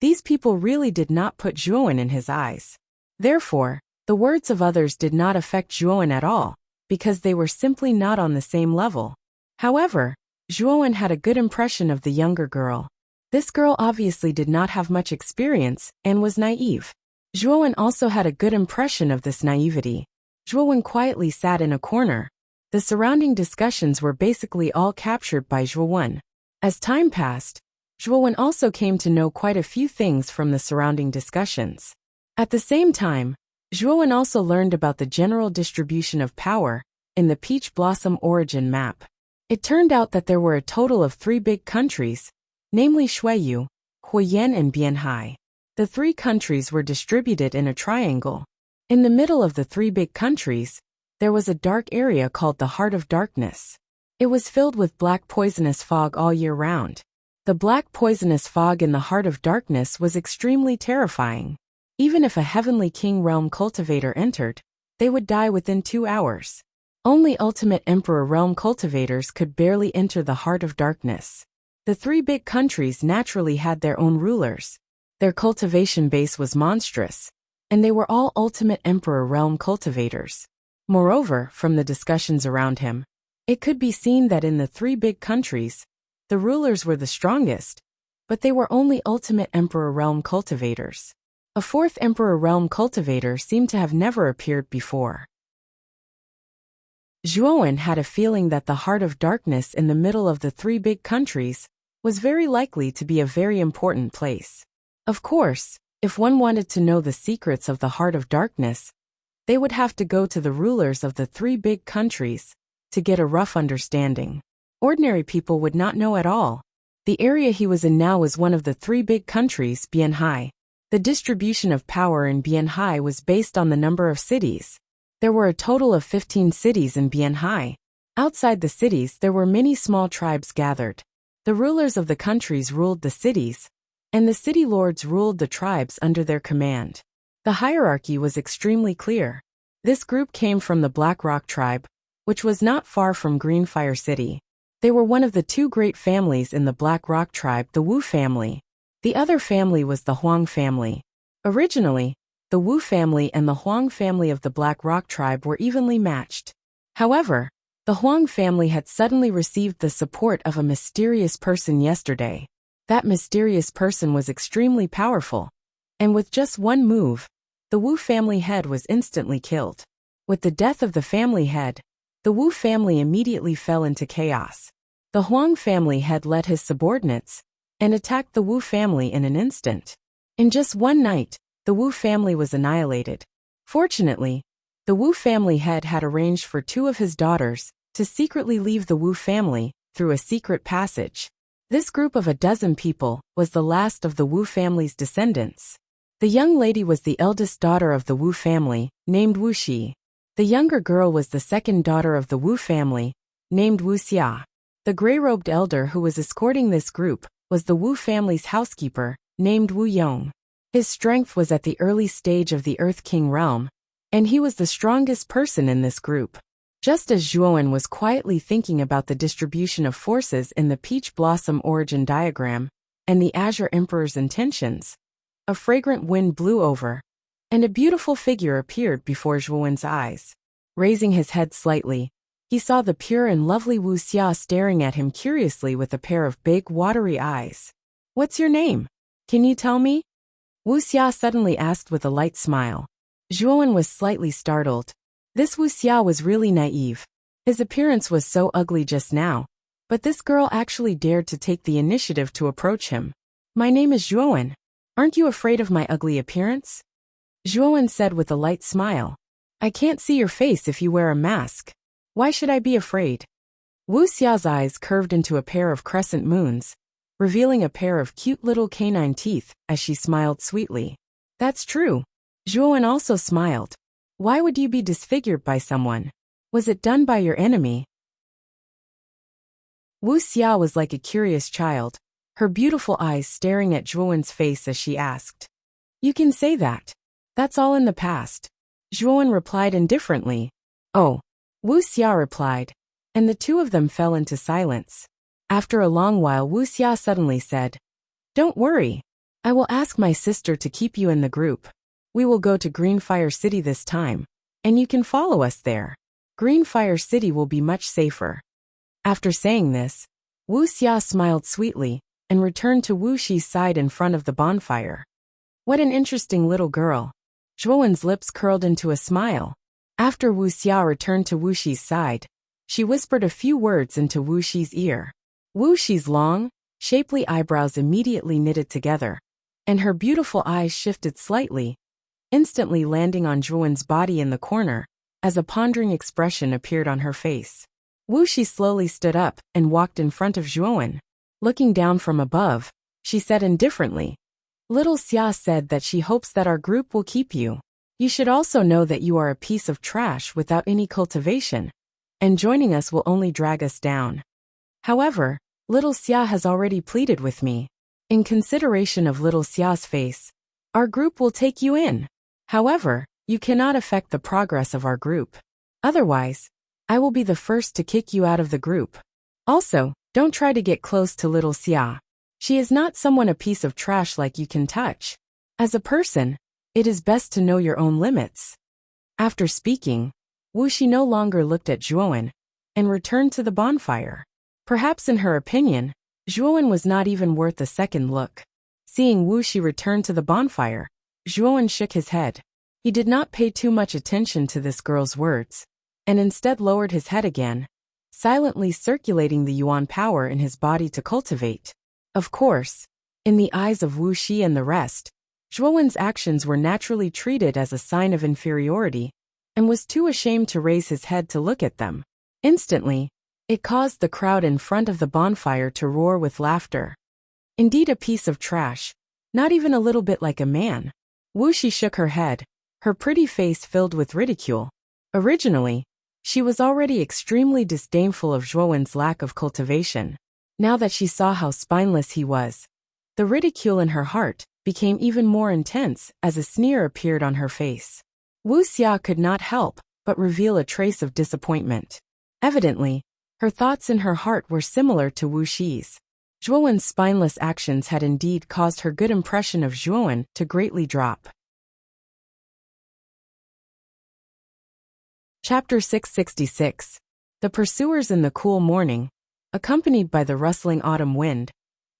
these people really did not put Zhuowen in his eyes. Therefore, the words of others did not affect Zhuowen at all, because they were simply not on the same level. However, Zhuowen had a good impression of the younger girl. This girl obviously did not have much experience and was naive. Zhuowen also had a good impression of this naivety. Zhuowen quietly sat in a corner. The surrounding discussions were basically all captured by Zhuowen. As time passed, Zhuowen also came to know quite a few things from the surrounding discussions. At the same time, Zhuowen also learned about the general distribution of power in the Peach Blossom origin map. It turned out that there were a total of 3 big countries, namely Shuiyu, Huiyan and Bianhai. The 3 countries were distributed in a triangle. In the middle of the 3 big countries, there was a dark area called the Heart of Darkness. It was filled with black poisonous fog all year round. The black poisonous fog in the Heart of Darkness was extremely terrifying. Even if a Heavenly King Realm cultivator entered, they would die within 2 hours. Only Ultimate Emperor Realm cultivators could barely enter the Heart of Darkness. The 3 big countries naturally had their own rulers. Their cultivation base was monstrous, and they were all Ultimate Emperor Realm cultivators. Moreover, from the discussions around him, it could be seen that in the 3 big countries, the rulers were the strongest, but they were only Ultimate Emperor Realm cultivators. A 4th Emperor Realm cultivator seemed to have never appeared before. Zhuowen had a feeling that the Heart of Darkness in the middle of the 3 big countries was very likely to be a very important place. Of course, if one wanted to know the secrets of the Heart of Darkness, they would have to go to the rulers of the 3 big countries to get a rough understanding. Ordinary people would not know at all. The area he was in now was one of the 3 big countries, Bianhai. The distribution of power in Bianhai was based on the number of cities. There were a total of 15 cities in Bianhai. Outside the cities there were many small tribes gathered. The rulers of the countries ruled the cities, and the city lords ruled the tribes under their command. The hierarchy was extremely clear. This group came from the Black Rock tribe, which was not far from Greenfire City. They were one of the 2 great families in the Black Rock tribe, the Wu family. The other family was the Huang family. Originally, the Wu family and the Huang family of the Black Rock tribe were evenly matched. However, the Huang family had suddenly received the support of a mysterious person yesterday. That mysterious person was extremely powerful, and with just one move, the Wu family head was instantly killed. With the death of the family head, the Wu family immediately fell into chaos. The Huang family head led his subordinates and attacked the Wu family in an instant. In just one night, the Wu family was annihilated. Fortunately, the Wu family head had arranged for 2 of his daughters to secretly leave the Wu family through a secret passage. This group of 12 people was the last of the Wu family's descendants. The young lady was the eldest daughter of the Wu family, named Wuxia. The younger girl was the second daughter of the Wu family, named Wuxia. The gray-robed elder who was escorting this group was the Wu family's housekeeper, named Wu Yong. His strength was at the early stage of the Earth King realm, and he was the strongest person in this group. Just as Zhuowen was quietly thinking about the distribution of forces in the Peach Blossom origin diagram and the Azure Emperor's intentions, a fragrant wind blew over, and a beautiful figure appeared before Zhuowen's eyes. Raising his head slightly, he saw the pure and lovely Wuxia staring at him curiously with a pair of big, watery eyes. "What's your name? Can you tell me?" Wuxia suddenly asked with a light smile. Zhuowen was slightly startled. This Wuxia was really naive. His appearance was so ugly just now, but this girl actually dared to take the initiative to approach him. "My name is Zhuowen. Aren't you afraid of my ugly appearance?" Zhuowen said with a light smile. "I can't see your face if you wear a mask. Why should I be afraid?" Wuxia's eyes curved into a pair of crescent moons, revealing a pair of cute little canine teeth as she smiled sweetly. "That's true." Zhuowen also smiled. "Why would you be disfigured by someone? Was it done by your enemy?" Wuxia was like a curious child, her beautiful eyes staring at Zhuowen's face as she asked. "You can say that. That's all in the past." Zhuowen replied indifferently. "Oh," Wuxia replied, and the 2 of them fell into silence. After a long while, Wuxia suddenly said, "Don't worry. I will ask my sister to keep you in the group. We will go to Greenfire City this time, and you can follow us there. Greenfire City will be much safer." After saying this, Wuxia smiled sweetly and returned to Wuxi's side in front of the bonfire. "What an interesting little girl." Zhuowen's lips curled into a smile. After Wuxia returned to Wuxi's side, She whispered a few words into Wuxi's ear. Wuxi's long, shapely eyebrows immediately knitted together, and her beautiful eyes shifted slightly, instantly landing on Zhuan's body in the corner, as a pondering expression appeared on her face. Wuxi slowly stood up and walked in front of Zhuan. Looking down from above, she said indifferently, "Little Xia said that she hopes that our group will keep you. You should also know that you are a piece of trash without any cultivation, and joining us will only drag us down. However, little Xia has already pleaded with me. In consideration of little Xia's face, our group will take you in. However, you cannot affect the progress of our group. Otherwise, I will be the first to kick you out of the group. Also, don't try to get close to little Xia. She is not someone a piece of trash like you can touch. As a person, it is best to know your own limits." After speaking, Wuxi no longer looked at Zhuan and returned to the bonfire. Perhaps in her opinion, Zhuan was not even worth a second look. Seeing Wuxi return to the bonfire, Zhuan shook his head. He did not pay too much attention to this girl's words, and instead lowered his head again, silently circulating the yuan power in his body to cultivate. Of course, in the eyes of Wuxi and the rest, Zhuan's actions were naturally treated as a sign of inferiority, and was too ashamed to raise his head to look at them. Instantly, it caused the crowd in front of the bonfire to roar with laughter. Indeed, a piece of trash, not even a little bit like a man. Wuxi shook her head, her pretty face filled with ridicule. Originally, she was already extremely disdainful of Zhuan's lack of cultivation. Now that she saw how spineless he was, the ridicule in her heart became even more intense as a sneer appeared on her face. Wuxia could not help but reveal a trace of disappointment. Evidently, her thoughts in her heart were similar to Wuxi's. Zhuan's spineless actions had indeed caused her good impression of Zhuan to greatly drop. Chapter 666. The pursuers in the cool morning, accompanied by the rustling autumn wind,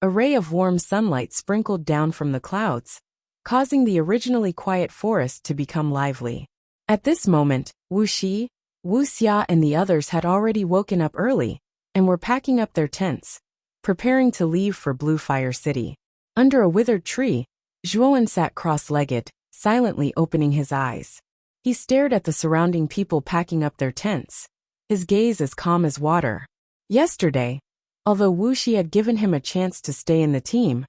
a ray of warm sunlight sprinkled down from the clouds, causing the originally quiet forest to become lively. At this moment, Wuxi, Wuxia and the others had already woken up early, and were packing up their tents, preparing to leave for Blue Fire City. Under a withered tree, Zhuan sat cross-legged, silently opening his eyes. He stared at the surrounding people packing up their tents, his gaze as calm as water. Yesterday, although Wuxi had given him a chance to stay in the team,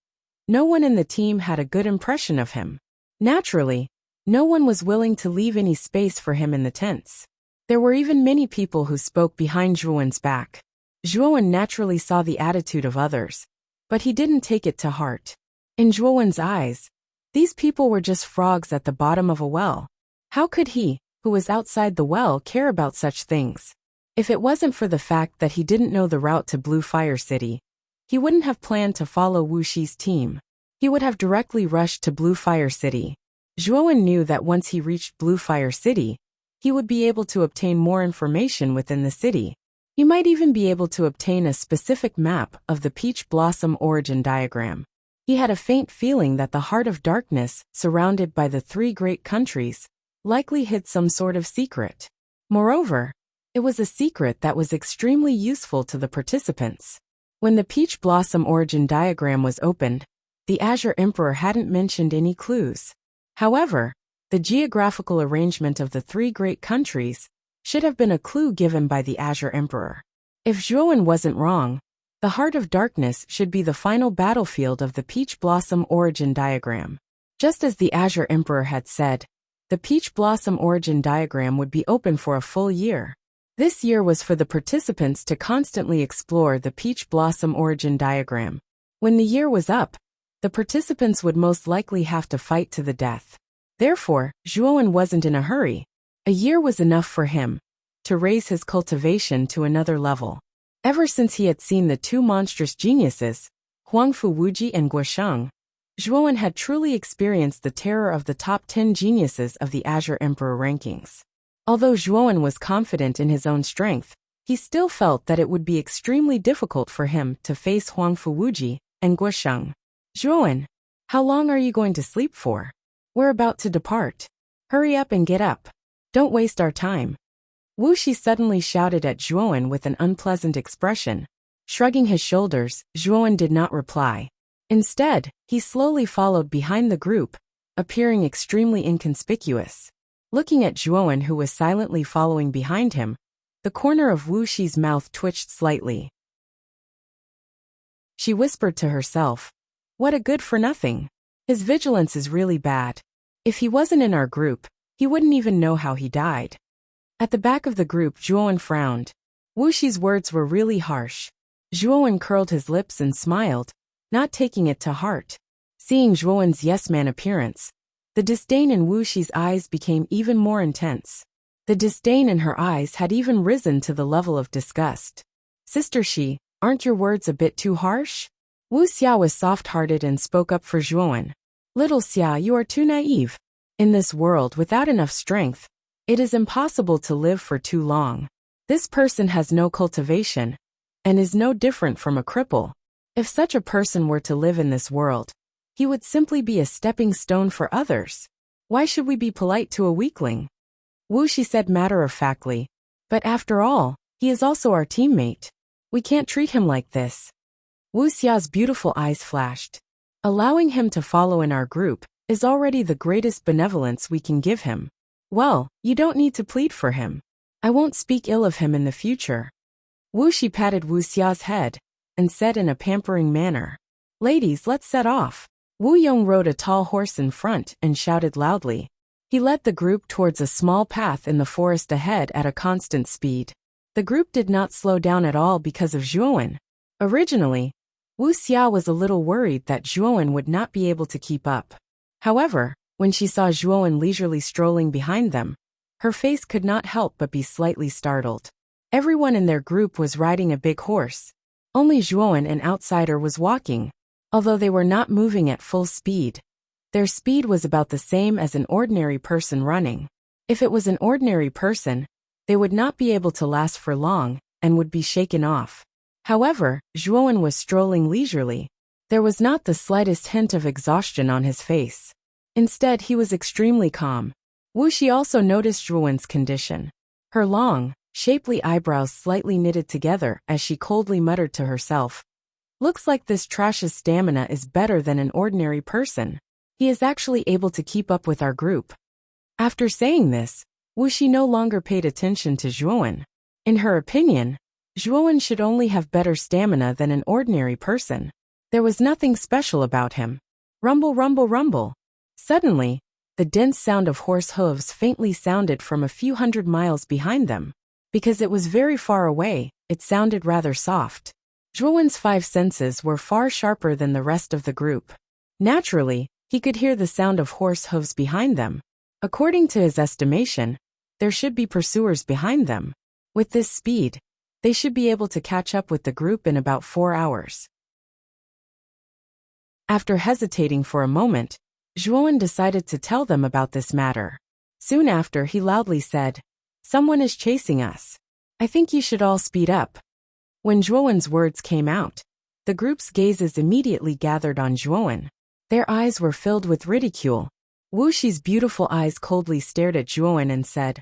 no one in the team had a good impression of him. Naturally, no one was willing to leave any space for him in the tents. There were even many people who spoke behind Zhuan's back. Zhuan naturally saw the attitude of others, but he didn't take it to heart. In Zhuan's eyes, these people were just frogs at the bottom of a well. How could he, who was outside the well, care about such things? If it wasn't for the fact that he didn't know the route to Blue Fire City, he wouldn't have planned to follow Wuxi's team. He would have directly rushed to Blue Fire City. Zhuan knew that once he reached Blue Fire City, he would be able to obtain more information within the city. He might even be able to obtain a specific map of the Peach Blossom origin diagram. He had a faint feeling that the heart of darkness, surrounded by the three great countries, likely hid some sort of secret. Moreover, it was a secret that was extremely useful to the participants. When the Peach Blossom origin diagram was opened, the Azure Emperor hadn't mentioned any clues. However, the geographical arrangement of the three great countries should have been a clue given by the Azure Emperor. If Zhuan wasn't wrong, the Heart of Darkness should be the final battlefield of the Peach Blossom origin diagram. Just as the Azure Emperor had said, the Peach Blossom origin diagram would be open for a full year. This year was for the participants to constantly explore the Peach Blossom origin diagram. When the year was up, the participants would most likely have to fight to the death. Therefore, Zhuan wasn't in a hurry. A year was enough for him to raise his cultivation to another level. Ever since he had seen the two monstrous geniuses, Huangfu Wuji and Guosheng, Zhuan had truly experienced the terror of the top 10 geniuses of the Azure Emperor rankings. Although Zhuan was confident in his own strength, he still felt that it would be extremely difficult for him to face Huangfu Wuji and Guosheng. "Zhuan, how long are you going to sleep for? We're about to depart. Hurry up and get up. Don't waste our time." Wuxi suddenly shouted at Zhuowen with an unpleasant expression. Shrugging his shoulders, Zhuowen did not reply. Instead, he slowly followed behind the group, appearing extremely inconspicuous. Looking at Zhuowen, who was silently following behind him, the corner of Wuxi's mouth twitched slightly. She whispered to herself, "What a good-for-nothing. His vigilance is really bad. If he wasn't in our group, he wouldn't even know how he died." At the back of the group, Zhuowen frowned. Wuxi's words were really harsh. Zhuowen curled his lips and smiled, not taking it to heart. Seeing Zhuowen's yes-man appearance, the disdain in Wuxi's eyes became even more intense. The disdain in her eyes had even risen to the level of disgust. "Sister Shi, aren't your words a bit too harsh?" Wuxia was soft-hearted and spoke up for Zhuowen. "Little Xia, you are too naive. In this world without enough strength, it is impossible to live for too long. This person has no cultivation, and is no different from a cripple. If such a person were to live in this world, he would simply be a stepping stone for others. Why should we be polite to a weakling?" Wuxi said matter-of-factly. "But after all, he is also our teammate. We can't treat him like this." Wuxia's beautiful eyes flashed. "Allowing him to follow in our group is already the greatest benevolence we can give him. Well, you don't need to plead for him. I won't speak ill of him in the future." Wuxi patted Wuxia's head and said in a pampering manner, "Ladies, let's set off." Wu Yong rode a tall horse in front and shouted loudly. He led the group towards a small path in the forest ahead at a constant speed. The group did not slow down at all because of Zhuowen. Originally, Wuxia was a little worried that Zhuowen would not be able to keep up. However, when she saw Zhuowen leisurely strolling behind them, her face could not help but be slightly startled. Everyone in their group was riding a big horse. Only Zhuowen, an outsider, was walking. Although they were not moving at full speed, their speed was about the same as an ordinary person running. If it was an ordinary person, they would not be able to last for long and would be shaken off. However, Zhuowen was strolling leisurely. There was not the slightest hint of exhaustion on his face. Instead, he was extremely calm. Wuxi also noticed Zhuowen's condition. Her long, shapely eyebrows slightly knitted together as she coldly muttered to herself, "Looks like this trash's stamina is better than an ordinary person. He is actually able to keep up with our group." After saying this, Wuxi no longer paid attention to Zhuowen. In her opinion, Zhuowen should only have better stamina than an ordinary person. There was nothing special about him. Rumble, rumble, rumble. Suddenly, the dense sound of horse hooves faintly sounded from a few hundred miles behind them. Because it was very far away, it sounded rather soft. Zhuowen's 5 senses were far sharper than the rest of the group. Naturally, he could hear the sound of horse hooves behind them. According to his estimation, there should be pursuers behind them. With this speed, they should be able to catch up with the group in about 4 hours. After hesitating for a moment, Zhuowen decided to tell them about this matter. Soon after, he loudly said, "Someone is chasing us. I think you should all speed up." When Zhuowen's words came out, the group's gazes immediately gathered on Zhuowen. Their eyes were filled with ridicule. Wuxi's beautiful eyes coldly stared at Zhuowen and said,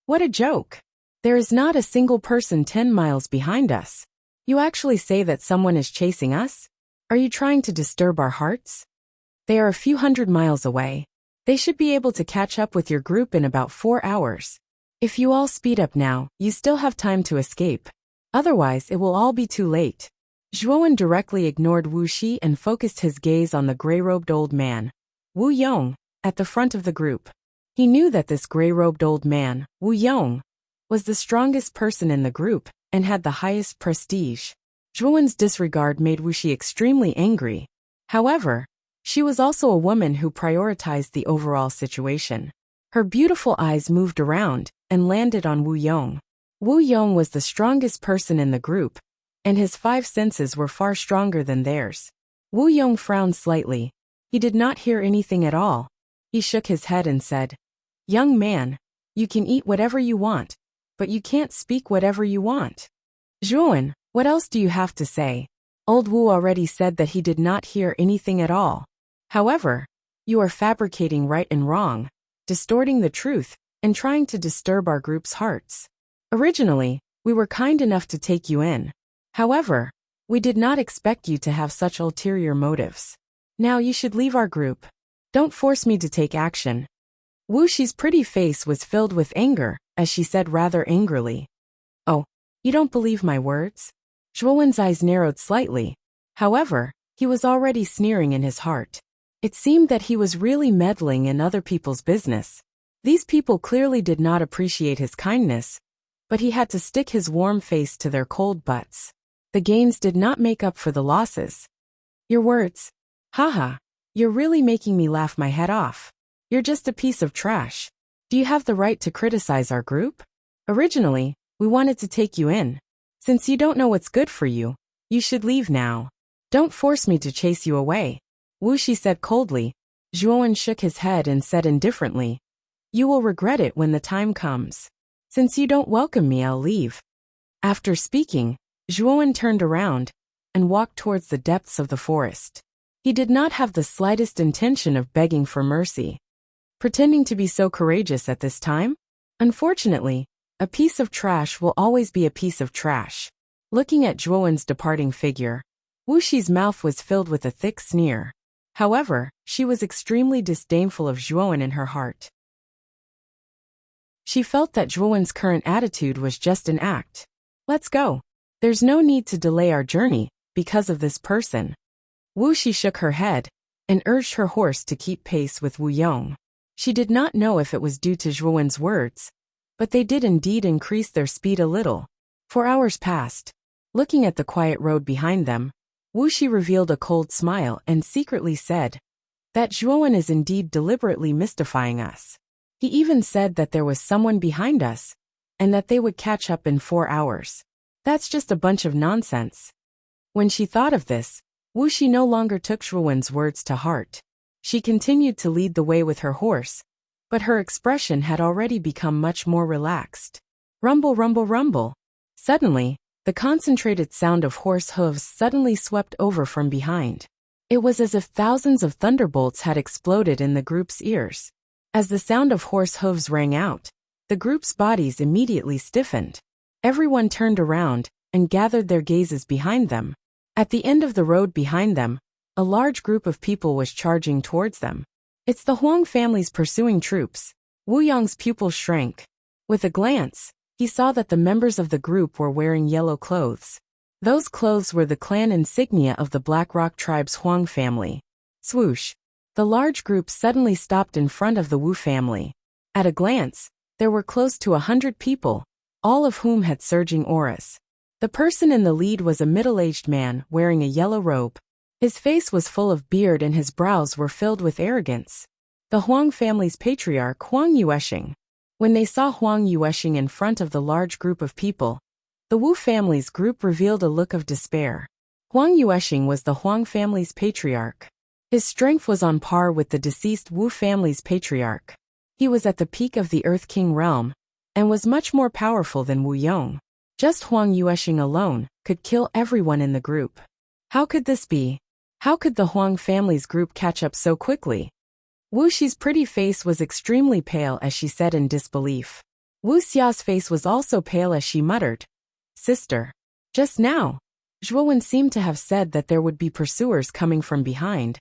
"What a joke. There is not a single person 10 miles behind us. You actually say that someone is chasing us? Are you trying to disturb our hearts? They are a few hundred miles away. They should be able to catch up with your group in about 4 hours. If you all speed up now, you still have time to escape. Otherwise, it will all be too late." Zhuowen directly ignored Wuxi and focused his gaze on the gray-robed old man, Wu Yong, at the front of the group. He knew that this gray-robed old man, Wu Yong, was the strongest person in the group and had the highest prestige. Zhuowen's disregard made Wuxi extremely angry. However, she was also a woman who prioritized the overall situation. Her beautiful eyes moved around and landed on Wu Yong. Wu Yong was the strongest person in the group, and his 5 senses were far stronger than theirs. Wu Yong frowned slightly. He did not hear anything at all. He shook his head and said, "Young man, you can eat whatever you want, but you can't speak whatever you want." "Zhuowen, what else do you have to say?" Old Wu already said that he did not hear anything at all. "However, you are fabricating right and wrong, distorting the truth, and trying to disturb our group's hearts. Originally, we were kind enough to take you in. However, we did not expect you to have such ulterior motives. Now you should leave our group. Don't force me to take action." Wuxi's pretty face was filled with anger, as she said rather angrily. "Oh, you don't believe my words?" Zhuowen's eyes narrowed slightly. However, he was already sneering in his heart. It seemed that he was really meddling in other people's business. These people clearly did not appreciate his kindness, but he had to stick his warm face to their cold butts. The gains did not make up for the losses. "Your words? Haha, you're really making me laugh my head off. You're just a piece of trash. Do you have the right to criticize our group? Originally, we wanted to take you in. Since you don't know what's good for you, you should leave now. Don't force me to chase you away," Wuxi said coldly. Zhuowen shook his head and said indifferently, "You will regret it when the time comes. Since you don't welcome me, I'll leave." After speaking, Zhuowen turned around and walked towards the depths of the forest. He did not have the slightest intention of begging for mercy. Pretending to be so courageous at this time? Unfortunately, a piece of trash will always be a piece of trash. Looking at Zhuowen's departing figure, Wuxi's mouth was filled with a thick sneer. However, she was extremely disdainful of Zhuowen in her heart. She felt that Zhuowen's current attitude was just an act. "Let's go. There's no need to delay our journey because of this person." Wuxi shook her head and urged her horse to keep pace with Wu Yong. She did not know if it was due to Zhuowen's words, but they did indeed increase their speed a little. 4 hours passed. Looking at the quiet road behind them, Wuxi revealed a cold smile and secretly said, "That Zhuowen is indeed deliberately mystifying us. He even said that there was someone behind us, and that they would catch up in 4 hours. That's just a bunch of nonsense." When she thought of this, Wuxi no longer took Zhuowen's words to heart. She continued to lead the way with her horse, but her expression had already become much more relaxed. Rumble, rumble, rumble. Suddenly, the concentrated sound of horse hooves suddenly swept over from behind. It was as if thousands of thunderbolts had exploded in the group's ears. As the sound of horse hooves rang out, the group's bodies immediately stiffened. Everyone turned around and gathered their gazes behind them. At the end of the road behind them, a large group of people was charging towards them. "It's the Huang family's pursuing troops." Wu Yong's pupil shrank. With a glance, he saw that the members of the group were wearing yellow clothes. Those clothes were the clan insignia of the Black Rock tribe's Huang family. Swoosh! The large group suddenly stopped in front of the Wu family. At a glance, there were close to 100 people, all of whom had surging auras. The person in the lead was a middle-aged man wearing a yellow robe. His face was full of beard and his brows were filled with arrogance. The Huang family's patriarch Huang Yueshing. When they saw Huang Yueshing in front of the large group of people, the Wu family's group revealed a look of despair. Huang Yueshing was the Huang family's patriarch. His strength was on par with the deceased Wu family's patriarch. He was at the peak of the Earth King realm, and was much more powerful than Wu Yong. Just Huang Yueshing alone could kill everyone in the group. How could this be? How could the Huang family's group catch up so quickly? Wuxi's pretty face was extremely pale as she said in disbelief. Wuxia's face was also pale as she muttered, "Sister. Just now, Zhuowen seemed to have said that there would be pursuers coming from behind,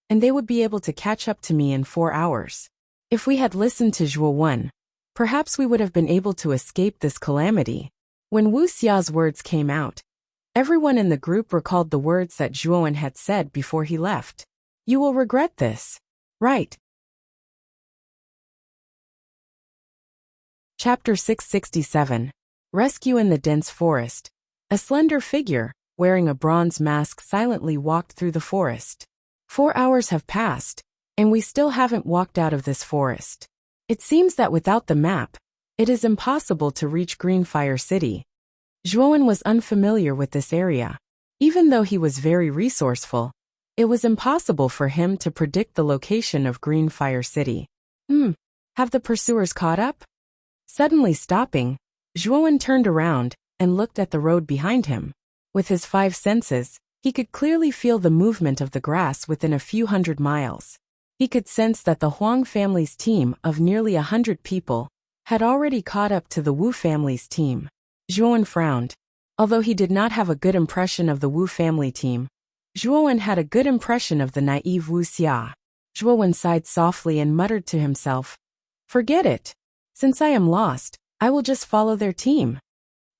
and they would be able to catch up to me in 4 hours. If we had listened to Zhuowen, perhaps we would have been able to escape this calamity." When Wuxia's words came out, everyone in the group recalled the words that Zhuowen had said before he left. "You will regret this. Right?" Chapter 667. Rescue in the Dense Forest. A slender figure, wearing a bronze mask, silently walked through the forest. 4 hours have passed, and we still haven't walked out of this forest. It seems that without the map, it is impossible to reach Greenfire City. Zhuowen was unfamiliar with this area. Even though he was very resourceful, it was impossible for him to predict the location of Greenfire City. Have the pursuers caught up? Suddenly stopping, Zhuowen turned around and looked at the road behind him. With his 5 senses, he could clearly feel the movement of the grass within a few hundred miles. He could sense that the Huang family's team of nearly 100 people had already caught up to the Wu family's team. Zhuowen frowned. Although he did not have a good impression of the Wu family team, Zhuowen had a good impression of the naive Wuxia. Zhuowen sighed softly and muttered to himself, "Forget it. Since I am lost, I will just follow their team."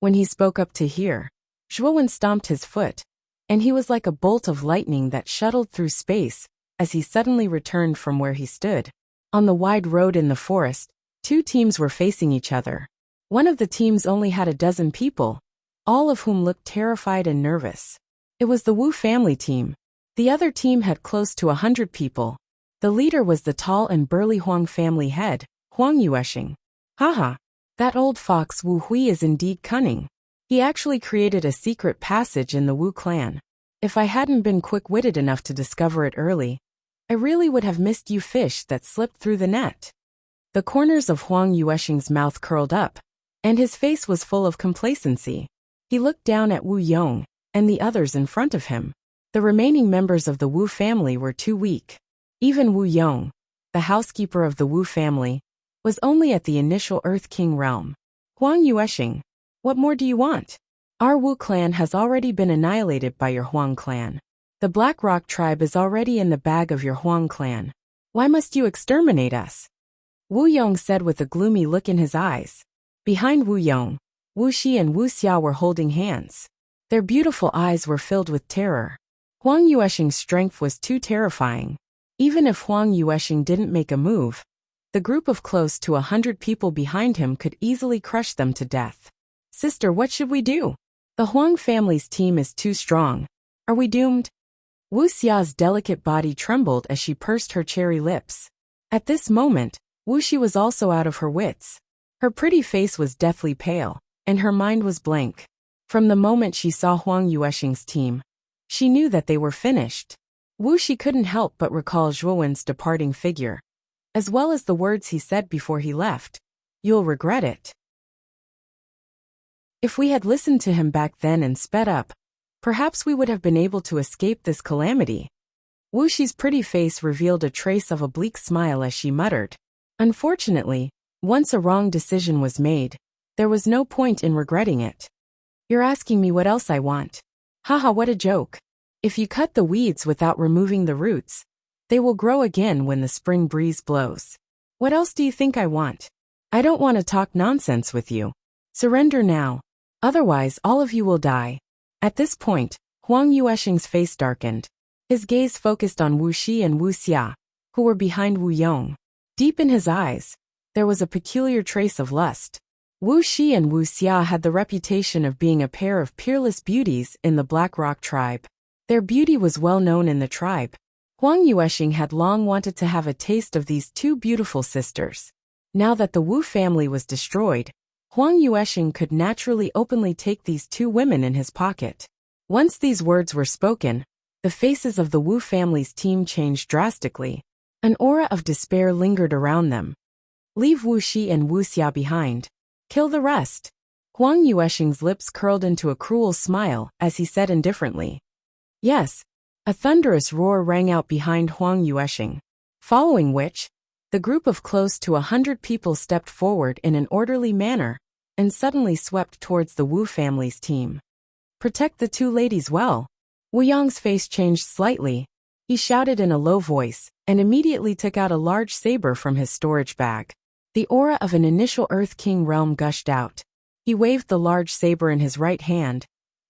When he spoke up to hear, Zhuowen stomped his foot, and he was like a bolt of lightning that shuttled through space as he suddenly returned from where he stood. On the wide road in the forest, two teams were facing each other. One of the teams only had a dozen people, all of whom looked terrified and nervous. It was the Wu family team. The other team had close to 100 people. The leader was the tall and burly Huang family head, Huang Yuesheng. Haha, that old fox Wu Hui is indeed cunning. He actually created a secret passage in the Wu clan. If I hadn't been quick-witted enough to discover it early, I really would have missed you fish that slipped through the net. The corners of Huang Yuesheng's mouth curled up, and his face was full of complacency. He looked down at Wu Yong and the others in front of him. The remaining members of the Wu family were too weak. Even Wu Yong, the housekeeper of the Wu family, was only at the initial Earth King realm. Huang Yuesheng, what more do you want? Our Wu clan has already been annihilated by your Huang clan. The Black Rock tribe is already in the bag of your Huang clan. Why must you exterminate us? Wu Yong said with a gloomy look in his eyes. Behind Wu Yong, Wu Shi and Wu Xia were holding hands. Their beautiful eyes were filled with terror. Huang Yuesheng's strength was too terrifying. Even if Huang Yuesheng didn't make a move, the group of close to 100 people behind him could easily crush them to death. Sister, what should we do? The Huang family's team is too strong. Are we doomed? Wu Xia's delicate body trembled as she pursed her cherry lips. At this moment, Wu Shi was also out of her wits. Her pretty face was deathly pale, and her mind was blank. From the moment she saw Huang Yuesheng's team, she knew that they were finished. Wu Shi couldn't help but recall Zhuowen's departing figure, as well as the words he said before he left. You'll regret it. If we had listened to him back then and sped up, perhaps we would have been able to escape this calamity. Wu Shi's pretty face revealed a trace of a bleak smile as she muttered. Unfortunately, once a wrong decision was made, there was no point in regretting it. You're asking me what else I want. Haha, what a joke. If you cut the weeds without removing the roots, they will grow again when the spring breeze blows. What else do you think I want? I don't want to talk nonsense with you. Surrender now. Otherwise all of you will die. At this point, Huang Yuesheng's face darkened. His gaze focused on Wu Shi and Wu Xia, who were behind Wu Yong. Deep in his eyes, there was a peculiar trace of lust. Wu Shi and Wu Xia had the reputation of being a pair of peerless beauties in the Black Rock tribe. Their beauty was well known in the tribe. Huang Yuesheng had long wanted to have a taste of these two beautiful sisters. Now that the Wu family was destroyed, Huang Yuesheng could naturally openly take these two women in his pocket. Once these words were spoken, the faces of the Wu family's team changed drastically. An aura of despair lingered around them. Leave Wu Shi and Wu Xia behind. Kill the rest. Huang Yuesheng's lips curled into a cruel smile as he said indifferently. Yes. A thunderous roar rang out behind Huang Yuesheng, following which, the group of close to 100 people stepped forward in an orderly manner and suddenly swept towards the Wu family's team. Protect the two ladies well. Wu Yong's face changed slightly. He shouted in a low voice and immediately took out a large saber from his storage bag. The aura of an initial Earth King realm gushed out. He waved the large saber in his right hand,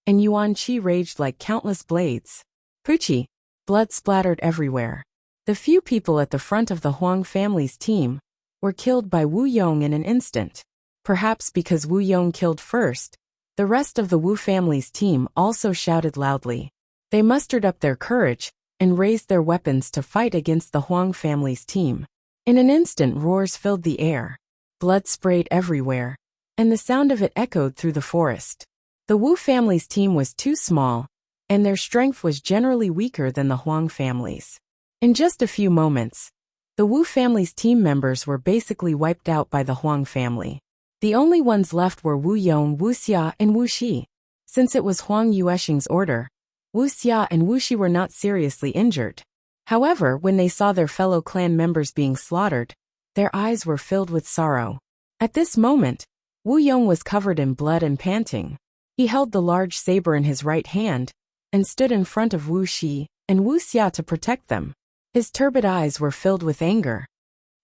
and Yuan Qi raged like countless blades. Puchi! Blood splattered everywhere. The few people at the front of the Huang family's team were killed by Wu Yong in an instant. Perhaps because Wu Yong killed first, the rest of the Wu family's team also shouted loudly. They mustered up their courage and raised their weapons to fight against the Huang family's team. In an instant, roars filled the air. Blood sprayed everywhere, and the sound of it echoed through the forest. The Wu family's team was too small, and their strength was generally weaker than the Huang family's. In just a few moments, the Wu family's team members were basically wiped out by the Huang family. The only ones left were Wu Yong, Wu Xia, and Wu Shi. Since it was Huang Yuesheng's order, Wu Xia and Wu Shi were not seriously injured. However, when they saw their fellow clan members being slaughtered, their eyes were filled with sorrow. At this moment, Wu Yong was covered in blood and panting. He held the large saber in his right hand and stood in front of Wu Shi and Wuxia to protect them. His turbid eyes were filled with anger.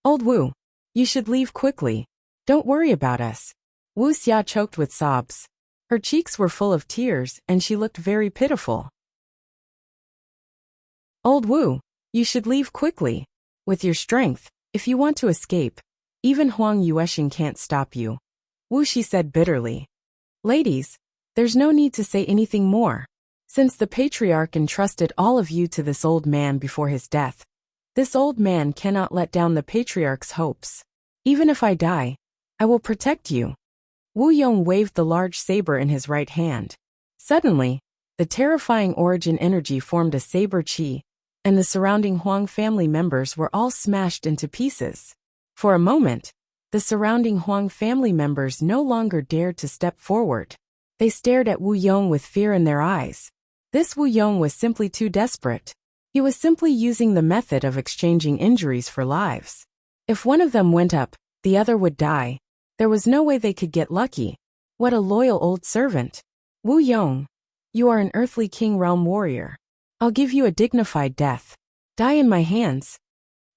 "Old Wu, you should leave quickly. Don't worry about us." Wuxia choked with sobs. Her cheeks were full of tears and she looked very pitiful. "Old Wu, you should leave quickly. With your strength, if you want to escape, even Huang Yuesheng can't stop you," Wu Shi said bitterly. "Ladies, there's no need to say anything more. Since the patriarch entrusted all of you to this old man before his death, this old man cannot let down the patriarch's hopes. Even if I die, I will protect you." Wu Yong waved the large saber in his right hand. Suddenly, the terrifying origin energy formed a saber chi, and the surrounding Huang family members were all smashed into pieces. For a moment, the surrounding Huang family members no longer dared to step forward. They stared at Wu Yong with fear in their eyes. This Wu Yong was simply too desperate. He was simply using the method of exchanging injuries for lives. If one of them went up, the other would die. There was no way they could get lucky. What a loyal old servant. "Wu Yong, you are an earthly king realm warrior. I'll give you a dignified death. Die in my hands."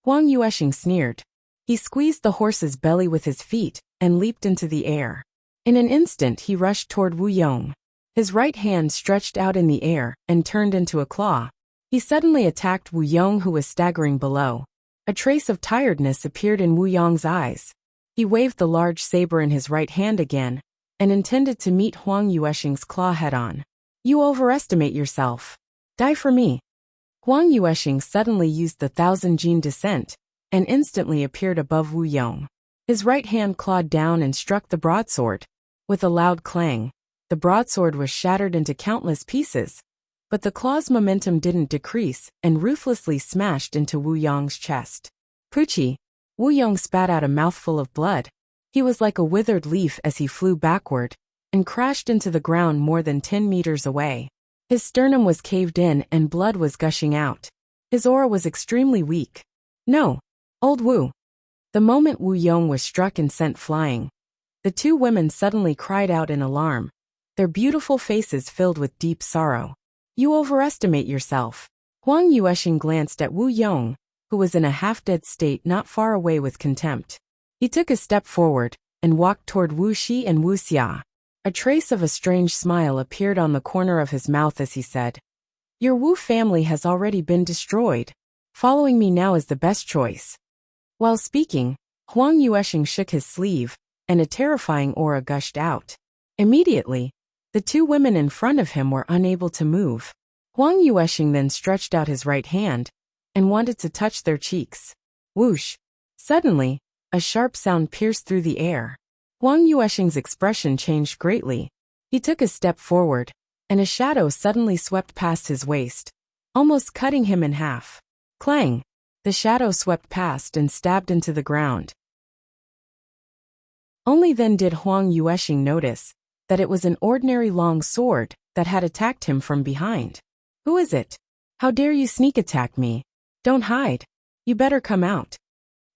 Huang Yuesheng sneered. He squeezed the horse's belly with his feet and leaped into the air. In an instant he rushed toward Wu Yong. His right hand stretched out in the air and turned into a claw. He suddenly attacked Wu Yong, who was staggering below. A trace of tiredness appeared in Wu Yong's eyes. He waved the large saber in his right hand again and intended to meet Huang Yuesheng's claw head-on. "You overestimate yourself. Die for me." Huang Yuesheng suddenly used the Thousand Jin descent and instantly appeared above Wu Yong. His right hand clawed down and struck the broadsword. With a loud clang, the broadsword was shattered into countless pieces, but the claw's momentum didn't decrease and ruthlessly smashed into Wu Yong's chest. "Puchi!" Wu Yong spat out a mouthful of blood. He was like a withered leaf as he flew backward and crashed into the ground more than 10 meters away. His sternum was caved in and blood was gushing out. His aura was extremely weak. "No, old Wu." The moment Wu Yong was struck and sent flying, the two women suddenly cried out in alarm, their beautiful faces filled with deep sorrow. "You overestimate yourself." Huang Yuesheng glanced at Wu Yong, who was in a half-dead state not far away with contempt. He took a step forward and walked toward Wu Shi and Wuxia. A trace of a strange smile appeared on the corner of his mouth as he said, "Your Wu family has already been destroyed. Following me now is the best choice." While speaking, Huang Yuesheng shook his sleeve, and a terrifying aura gushed out. Immediately, the two women in front of him were unable to move. Huang Yuesheng then stretched out his right hand and wanted to touch their cheeks. Whoosh! Suddenly, a sharp sound pierced through the air. Huang Yuesheng's expression changed greatly. He took a step forward, and a shadow suddenly swept past his waist, almost cutting him in half. Clang! The shadow swept past and stabbed into the ground. Only then did Huang Yuesheng notice that it was an ordinary long sword that had attacked him from behind. "Who is it? How dare you sneak attack me? Don't hide. You better come out."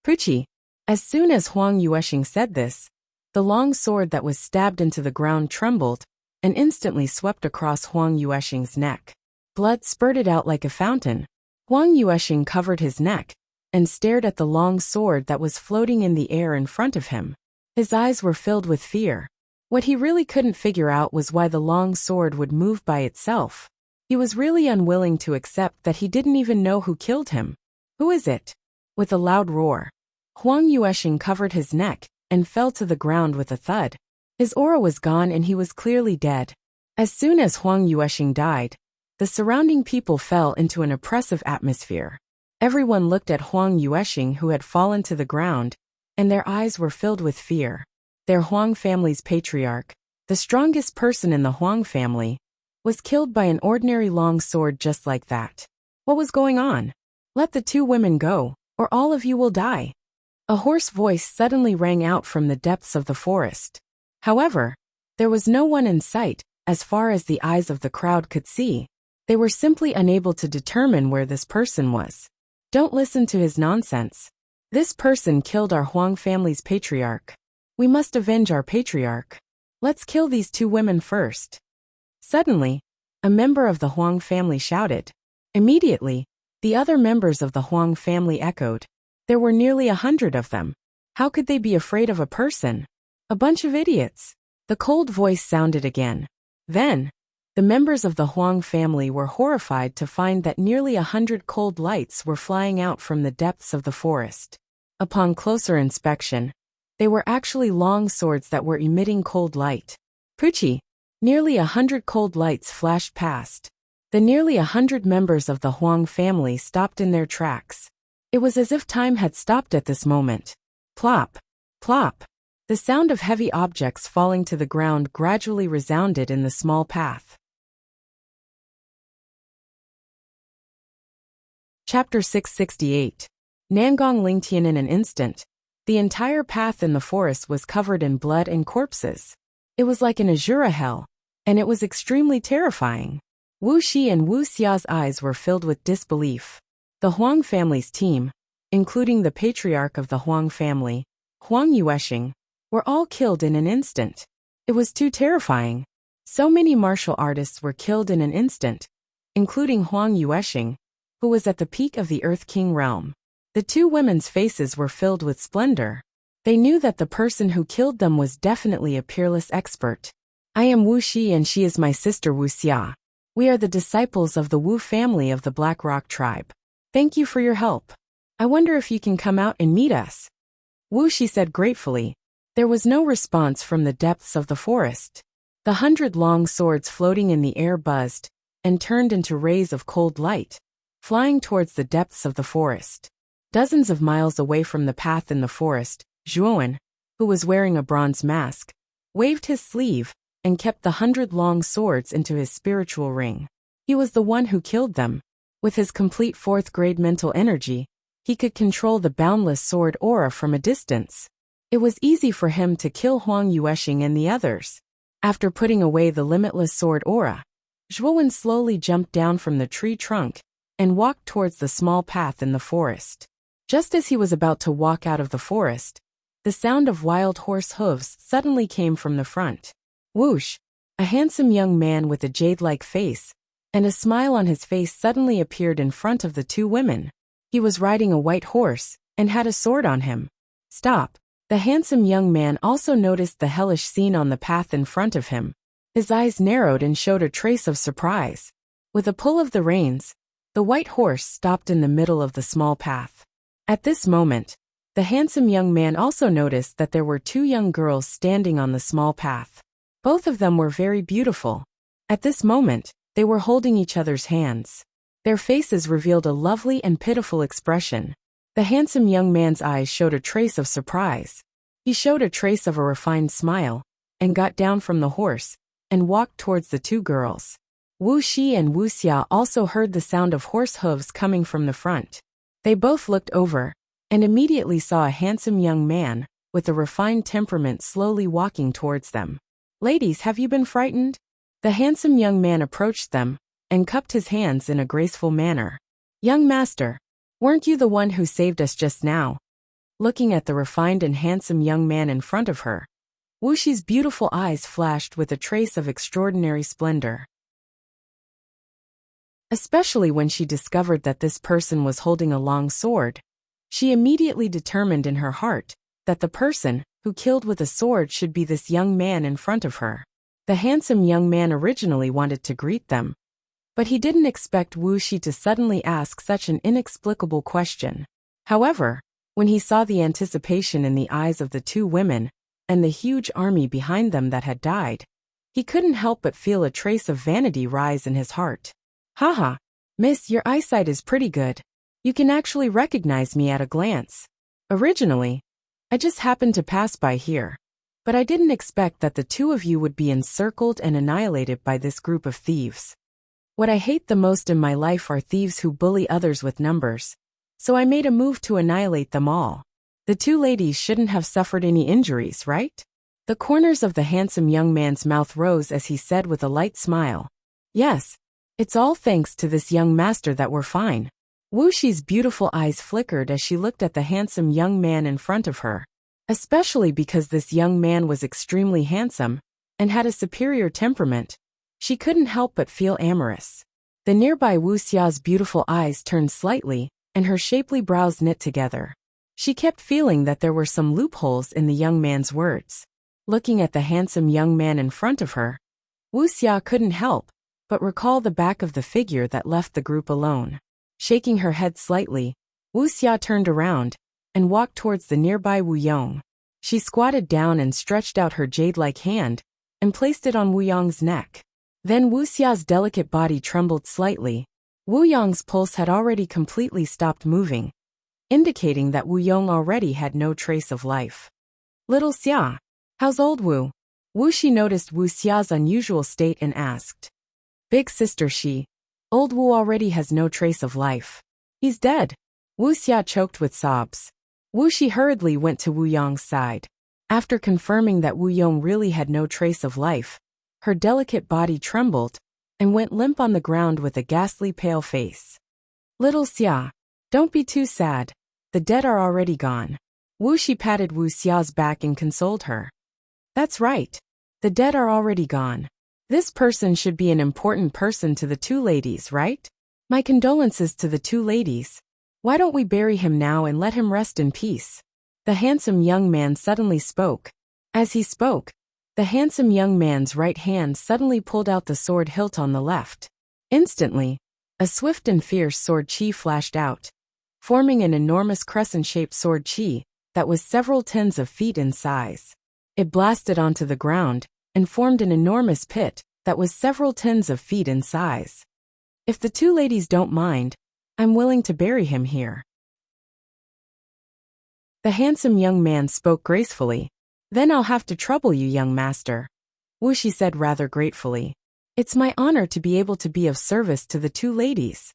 "Puchi!" As soon as Huang Yuesheng said this, the long sword that was stabbed into the ground trembled and instantly swept across Huang Yuesheng's neck. Blood spurted out like a fountain. Huang Yuesheng covered his neck and stared at the long sword that was floating in the air in front of him. His eyes were filled with fear. What he really couldn't figure out was why the long sword would move by itself. He was really unwilling to accept that he didn't even know who killed him. "Who is it?" With a loud roar, Huang Yuesheng covered his neck and fell to the ground with a thud. His aura was gone and he was clearly dead. As soon as Huang Yuesheng died, the surrounding people fell into an oppressive atmosphere. Everyone looked at Huang Yuesheng, who had fallen to the ground, and their eyes were filled with fear. Their Huang family's patriarch, the strongest person in the Huang family, was killed by an ordinary long sword just like that. What was going on? "Let the two women go, or all of you will die." A hoarse voice suddenly rang out from the depths of the forest. However, there was no one in sight, as far as the eyes of the crowd could see. They were simply unable to determine where this person was. "Don't listen to his nonsense. This person killed our Huang family's patriarch." We must avenge our patriarch. Let's kill these two women first. Suddenly, a member of the Huang family shouted. Immediately, the other members of the Huang family echoed. There were nearly 100 of them. How could they be afraid of a person? A bunch of idiots. The cold voice sounded again. Then, the members of the Huang family were horrified to find that nearly 100 cold lights were flying out from the depths of the forest. Upon closer inspection, they were actually long swords that were emitting cold light. Puchi! Nearly 100 cold lights flashed past. The nearly 100 members of the Huang family stopped in their tracks. It was as if time had stopped at this moment. Plop! Plop! The sound of heavy objects falling to the ground gradually resounded in the small path. Chapter 668. Nangong Lingtian. In an instant, the entire path in the forest was covered in blood and corpses. It was like an azura hell, and it was extremely terrifying. Wuxia and Wuxia's eyes were filled with disbelief. The Huang family's team, including the patriarch of the Huang family, Huang Yueshing, were all killed in an instant. It was too terrifying. So many martial artists were killed in an instant, including Huang Yueshing, who was at the peak of the Earth King realm. The two women's faces were filled with splendor. They knew that the person who killed them was definitely a peerless expert. I am Wu Shi and she is my sister Wuxia. We are the disciples of the Wu family of the Black Rock tribe. Thank you for your help. I wonder if you can come out and meet us. Wu Shi said gratefully. There was no response from the depths of the forest. The 100 long swords floating in the air buzzed and turned into rays of cold light, flying towards the depths of the forest. Dozens of miles away from the path in the forest, Zhuowen, who was wearing a bronze mask, waved his sleeve and kept the 100 long swords into his spiritual ring. He was the one who killed them. With his complete 4th grade mental energy, he could control the boundless sword aura from a distance. It was easy for him to kill Huang Yueshing and the others. After putting away the limitless sword aura, Zhuowen slowly jumped down from the tree trunk and walked towards the small path in the forest. Just as he was about to walk out of the forest, the sound of wild horse hooves suddenly came from the front. Whoosh! A handsome young man with a jade-like face and a smile on his face suddenly appeared in front of the two women. He was riding a white horse and had a sword on him. Stop! The handsome young man also noticed the hellish scene on the path in front of him. His eyes narrowed and showed a trace of surprise. With a pull of the reins, the white horse stopped in the middle of the small path. At this moment, the handsome young man also noticed that there were two young girls standing on the small path. Both of them were very beautiful. At this moment, they were holding each other's hands. Their faces revealed a lovely and pitiful expression. The handsome young man's eyes showed a trace of surprise. He showed a trace of a refined smile, and got down from the horse, and walked towards the two girls. Wu Shi and Wuxia also heard the sound of horse hooves coming from the front. They both looked over, and immediately saw a handsome young man, with a refined temperament slowly walking towards them. Ladies, have you been frightened? The handsome young man approached them, and cupped his hands in a graceful manner. Young master, weren't you the one who saved us just now? Looking at the refined and handsome young man in front of her, Wu Shi's beautiful eyes flashed with a trace of extraordinary splendor. Especially when she discovered that this person was holding a long sword, she immediately determined in her heart that the person who killed with a sword should be this young man in front of her. The handsome young man originally wanted to greet them, but he didn't expect Wu Shi to suddenly ask such an inexplicable question. However, when he saw the anticipation in the eyes of the two women and the huge army behind them that had died, he couldn't help but feel a trace of vanity rise in his heart. Haha, miss, your eyesight is pretty good. You can actually recognize me at a glance. Originally, I just happened to pass by here, but I didn't expect that the two of you would be encircled and annihilated by this group of thieves. What I hate the most in my life are thieves who bully others with numbers, so I made a move to annihilate them all. The two ladies shouldn't have suffered any injuries, right? The corners of the handsome young man's mouth rose as he said with a light smile. Yes, it's all thanks to this young master that we're fine. Wu Shi's beautiful eyes flickered as she looked at the handsome young man in front of her. Especially because this young man was extremely handsome and had a superior temperament, she couldn't help but feel amorous. The nearby Wuxia's beautiful eyes turned slightly, and her shapely brows knit together. She kept feeling that there were some loopholes in the young man's words. Looking at the handsome young man in front of her, Wuxia couldn't help but recall the back of the figure that left the group alone. Shaking her head slightly, Wuxia turned around and walked towards the nearby Wu Yong. She squatted down and stretched out her jade-like hand and placed it on Wu Yong's neck. Then Wuxia's delicate body trembled slightly. Wu Yong's pulse had already completely stopped moving, indicating that Wu Yong already had no trace of life. "Little Xia, how's old Wu?" Wu Shi noticed Wu Xia's unusual state and asked. "Big sister Shi, old Wu already has no trace of life. He's dead." Wu Xia choked with sobs. Wu Shi hurriedly went to Wu Yong's side. After confirming that Wu Yong really had no trace of life, her delicate body trembled and went limp on the ground with a ghastly pale face. "Little Xia, don't be too sad. The dead are already gone." Wu Shi patted Wu Xia's back and consoled her. "That's right. The dead are already gone. This person should be an important person to the two ladies, right? My condolences to the two ladies. Why don't we bury him now and let him rest in peace?" The handsome young man suddenly spoke. As he spoke, the handsome young man's right hand suddenly pulled out the sword hilt on the left. Instantly, a swift and fierce sword chi flashed out, forming an enormous crescent-shaped sword chi that was several tens of feet in size. It blasted onto the ground and formed an enormous pit that was several tens of feet in size. "If the two ladies don't mind, I'm willing to bury him here." The handsome young man spoke gracefully. "Then I'll have to trouble you, young master," Wu Shi said rather gratefully. "It's my honor to be able to be of service to the two ladies."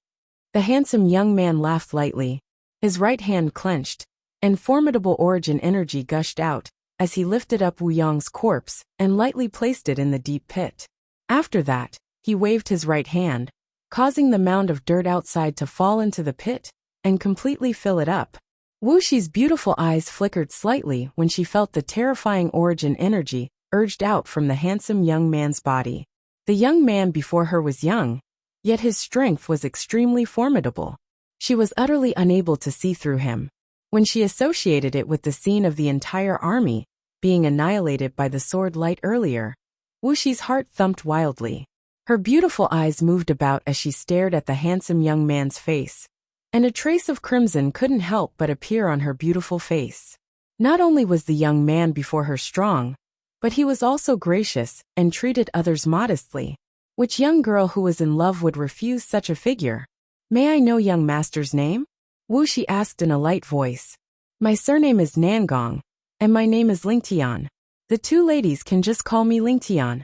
The handsome young man laughed lightly. His right hand clenched, and formidable origin energy gushed out as he lifted up Wu Yong's corpse and lightly placed it in the deep pit. After that, he waved his right hand, causing the mound of dirt outside to fall into the pit and completely fill it up. Wu Shi's beautiful eyes flickered slightly when she felt the terrifying origin energy urged out from the handsome young man's body. The young man before her was young, yet his strength was extremely formidable. She was utterly unable to see through him. When she associated it with the scene of the entire army being annihilated by the sword light earlier, Wu Shi's heart thumped wildly. Her beautiful eyes moved about as she stared at the handsome young man's face, and a trace of crimson couldn't help but appear on her beautiful face. Not only was the young man before her strong, but he was also gracious and treated others modestly. Which young girl who was in love would refuse such a figure? "May I know young master's name?" Wu Shi asked in a light voice. "My surname is Nangong, and my name is Lingtian. The two ladies can just call me Lingtian."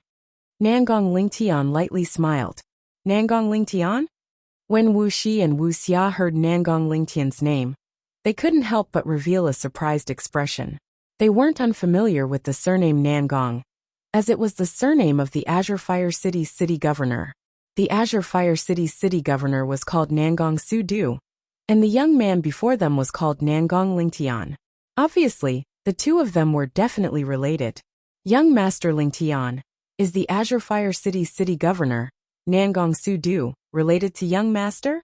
Nangong Lingtian lightly smiled. "Nangong Lingtian?" When Wu Shi and Wu Xia heard Nangong Lingtian's name, they couldn't help but reveal a surprised expression. They weren't unfamiliar with the surname Nangong, as it was the surname of the Azure Fire City's city governor. The Azure Fire City's city governor was called Nangong Su-du, and the young man before them was called Nangong Lingtian. Obviously, the two of them were definitely related. Young Master Lingtian, is the Azure Fire City's city governor, Nangong Su-du, related to young master?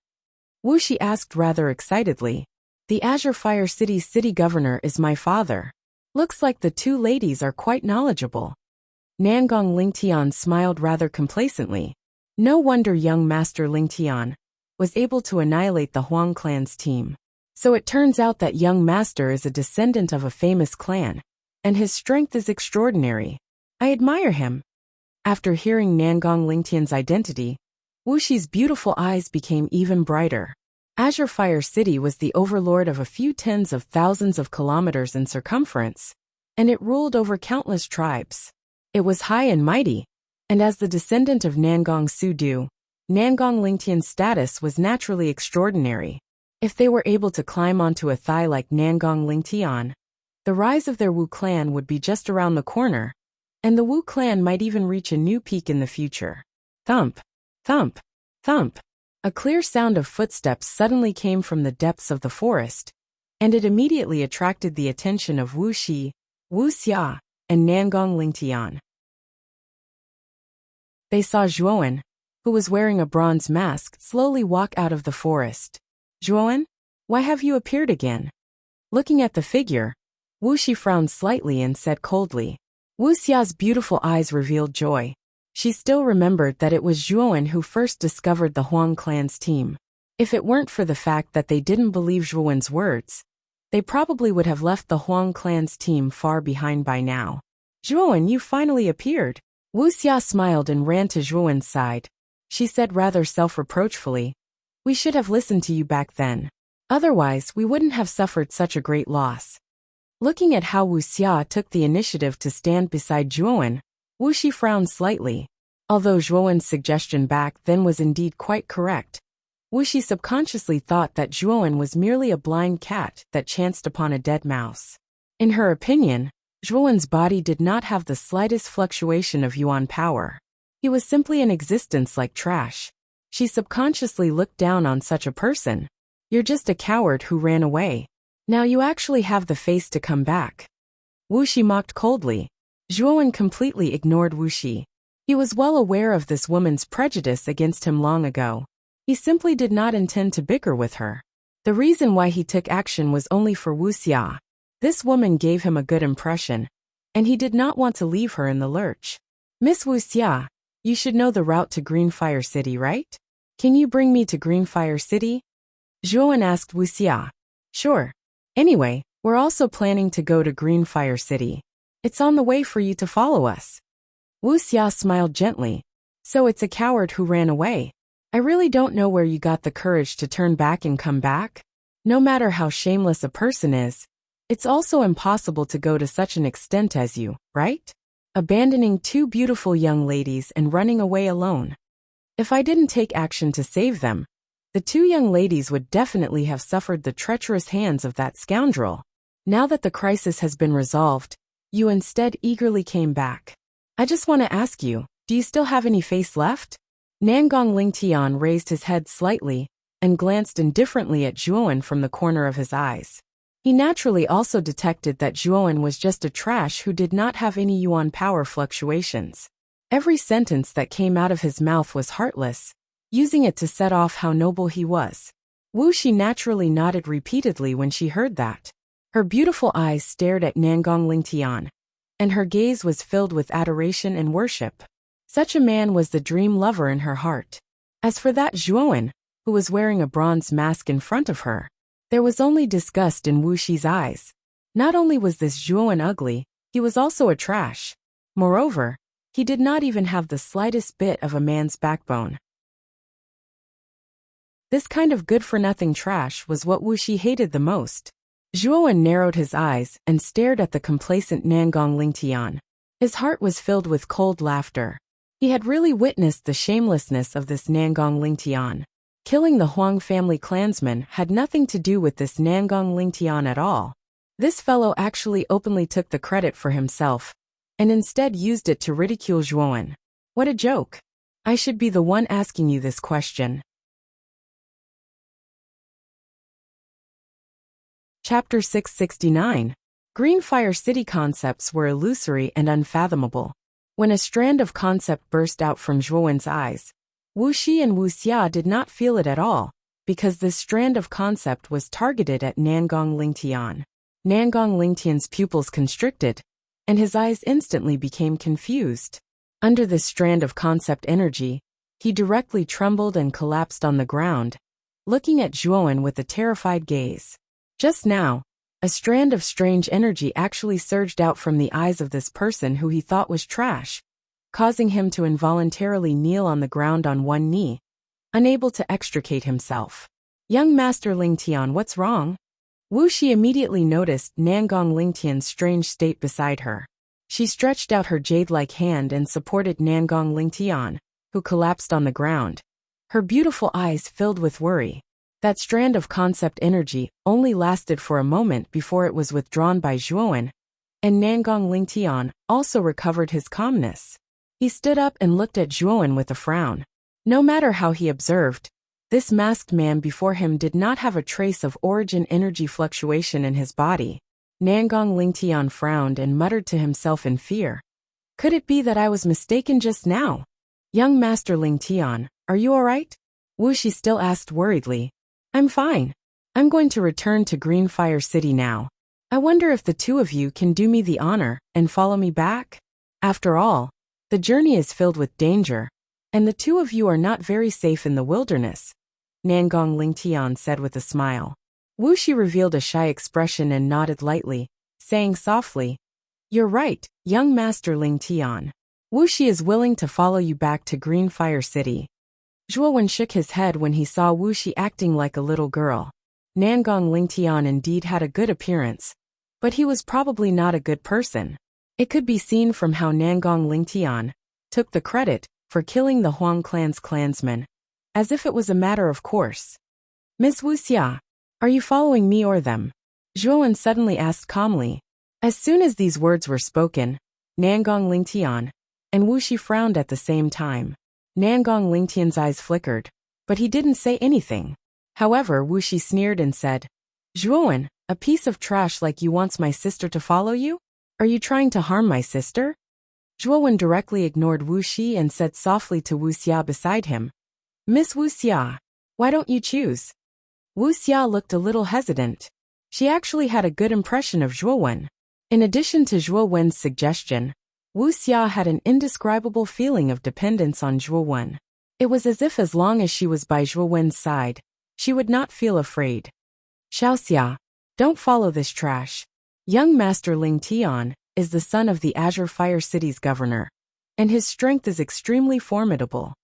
Wu Shi asked rather excitedly. "The Azure Fire City's city governor is my father. Looks like the two ladies are quite knowledgeable." Nangong Lingtian smiled rather complacently. No wonder young Master Lingtian was able to annihilate the Huang clan's team. So it turns out that young master is a descendant of a famous clan, and his strength is extraordinary. I admire him. After hearing Nangong Lingtian's identity, Wu Shi's beautiful eyes became even brighter. Azure Fire City was the overlord of a few tens of thousands of kilometers in circumference, and it ruled over countless tribes. It was high and mighty, and as the descendant of Nangong Su-du, Nangong Lingtian's status was naturally extraordinary. If they were able to climb onto a thigh like Nangong Lingtian, the rise of their Wu clan would be just around the corner, and the Wu clan might even reach a new peak in the future. Thump, thump, thump. A clear sound of footsteps suddenly came from the depths of the forest, and it immediately attracted the attention of Wuxia, and Nangong Lingtian. They saw Zhuowen, who was wearing a bronze mask, slowly walk out of the forest. Zhuowen, why have you appeared again? Looking at the figure, Wuxi frowned slightly and said coldly. Wuxia's beautiful eyes revealed joy. She still remembered that it was Zhuowen who first discovered the Huang clan's team. If it weren't for the fact that they didn't believe Zhuowen's words, they probably would have left the Huang clan's team far behind by now. Zhuowen, you finally appeared. Wuxia smiled and ran to Zhuowen's side. She said rather self-reproachfully, we should have listened to you back then. Otherwise, we wouldn't have suffered such a great loss. Looking at how Wuxia took the initiative to stand beside Zhuowen, Wuxi frowned slightly. Although Zhuowen's suggestion back then was indeed quite correct, Wuxi subconsciously thought that Zhuowen was merely a blind cat that chanced upon a dead mouse. In her opinion, Zhuowen's body did not have the slightest fluctuation of yuan power. He was simply an existence like trash. She subconsciously looked down on such a person. You're just a coward who ran away. Now you actually have the face to come back. Wuxi mocked coldly. Zhuowen completely ignored Wuxi. He was well aware of this woman's prejudice against him long ago. He simply did not intend to bicker with her. The reason why he took action was only for Wuxia. This woman gave him a good impression, and he did not want to leave her in the lurch. Miss Wuxia, you should know the route to Greenfire City, right? Can you bring me to Greenfire City? Zhuowen asked Wuxia. Sure. Anyway, we're also planning to go to Greenfire City. It's on the way for you to follow us. Wuxia smiled gently. So it's a coward who ran away. I really don't know where you got the courage to turn back and come back. No matter how shameless a person is, it's also impossible to go to such an extent as you, right? Abandoning two beautiful young ladies and running away alone. If I didn't take action to save them, the two young ladies would definitely have suffered the treacherous hands of that scoundrel. Now that the crisis has been resolved, you instead eagerly came back. I just want to ask you, do you still have any face left? Nangong Lingtian raised his head slightly and glanced indifferently at Zhuowen from the corner of his eyes. He naturally also detected that Zhuowen was just a trash who did not have any yuan power fluctuations. Every sentence that came out of his mouth was heartless, using it to set off how noble he was. Wuxi naturally nodded repeatedly when she heard that. Her beautiful eyes stared at Nangong Lingtian, and her gaze was filled with adoration and worship. Such a man was the dream lover in her heart. As for that Zhuowen, who was wearing a bronze mask in front of her, there was only disgust in Wuxi's eyes. Not only was this Zhuowen ugly, he was also a trash. Moreover, he did not even have the slightest bit of a man's backbone. This kind of good-for-nothing trash was what Wuxi hated the most. Zhuowen narrowed his eyes and stared at the complacent Nangong Lingtian. His heart was filled with cold laughter. He had really witnessed the shamelessness of this Nangong Lingtian. Killing the Huang family clansman had nothing to do with this Nangong Lingtian at all. This fellow actually openly took the credit for himself, and instead used it to ridicule Zhuowen. What a joke. I should be the one asking you this question. Chapter 669. Greenfire City concepts were illusory and unfathomable. When a strand of concept burst out from Zhuowen's eyes, Wuxi and Wuxia did not feel it at all, because this strand of concept was targeted at Nangong Lingtian. Nangong Lingtian's pupils constricted, and his eyes instantly became confused. Under this strand of concept energy, he directly trembled and collapsed on the ground, looking at Zhuowen with a terrified gaze. Just now, a strand of strange energy actually surged out from the eyes of this person who he thought was trash, causing him to involuntarily kneel on the ground on one knee, unable to extricate himself. Young Master Lingtian, what's wrong? Wuxi immediately noticed Nangong Lingtian's strange state beside her. She stretched out her jade-like hand and supported Nangong Lingtian, who collapsed on the ground. Her beautiful eyes filled with worry. That strand of concept energy only lasted for a moment before it was withdrawn by Zhuowen, and Nangong Lingtian also recovered his calmness. He stood up and looked at Zhuowen with a frown. No matter how he observed, This masked man before him did not have a trace of origin energy fluctuation in his body. Nangong Lingtian frowned and muttered to himself in fear. Could it be that I was mistaken just now? Young Master Lingtian, are you alright? Wuxi still asked worriedly. I'm fine. I'm going to return to Greenfire City now. I wonder if the two of you can do me the honor and follow me back? After all, the journey is filled with danger, and the two of you are not very safe in the wilderness, Nangong Lingtian said with a smile. Wuxi revealed a shy expression and nodded lightly, saying softly, You're right, young Master Lingtian. Wuxi is willing to follow you back to Greenfire City. Zhuowen shook his head when he saw Wuxi acting like a little girl. Nangong Lingtian indeed had a good appearance, but he was probably not a good person. It could be seen from how Nangong Lingtian took the credit for killing the Huang clan's clansmen, as if it was a matter of course. Miss Wuxia, are you following me or them? Zhuowen suddenly asked calmly. As soon as these words were spoken, Nangong Lingtian and Wuxi frowned at the same time. Nangong Lingtian's eyes flickered, but he didn't say anything. However, Wuxi sneered and said, Zhuowen, a piece of trash like you wants my sister to follow you? Are you trying to harm my sister? Zhuowen directly ignored Wuxi and said softly to Wuxia beside him, Miss Wuxia, why don't you choose? Wuxia looked a little hesitant. She actually had a good impression of Zhuowen. In addition to Zhuowen's suggestion, Wuxia had an indescribable feeling of dependence on Zhuowen. It was as if as long as she was by Zhuowen's side, she would not feel afraid. Xiaoxia, don't follow this trash. Young Master Lingtian is the son of the Azure Fire City's governor, and his strength is extremely formidable.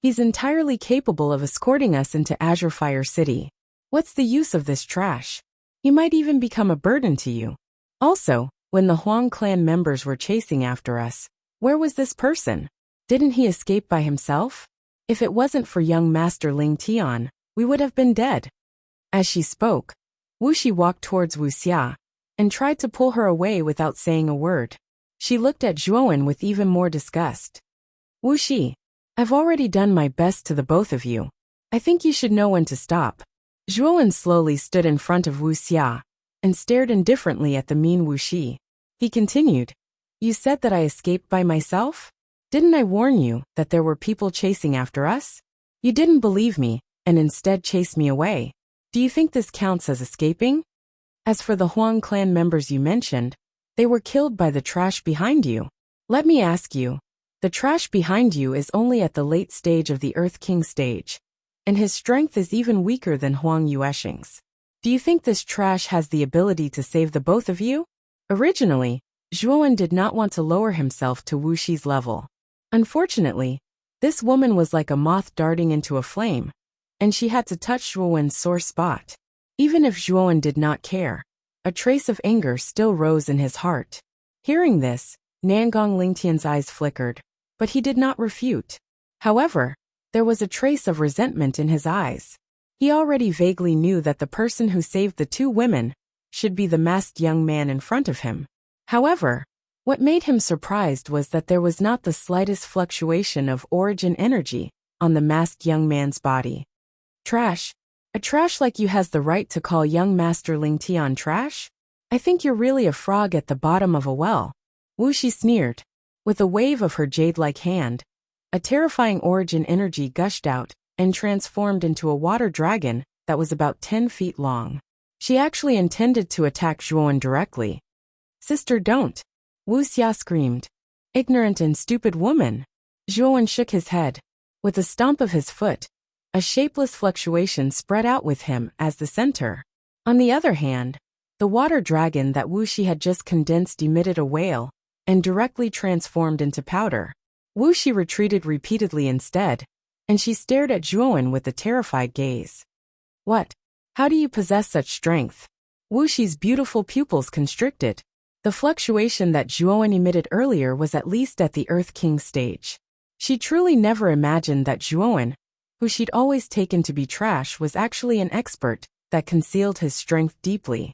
He's entirely capable of escorting us into Azure Fire City. What's the use of this trash? He might even become a burden to you. Also, when the Huang clan members were chasing after us, where was this person? Didn't he escape by himself? If it wasn't for young Master Lingtian, we would have been dead. As she spoke, Wuxi walked towards Wuxia and tried to pull her away without saying a word. She looked at Zhuowen with even more disgust. Wuxi, I've already done my best to the both of you. I think you should know when to stop. Zhuowen slowly stood in front of Wuxia and stared indifferently at the mean Wuxi. He continued, You said that I escaped by myself? Didn't I warn you that there were people chasing after us? You didn't believe me and instead chased me away. Do you think this counts as escaping? As for the Huang clan members you mentioned, they were killed by the trash behind you. Let me ask you, the trash behind you is only at the late stage of the Earth King stage, and his strength is even weaker than Huang Yueshing's. Do you think this trash has the ability to save the both of you? Originally, Zhuowen did not want to lower himself to Wuxi's level. Unfortunately, this woman was like a moth darting into a flame, and she had to touch Zhuowen's sore spot. Even if Zhuowen did not care, a trace of anger still rose in his heart. Hearing this, Nangong Lingtian's eyes flickered, but he did not refute. However, there was a trace of resentment in his eyes. He already vaguely knew that the person who saved the two women should be the masked young man in front of him. However, what made him surprised was that there was not the slightest fluctuation of origin energy on the masked young man's body. Trash. A trash like you has the right to call young Master Lingtian trash? I think you're really a frog at the bottom of a well. Wuxi sneered. With a wave of her jade-like hand, a terrifying origin energy gushed out and transformed into a water dragon that was about 10 feet long. She actually intended to attack Zhuowen directly. Sister, don't! Wuxia screamed. Ignorant and stupid woman! Zhuowen shook his head. With a stomp of his foot, a shapeless fluctuation spread out with him as the center. On the other hand, the water dragon that Wuxi had just condensed emitted a wail and directly transformed into powder. Wuxi retreated repeatedly instead, and she stared at Zhuowen with a terrified gaze. What? How do you possess such strength? Wuxi's beautiful pupils constricted. The fluctuation that Zhuowen emitted earlier was at least at the Earth King stage. She truly never imagined that Zhuowen, who she'd always taken to be trash, was actually an expert that concealed his strength deeply.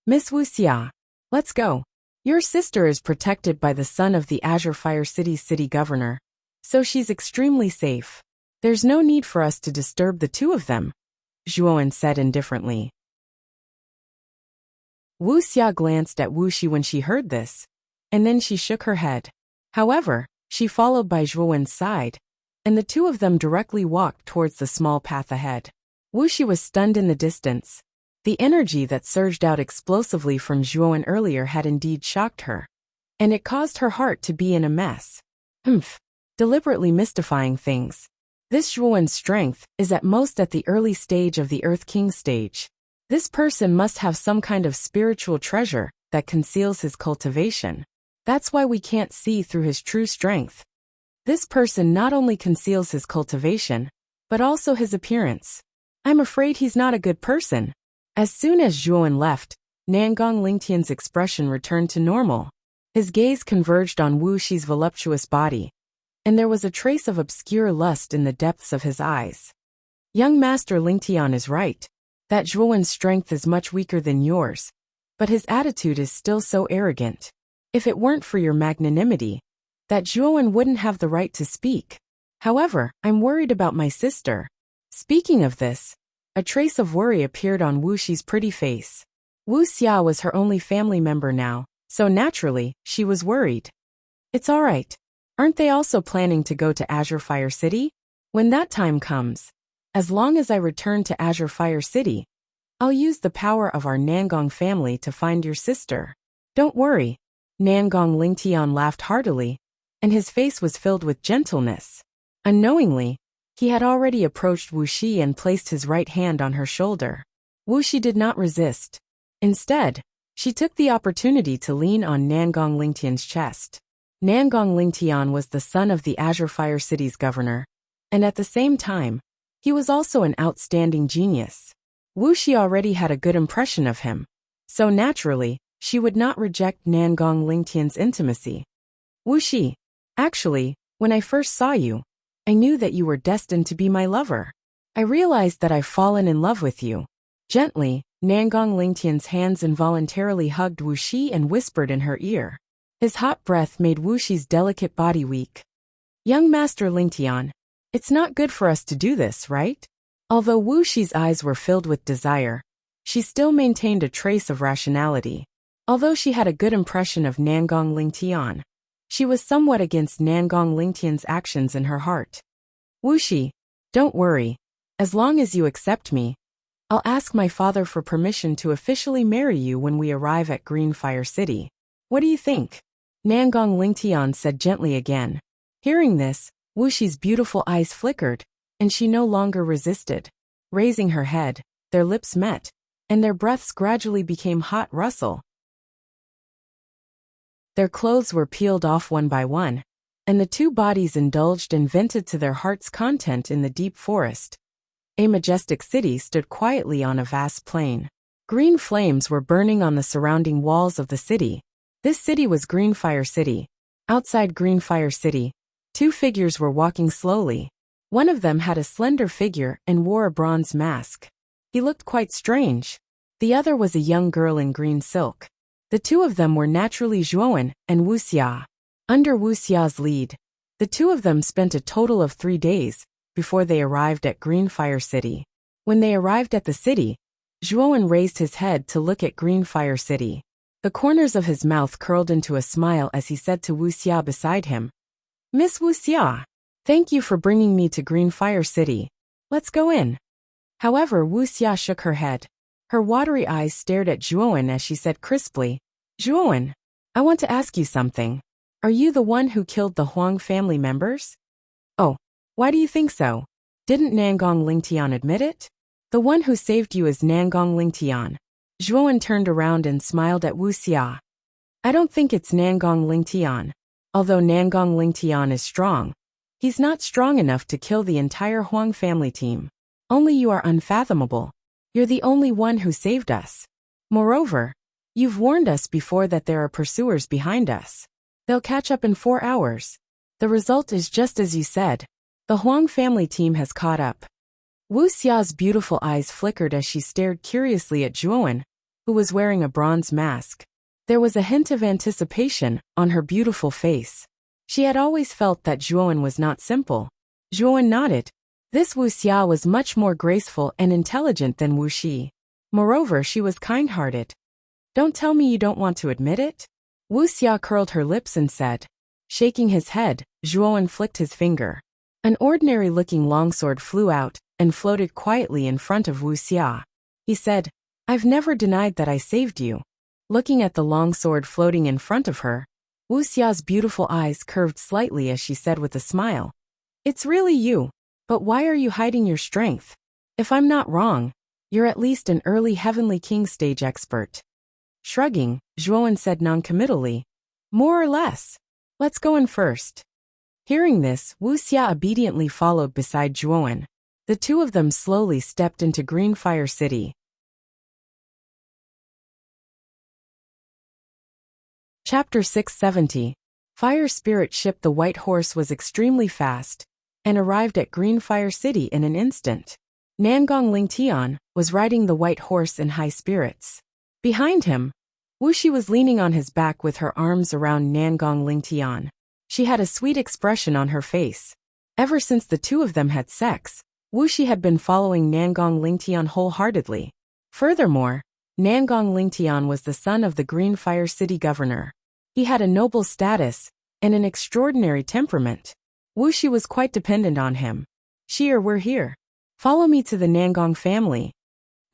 Miss Wuxia, let's go. Your sister is protected by the son of the Azure Fire City's city governor, so she's extremely safe. There's no need for us to disturb the two of them, Zhuowen said indifferently. Wuxia glanced at Wuxi when she heard this, and then she shook her head. However, she followed by Zhuowen's side, and the two of them directly walked towards the small path ahead. Wuxi was stunned in the distance. The energy that surged out explosively from Zhuowen earlier had indeed shocked her, and it caused her heart to be in a mess. Deliberately mystifying things. This Zhuowen's strength is at most at the early stage of the Earth King stage. This person must have some kind of spiritual treasure that conceals his cultivation. That's why we can't see through his true strength. This person not only conceals his cultivation, but also his appearance. I'm afraid he's not a good person. As soon as Zhuowen left, Nangong Lingtian's expression returned to normal. His gaze converged on Wu Shi's voluptuous body, and there was a trace of obscure lust in the depths of his eyes. Young Master Lingtian is right. That Zhuowen's strength is much weaker than yours, but his attitude is still so arrogant. If it weren't for your magnanimity, that Zhuowen wouldn't have the right to speak. However, I'm worried about my sister. Speaking of this, a trace of worry appeared on Wu Shi's pretty face. Wuxia was her only family member now, so naturally, she was worried. It's all right. Aren't they also planning to go to Azure Fire City? When that time comes, as long as I return to Azure Fire City, I'll use the power of our Nangong family to find your sister. Don't worry. Nangong Lingtian laughed heartily, and his face was filled with gentleness. Unknowingly, he had already approached Wuxi and placed his right hand on her shoulder. Wuxi did not resist. Instead, she took the opportunity to lean on Nangong Lingtian's chest. Nangong Lingtian was the son of the Azure Fire City's governor, and at the same time, he was also an outstanding genius. Wuxi already had a good impression of him, so naturally, she would not reject Nangong Lingtian's intimacy. Wuxi, actually, when I first saw you, I knew that you were destined to be my lover. I realized that I've fallen in love with you. Gently, Nangong Lingtian's hands involuntarily hugged Wuxi and whispered in her ear. His hot breath made Wuxi's delicate body weak. Young Master Lingtian, it's not good for us to do this, right? Although Wuxi's eyes were filled with desire, she still maintained a trace of rationality. Although she had a good impression of Nangong Lingtian, she was somewhat against Nangong Lingtian's actions in her heart. Wuxi, don't worry. As long as you accept me, I'll ask my father for permission to officially marry you when we arrive at Green Fire City. What do you think? Nangong Lingtian said gently again. Hearing this, Wuxi's beautiful eyes flickered, and she no longer resisted. Raising her head, their lips met, and their breaths gradually became hot rustle. Their clothes were peeled off one by one, and the two bodies indulged and vented to their heart's content in the deep forest. A majestic city stood quietly on a vast plain. Green flames were burning on the surrounding walls of the city. This city was Green Fire City. Outside Green Fire City, two figures were walking slowly. One of them had a slender figure and wore a bronze mask. He looked quite strange. The other was a young girl in green silk. The two of them were naturally Zhuowen and Wuxia. Under Wuxia's lead, the two of them spent a total of 3 days before they arrived at Green Fire City. When they arrived at the city, Zhuowen raised his head to look at Green Fire City. The corners of his mouth curled into a smile as he said to Wuxia beside him, Miss Wuxia, thank you for bringing me to Green Fire City. Let's go in. However, Wuxia shook her head. Her watery eyes stared at Zhuowen as she said crisply, Zhuowen, I want to ask you something. Are you the one who killed the Huang family members? Oh, why do you think so? Didn't Nangong Lingtian admit it? The one who saved you is Nangong Lingtian. Zhuowen turned around and smiled at Wuxia. I don't think it's Nangong Lingtian. Although Nangong Lingtian is strong, he's not strong enough to kill the entire Huang family team. Only you are unfathomable. You're the only one who saved us. Moreover, you've warned us before that there are pursuers behind us. They'll catch up in 4 hours. The result is just as you said. The Huang family team has caught up. Wuxia's beautiful eyes flickered as she stared curiously at Zhuowen, who was wearing a bronze mask. There was a hint of anticipation on her beautiful face. She had always felt that Zhuowen was not simple. Zhuowen nodded, This Wuxia was much more graceful and intelligent than Wuxi. Moreover, she was kind-hearted. Don't tell me you don't want to admit it? Wuxia curled her lips and said. Shaking his head, Zhuowen flicked his finger. An ordinary-looking longsword flew out and floated quietly in front of Wuxia. He said, I've never denied that I saved you. Looking at the longsword floating in front of her, Wuxia's beautiful eyes curved slightly as she said with a smile. It's really you. But why are you hiding your strength? If I'm not wrong, you're at least an early Heavenly King stage expert. Shrugging, Zhuowen said noncommittally. More or less. Let's go in first. Hearing this, Wuxia obediently followed beside Zhuowen. The two of them slowly stepped into Greenfire City. Chapter 670. Fire Spirit Ship. The White Horse was extremely fast and arrived at Greenfire City in an instant. Nangong Lingtian was riding the white horse in high spirits. Behind him, Wuxi was leaning on his back with her arms around Nangong Lingtian. She had a sweet expression on her face. Ever since the two of them had sex, Wuxi had been following Nangong Lingtian wholeheartedly. Furthermore, Nangong Lingtian was the son of the Greenfire City governor. He had a noble status and an extraordinary temperament. Wuxi was quite dependent on him. We're here. Follow me to the Nangong family.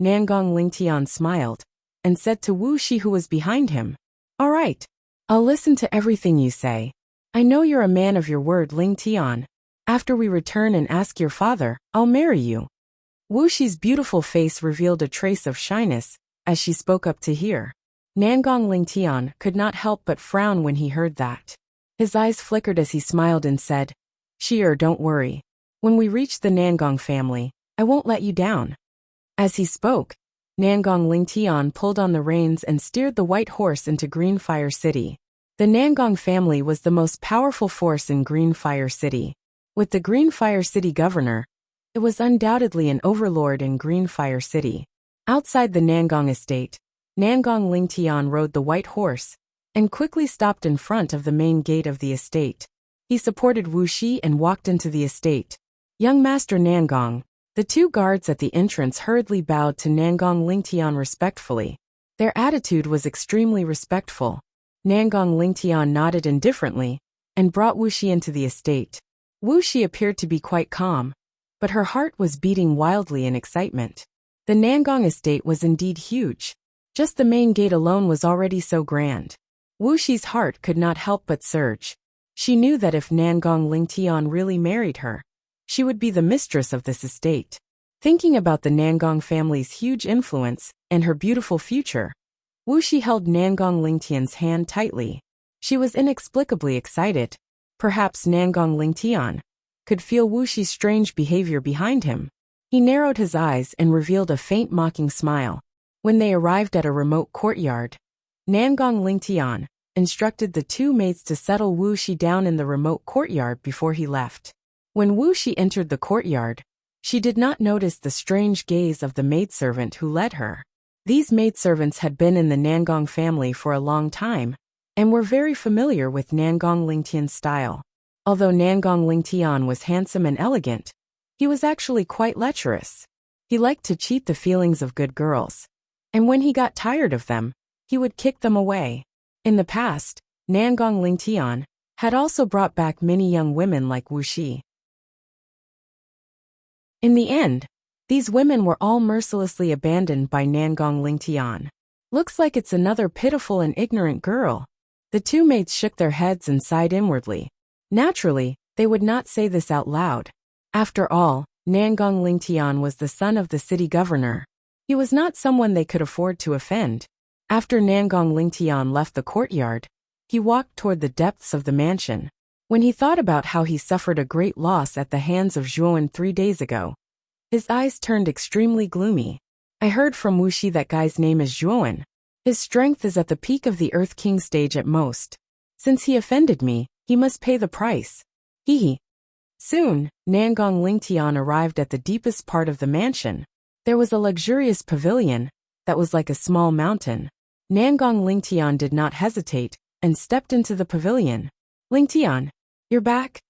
Nangong Lingtian smiled and said to Wuxi, who was behind him. All right. I'll listen to everything you say. I know you're a man of your word, Lingtian. After we return and ask your father, I'll marry you. Wuxi's beautiful face revealed a trace of shyness as she spoke up to hear. Nangong Lingtian could not help but frown when he heard that. His eyes flickered as he smiled and said, don't worry. When we reach the Nangong family, I won't let you down. As he spoke, Nangong Lingtian pulled on the reins and steered the white horse into Greenfire City. The Nangong family was the most powerful force in Greenfire City. With the Greenfire City governor, it was undoubtedly an overlord in Greenfire City. Outside the Nangong estate, Nangong Lingtian rode the white horse and quickly stopped in front of the main gate of the estate. He supported Wuxi and walked into the estate. Young Master Nangong. The two guards at the entrance hurriedly bowed to Nangong Lingtian respectfully. Their attitude was extremely respectful. Nangong Lingtian nodded indifferently and brought Wuxi into the estate. Wuxi appeared to be quite calm, but her heart was beating wildly in excitement. The Nangong estate was indeed huge. Just the main gate alone was already so grand. Wuxi's heart could not help but surge. She knew that if Nangong Lingtian really married her, she would be the mistress of this estate. Thinking about the Nangong family's huge influence and her beautiful future, Wuxi held Nangong Lingtian's hand tightly. She was inexplicably excited. Perhaps Nangong Lingtian could feel Wuxi's strange behavior behind him. He narrowed his eyes and revealed a faint mocking smile. When they arrived at a remote courtyard, Nangong Lingtian instructed the two maids to settle Wuxi down in the remote courtyard before he left. When Wuxi entered the courtyard, she did not notice the strange gaze of the maidservant who led her. These maidservants had been in the Nangong family for a long time and were very familiar with Nangong Lingtian's style. Although Nangong Lingtian was handsome and elegant, he was actually quite lecherous. He liked to cheat the feelings of good girls, and when he got tired of them, he would kick them away. In the past, Nangong Lingtian had also brought back many young women like Wuxi. In the end, these women were all mercilessly abandoned by Nangong Lingtian. Looks like it's another pitiful and ignorant girl. The two maids shook their heads and sighed inwardly. Naturally, they would not say this out loud. After all, Nangong Lingtian was the son of the city governor. He was not someone they could afford to offend. After Nangong Lingtian left the courtyard, he walked toward the depths of the mansion. When he thought about how he suffered a great loss at the hands of Zhuowen 3 days ago, his eyes turned extremely gloomy. I heard from Wuxi that guy's name is Zhuowen. His strength is at the peak of the Earth King stage at most. Since he offended me, he must pay the price. Soon, Nangong Lingtian arrived at the deepest part of the mansion. There was a luxurious pavilion that was like a small mountain. Nangong Lingtian did not hesitate and stepped into the pavilion. Lingtian, you're back?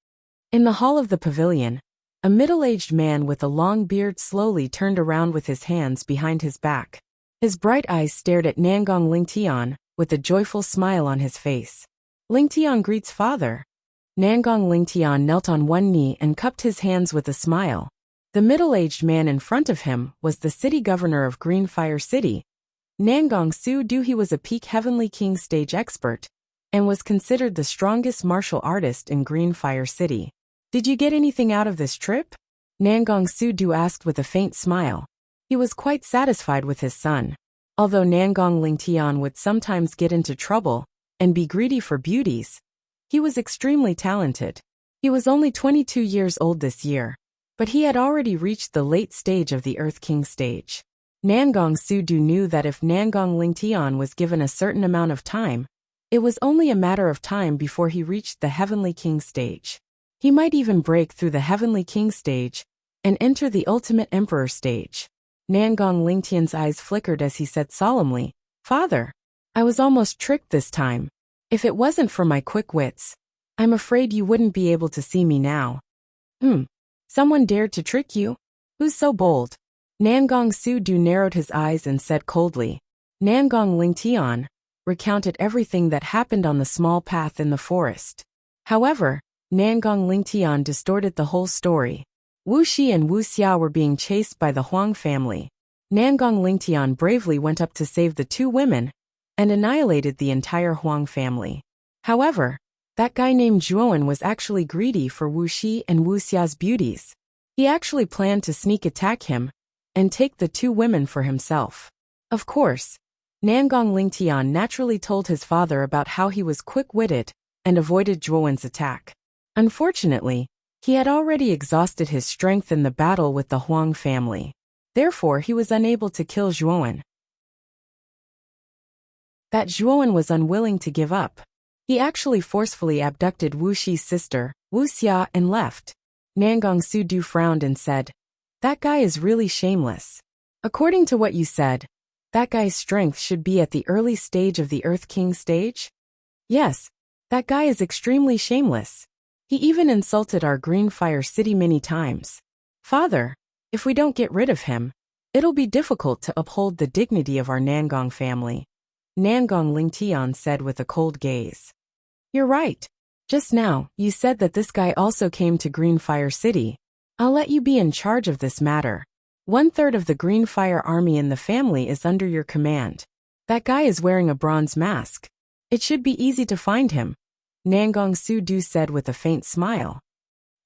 In the hall of the pavilion, A middle-aged man with a long beard slowly turned around with his hands behind his back. His bright eyes stared at Nangong Lingtian, with a joyful smile on his face. Lingtian greets father. Nangong Lingtian knelt on one knee and cupped his hands with a smile. The middle-aged man in front of him was the city governor of Greenfire City. Nangong Su-du. He was a peak Heavenly King stage expert, and was considered the strongest martial artist in Greenfire City. Did you get anything out of this trip? Nangong Su-du asked with a faint smile. He was quite satisfied with his son. Although Nangong Lingtian would sometimes get into trouble and be greedy for beauties, he was extremely talented. He was only 22 years old this year, but he had already reached the late stage of the Earth King stage. Nangong Su-du knew that if Nangong Lingtian was given a certain amount of time, it was only a matter of time before he reached the Heavenly King stage. He might even break through the Heavenly King stage and enter the Ultimate Emperor stage. Nangong Lingtian's eyes flickered as he said solemnly, "Father, I was almost tricked this time. If it wasn't for my quick wits, I'm afraid you wouldn't be able to see me now." Someone dared to trick you? Who's so bold? Nangong Su-du narrowed his eyes and said coldly. Nangong Lingtian recounted everything that happened on the small path in the forest. However, Nangong Lingtian distorted the whole story. Wuxia and Wuxia were being chased by the Huang family. Nangong Lingtian bravely went up to save the two women and annihilated the entire Huang family. However, that guy named Zhuowen was actually greedy for Wuxi and Wuxia's beauties. He actually planned to sneak attack him and take the two women for himself. Of course, Nangong Lingtian naturally told his father about how he was quick-witted and avoided Zhuowen's attack. Unfortunately, he had already exhausted his strength in the battle with the Huang family. Therefore, he was unable to kill Zhuowen. That Zhuowen was unwilling to give up. He actually forcefully abducted Wuxi's sister, Wuxia, and left. Nangong Su-du frowned and said, "That guy is really shameless. According to what you said, that guy's strength should be at the early stage of the Earth King stage? Yes, that guy is extremely shameless. He even insulted our Greenfire City many times. Father, if we don't get rid of him, it'll be difficult to uphold the dignity of our Nangong family," Nangong Lingtian said with a cold gaze. "You're right. Just now, you said that this guy also came to Greenfire City. I'll let you be in charge of this matter. 1/3 of the Greenfire army in the family is under your command. That guy is wearing a bronze mask. It should be easy to find him," Nangong Su-du said with a faint smile.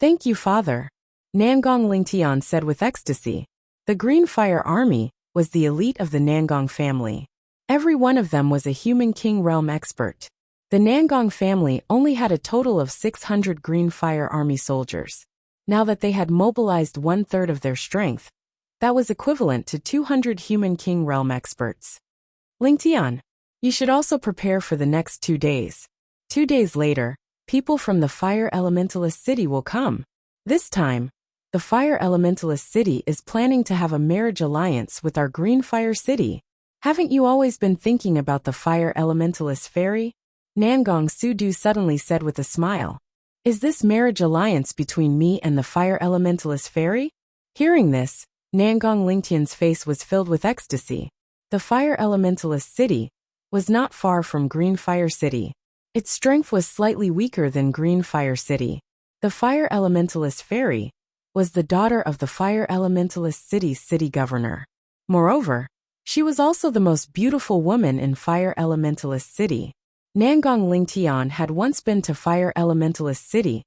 "Thank you, father," Nangong Lingtian said with ecstasy. The Greenfire army was the elite of the Nangong family. Every one of them was a human king realm expert. The Nangong family only had a total of 600 Greenfire army soldiers. Now that they had mobilized 1/3 of their strength, that was equivalent to 200 human king realm experts. "Lingtian, you should also prepare for the next 2 days. 2 days later, people from the Fire Elementalist City will come. This time, the Fire Elementalist City is planning to have a marriage alliance with our Greenfire City. Haven't you always been thinking about the Fire Elementalist Fairy?" Nangong Su-du suddenly said with a smile. "Is this marriage alliance between me and the Fire Elementalist Fairy?" Hearing this, Nangong Lingtian's face was filled with ecstasy. The Fire Elementalist City was not far from Greenfire City. Its strength was slightly weaker than Greenfire City. The Fire Elementalist Fairy was the daughter of the Fire Elementalist City's city governor. Moreover, she was also the most beautiful woman in Fire Elementalist City. Nangong Lingtian had once been to Fire Elementalist City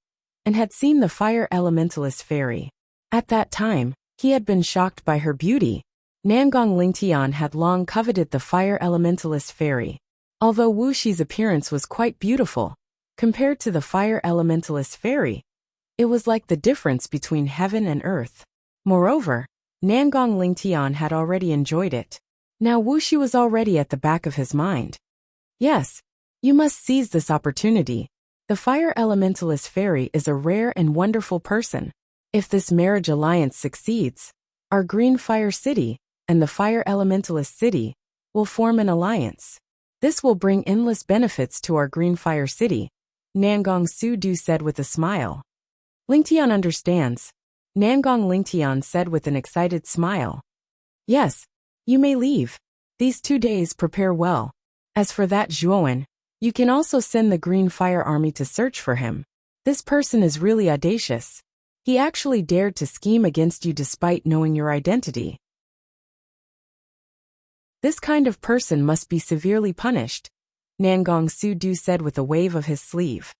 and had seen the Fire Elementalist Fairy. At that time, he had been shocked by her beauty. Nangong Lingtian had long coveted the Fire Elementalist Fairy. Although Wuxi's appearance was quite beautiful, compared to the Fire Elementalist Fairy, it was like the difference between heaven and earth. Moreover, Nangong Lingtian had already enjoyed it. Now Wuxi was already at the back of his mind. Yes, you must seize this opportunity. The Fire Elementalist Fairy is a rare and wonderful person. If this marriage alliance succeeds, our Greenfire City and the Fire Elementalist City will form an alliance. This will bring endless benefits to our Greenfire City, Nangong Su-du said with a smile. Lingtian understands. Nangong Lingtian said with an excited smile. Yes, you may leave. These 2 days prepare well. As for that Zhuowen, you can also send the Green Fire Army to search for him. This person is really audacious. He actually dared to scheme against you despite knowing your identity. This kind of person must be severely punished, Nangong Su-du said with a wave of his sleeve.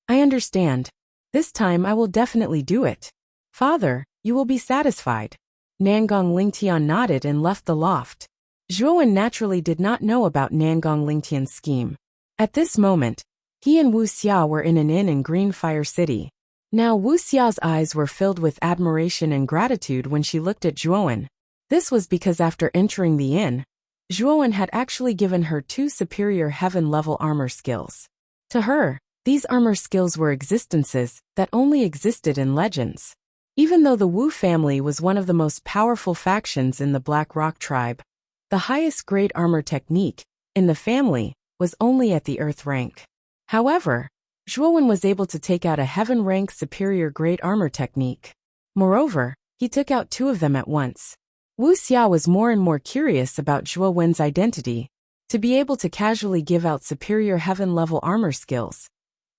I understand. This time I will definitely do it. Father, you will be satisfied. Nangong Lingtian nodded and left the loft. Zhuowen naturally did not know about Nangong Lingtian's scheme. At this moment, he and Wuxia were in an inn in Green Fire City. Now Wuxia's eyes were filled with admiration and gratitude when she looked at Zhuowen. This was because after entering the inn, Zhuowen had actually given her 2 superior heaven-level armor skills. To her, these armor skills were existences that only existed in legends. Even though the Wu family was one of the most powerful factions in the Black Rock tribe, the highest grade armor technique in the family was only at the earth rank. However, Zhuowen was able to take out a heaven rank superior grade armor technique. Moreover, he took out 2 of them at once. Wuxia was more and more curious about Zhuowen's identity. To be able to casually give out superior heaven-level armor skills,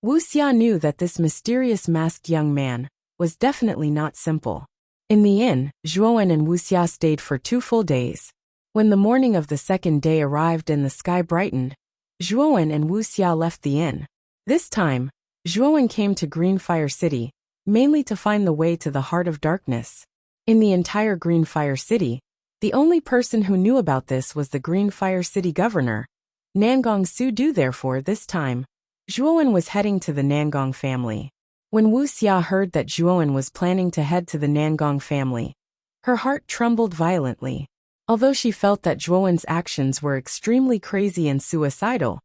Wuxia knew that this mysterious masked young man was definitely not simple. In the inn, Zhuowen and Wuxia stayed for 2 full days. When the morning of the 2nd day arrived and the sky brightened, Zhuowen and Wuxia left the inn. This time, Zhuowen came to Green Fire City, mainly to find the way to the Heart of Darkness. In the entire Green Fire City, the only person who knew about this was the Green Fire City governor, Nangong Su-du. Therefore this time, Zhuowen was heading to the Nangong family. When Wuxia heard that Zhuowen was planning to head to the Nangong family, her heart trembled violently. Although she felt that Zhuowen's actions were extremely crazy and suicidal,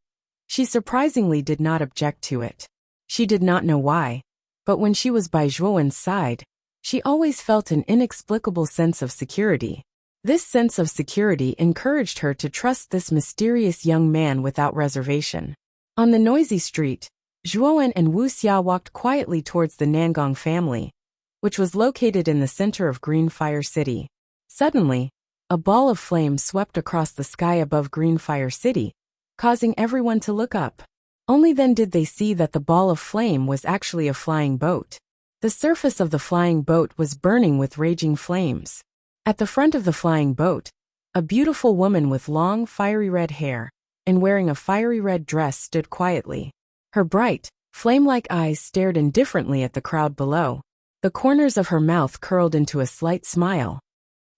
she surprisingly did not object to it. She did not know why, but when she was by Zhuowen's side, she always felt an inexplicable sense of security. This sense of security encouraged her to trust this mysterious young man without reservation. On the noisy street, Zhuowen and Wuxia walked quietly towards the Nangong family, which was located in the center of Green Fire City. Suddenly, a ball of flame swept across the sky above Green Fire City, causing everyone to look up. Only then did they see that the ball of flame was actually a flying boat. The surface of the flying boat was burning with raging flames. At the front of the flying boat, a beautiful woman with long, fiery red hair and wearing a fiery red dress stood quietly. Her bright, flame-like eyes stared indifferently at the crowd below. The corners of her mouth curled into a slight smile.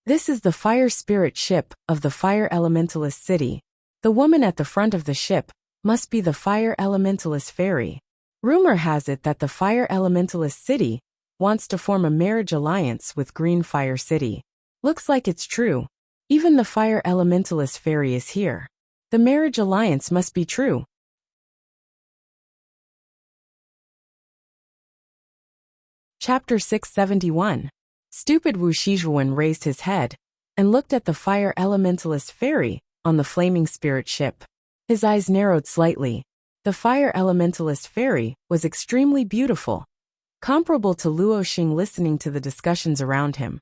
This is the fire spirit ship of the Fire Elementalist City. The woman at the front of the ship must be the Fire Elementalist Fairy. Rumor has it that the Fire Elementalist City wants to form a marriage alliance with Green Fire City. Looks like it's true. Even the Fire Elementalist Fairy is here. The marriage alliance must be true. Chapter 671. Stupid Wu Shijuan raised his head and looked at the Fire Elementalist Fairy on the flaming spirit ship. His eyes narrowed slightly. The Fire Elementalist Fairy was extremely beautiful, comparable to Luo Xing. Listening to the discussions around him,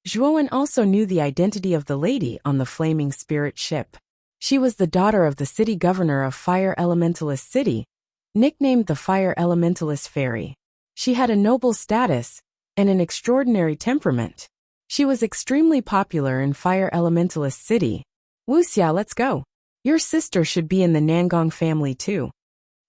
Zhuowen also knew the identity of the lady on the flaming spirit ship. She was the daughter of the city governor of Fire Elementalist City, nicknamed the Fire Elementalist Fairy. She had a noble status and an extraordinary temperament. She was extremely popular in Fire Elementalist City. Wuxia, let's go. Your sister should be in the Nangong family too,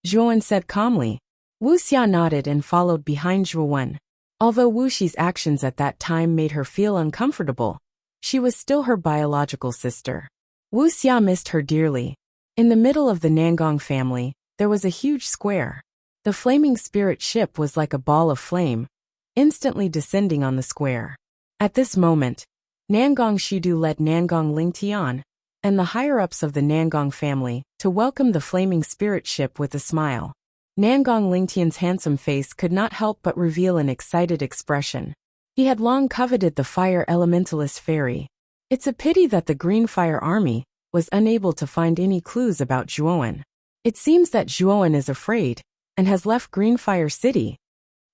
Zhuowen said calmly. Wuxia nodded and followed behind Zhuowen. Although Wuxi's actions at that time made her feel uncomfortable, she was still her biological sister. Wuxia missed her dearly. In the middle of the Nangong family, there was a huge square. The flaming spirit ship was like a ball of flame, instantly descending on the square. At this moment, Nangong Shidu led Nangong Lingtian and the higher-ups of the Nangong family to welcome the flaming spirit ship with a smile. Nangong Lingtian's handsome face could not help but reveal an excited expression. He had long coveted the Fire Elementalist Fairy. It's a pity that the Green Fire Army was unable to find any clues about Zhuowen. It seems that Zhuowen is afraid and has left Green Fire City.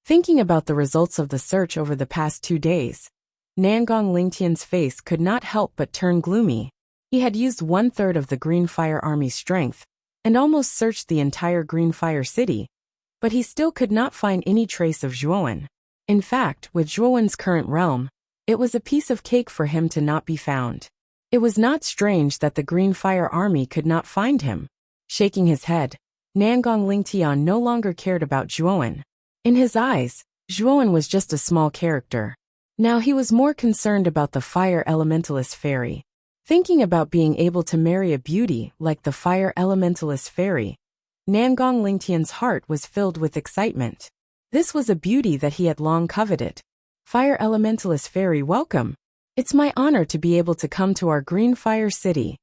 Thinking about the results of the search over the past 2 days, Nangong Lingtian's face could not help but turn gloomy. He had used 1/3 of the Green Fire Army's strength, and almost searched the entire Green Fire City, but he still could not find any trace of Zhuowen. In fact, with Zhuowen's current realm, it was a piece of cake for him to not be found. It was not strange that the Green Fire Army could not find him. Shaking his head, Nangong Lingtian no longer cared about Zhuowen. In his eyes, Zhuowen was just a small character. Now he was more concerned about the Fire Elementalist Fairy. Thinking about being able to marry a beauty like the Fire Elementalist Fairy, Nangong Lingtian's heart was filled with excitement. This was a beauty that he had long coveted. Fire Elementalist Fairy, welcome. It's my honor to be able to come to our Green Fire City.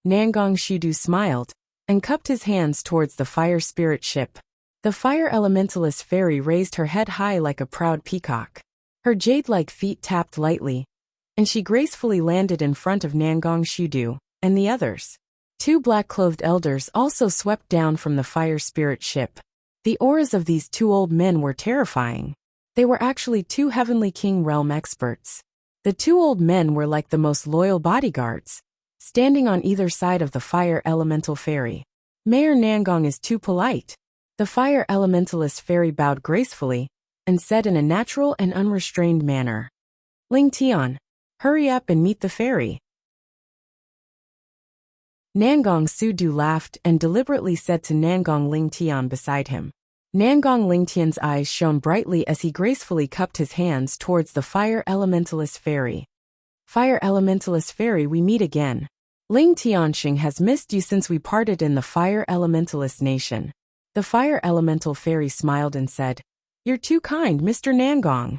Nangong Shidu smiled and cupped his hands towards the fire spirit ship. The Fire Elementalist Fairy raised her head high like a proud peacock. Her jade-like feet tapped lightly, and she gracefully landed in front of Nangong Shidu and the others. 2 black-clothed elders also swept down from the fire spirit ship. The auras of these 2 old men were terrifying. They were actually 2 Heavenly King realm experts. The 2 old men were like the most loyal bodyguards, standing on either side of the Fire Elemental Fairy. Mayor Nangong is too polite. The Fire Elementalist Fairy bowed gracefully and said in a natural and unrestrained manner, Lingtian, hurry up and meet the fairy. Nangong Sudu laughed and deliberately said to Nangong Lingtian beside him. Nangong Lingtian's eyes shone brightly as he gracefully cupped his hands towards the Fire Elementalist Fairy. Fire Elementalist Fairy, we meet again. Ling Tianxing has missed you since we parted in the Fire Elementalist Nation. The Fire Elemental Fairy smiled and said, You're too kind, Mr. Nangong.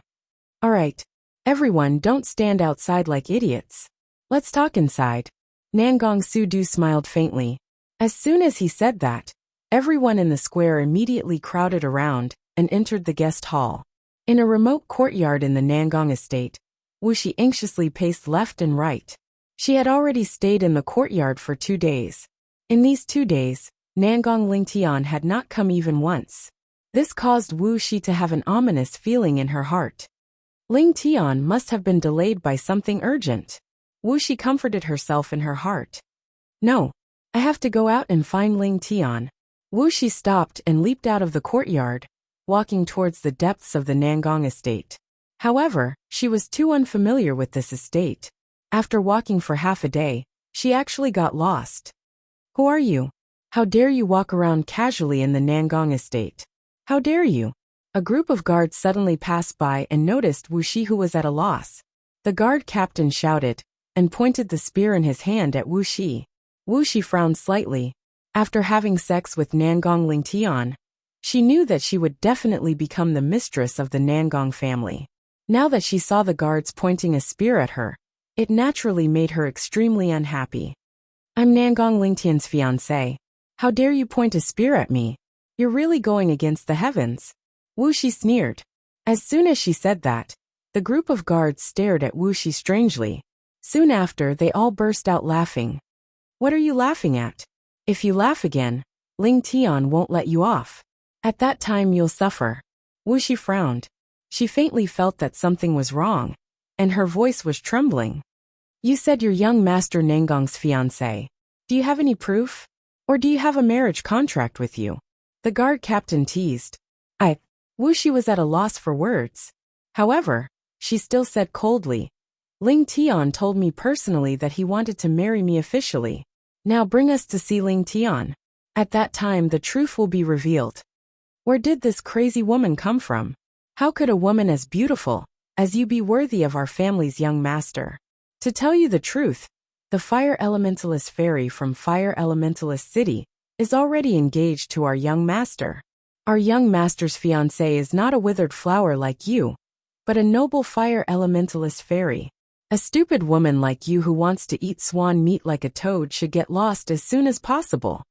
Alright, everyone, don't stand outside like idiots. Let's talk inside. Nangong Sudu smiled faintly. As soon as he said that, everyone in the square immediately crowded around and entered the guest hall. In a remote courtyard in the Nangong estate, Wuxia anxiously paced left and right. She had already stayed in the courtyard for 2 days. In these 2 days, Nangong Lingtian had not come even once. This caused Wuxia to have an ominous feeling in her heart. Lingtian must have been delayed by something urgent. Wuxia comforted herself in her heart. No, I have to go out and find Lingtian. Wuxia stopped and leaped out of the courtyard, walking towards the depths of the Nangong estate. However, she was too unfamiliar with this estate. After walking for half a day, she actually got lost. Who are you? How dare you walk around casually in the Nangong estate? How dare you? A group of guards suddenly passed by and noticed Wuxia, who was at a loss. The guard captain shouted and pointed the spear in his hand at Wuxia. Wuxia frowned slightly. After having sex with Nangong Lingtian, she knew that she would definitely become the mistress of the Nangong family. Now that she saw the guards pointing a spear at her, it naturally made her extremely unhappy. I'm Nangong Lingtian's fiancé. How dare you point a spear at me? You're really going against the heavens. Wuxia sneered. As soon as she said that, the group of guards stared at Wuxia strangely. Soon after, they all burst out laughing. What are you laughing at? If you laugh again, Lingtian won't let you off. At that time you'll suffer. Wuxia frowned. She faintly felt that something was wrong, and her voice was trembling. You said you're young Master Nangong's fiancé. Do you have any proof? Or do you have a marriage contract with you? The guard captain teased. Wuxia was at a loss for words. However, she still said coldly, Lingtian told me personally that he wanted to marry me officially. Now bring us to see Lingtian. At that time the truth will be revealed. Where did this crazy woman come from? How could a woman as beautiful as you be worthy of our family's young master? To tell you the truth, the Fire Elementalist Fairy from Fire Elementalist City is already engaged to our young master. Our young master's fiancé is not a withered flower like you, but a noble Fire Elementalist Fairy. A stupid woman like you who wants to eat swan meat like a toad should get lost as soon as possible.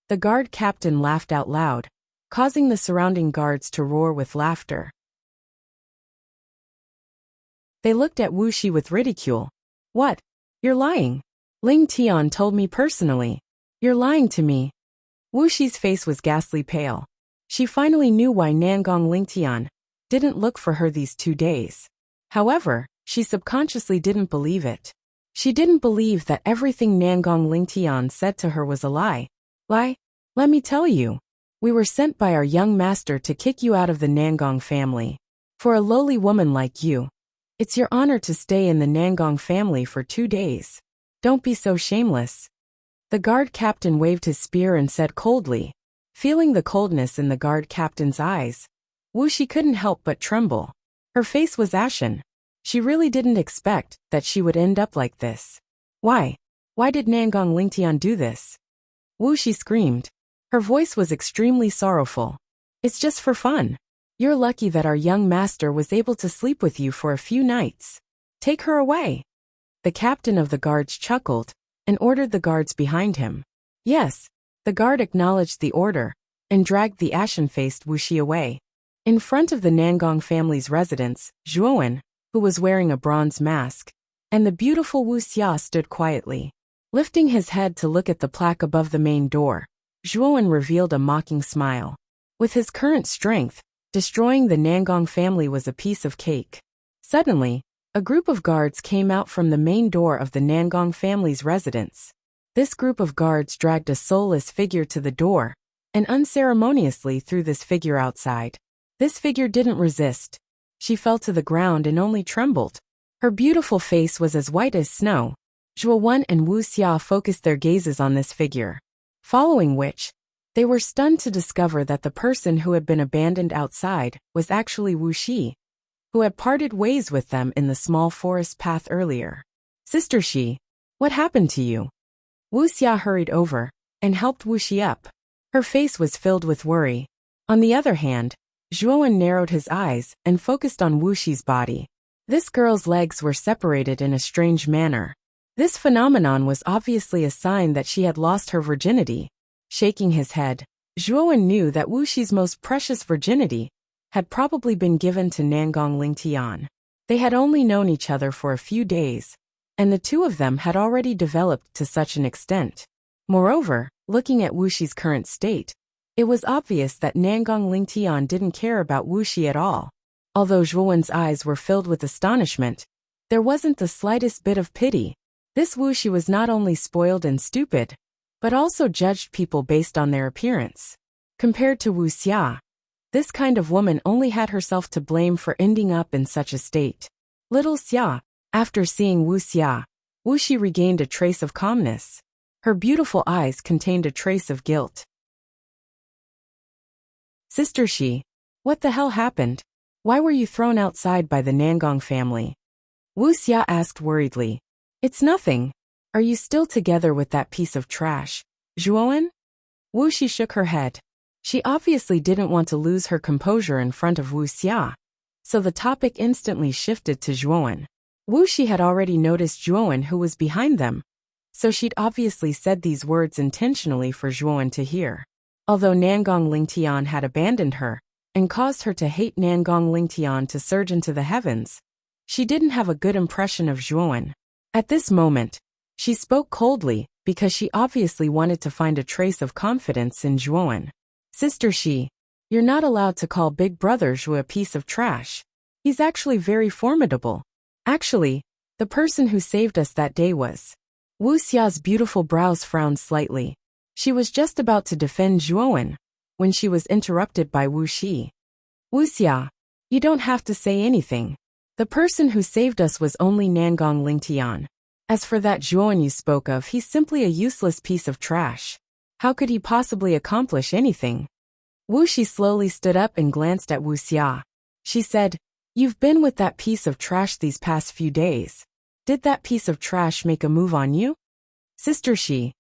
The guard captain laughed out loud, causing the surrounding guards to roar with laughter. They looked at Wuxia with ridicule. What? You're lying. Lingtian told me personally. You're lying to me. Wuxia's face was ghastly pale. She finally knew why Nangong Lingtian didn't look for her these 2 days. However, she subconsciously didn't believe it. She didn't believe that everything Nangong Lingtian said to her was a lie. Lie? Let me tell you. We were sent by our young master to kick you out of the Nangong family. For a lowly woman like you, it's your honor to stay in the Nangong family for 2 days. Don't be so shameless. The guard captain waved his spear and said coldly. Feeling the coldness in the guard captain's eyes, Wuxia couldn't help but tremble. Her face was ashen. She really didn't expect that she would end up like this. Why? Why did Nangong Lingtian do this? Wuxia screamed. Her voice was extremely sorrowful. It's just for fun. You're lucky that our young master was able to sleep with you for a few nights. Take her away. The captain of the guards chuckled and ordered the guards behind him. Yes, the guard acknowledged the order and dragged the ashen-faced Wuxia away. In front of the Nangong family's residence, Zhuowen, who was wearing a bronze mask, and the beautiful Wuxia stood quietly. Lifting his head to look at the plaque above the main door, Zhuowen revealed a mocking smile. With his current strength, destroying the Nangong family was a piece of cake. Suddenly, a group of guards came out from the main door of the Nangong family's residence. This group of guards dragged a soulless figure to the door and unceremoniously threw this figure outside. This figure didn't resist. She fell to the ground and only trembled. Her beautiful face was as white as snow. Zhuowen and Wuxia focused their gazes on this figure. Following which, they were stunned to discover that the person who had been abandoned outside was actually Wuxia, who had parted ways with them in the small forest path earlier. Sister Shi, what happened to you? Wuxia hurried over and helped Wuxia up. Her face was filled with worry. On the other hand, Zhuowen narrowed his eyes and focused on Wuxi's body. This girl's legs were separated in a strange manner. This phenomenon was obviously a sign that she had lost her virginity. Shaking his head, Zhuowen knew that Wuxi's most precious virginity had probably been given to Nangong Lingtian. They had only known each other for a few days, and the two of them had already developed to such an extent. Moreover, looking at Wuxi's current state, it was obvious that Nangong Lingtian didn't care about Wuxia at all. Although Zhuowen's eyes were filled with astonishment, there wasn't the slightest bit of pity. This Wuxia was not only spoiled and stupid, but also judged people based on their appearance. Compared to Wuxia, this kind of woman only had herself to blame for ending up in such a state. Little Xia, after seeing Wuxia, Wuxia regained a trace of calmness. Her beautiful eyes contained a trace of guilt. Sister Shi, what the hell happened? Why were you thrown outside by the Nangong family? Wuxia asked worriedly. It's nothing. Are you still together with that piece of trash, Zhuowen? Wuxia shook her head. She obviously didn't want to lose her composure in front of Wuxia, so the topic instantly shifted to Zhuowen. Wuxia had already noticed Zhuowen who was behind them, so she'd obviously said these words intentionally for Zhuowen to hear. Although Nangong Lingtian had abandoned her and caused her to hate Nangong Lingtian to surge into the heavens, she didn't have a good impression of Zhuowen. At this moment, she spoke coldly because she obviously wanted to find a trace of confidence in Zhuowen. Sister Shi, you're not allowed to call Big Brother Zhu a piece of trash. He's actually very formidable. Actually, the person who saved us that day was. Wuxia's beautiful brows frowned slightly. She was just about to defend Zhuowen when she was interrupted by Wuxia. Wuxia, you don't have to say anything. The person who saved us was only Nangong Lingtian. As for that Zhuowen you spoke of, he's simply a useless piece of trash. How could he possibly accomplish anything? Wuxia slowly stood up and glanced at Wuxia. She said, You've been with that piece of trash these past few days. Did that piece of trash make a move on you? Sister Shi.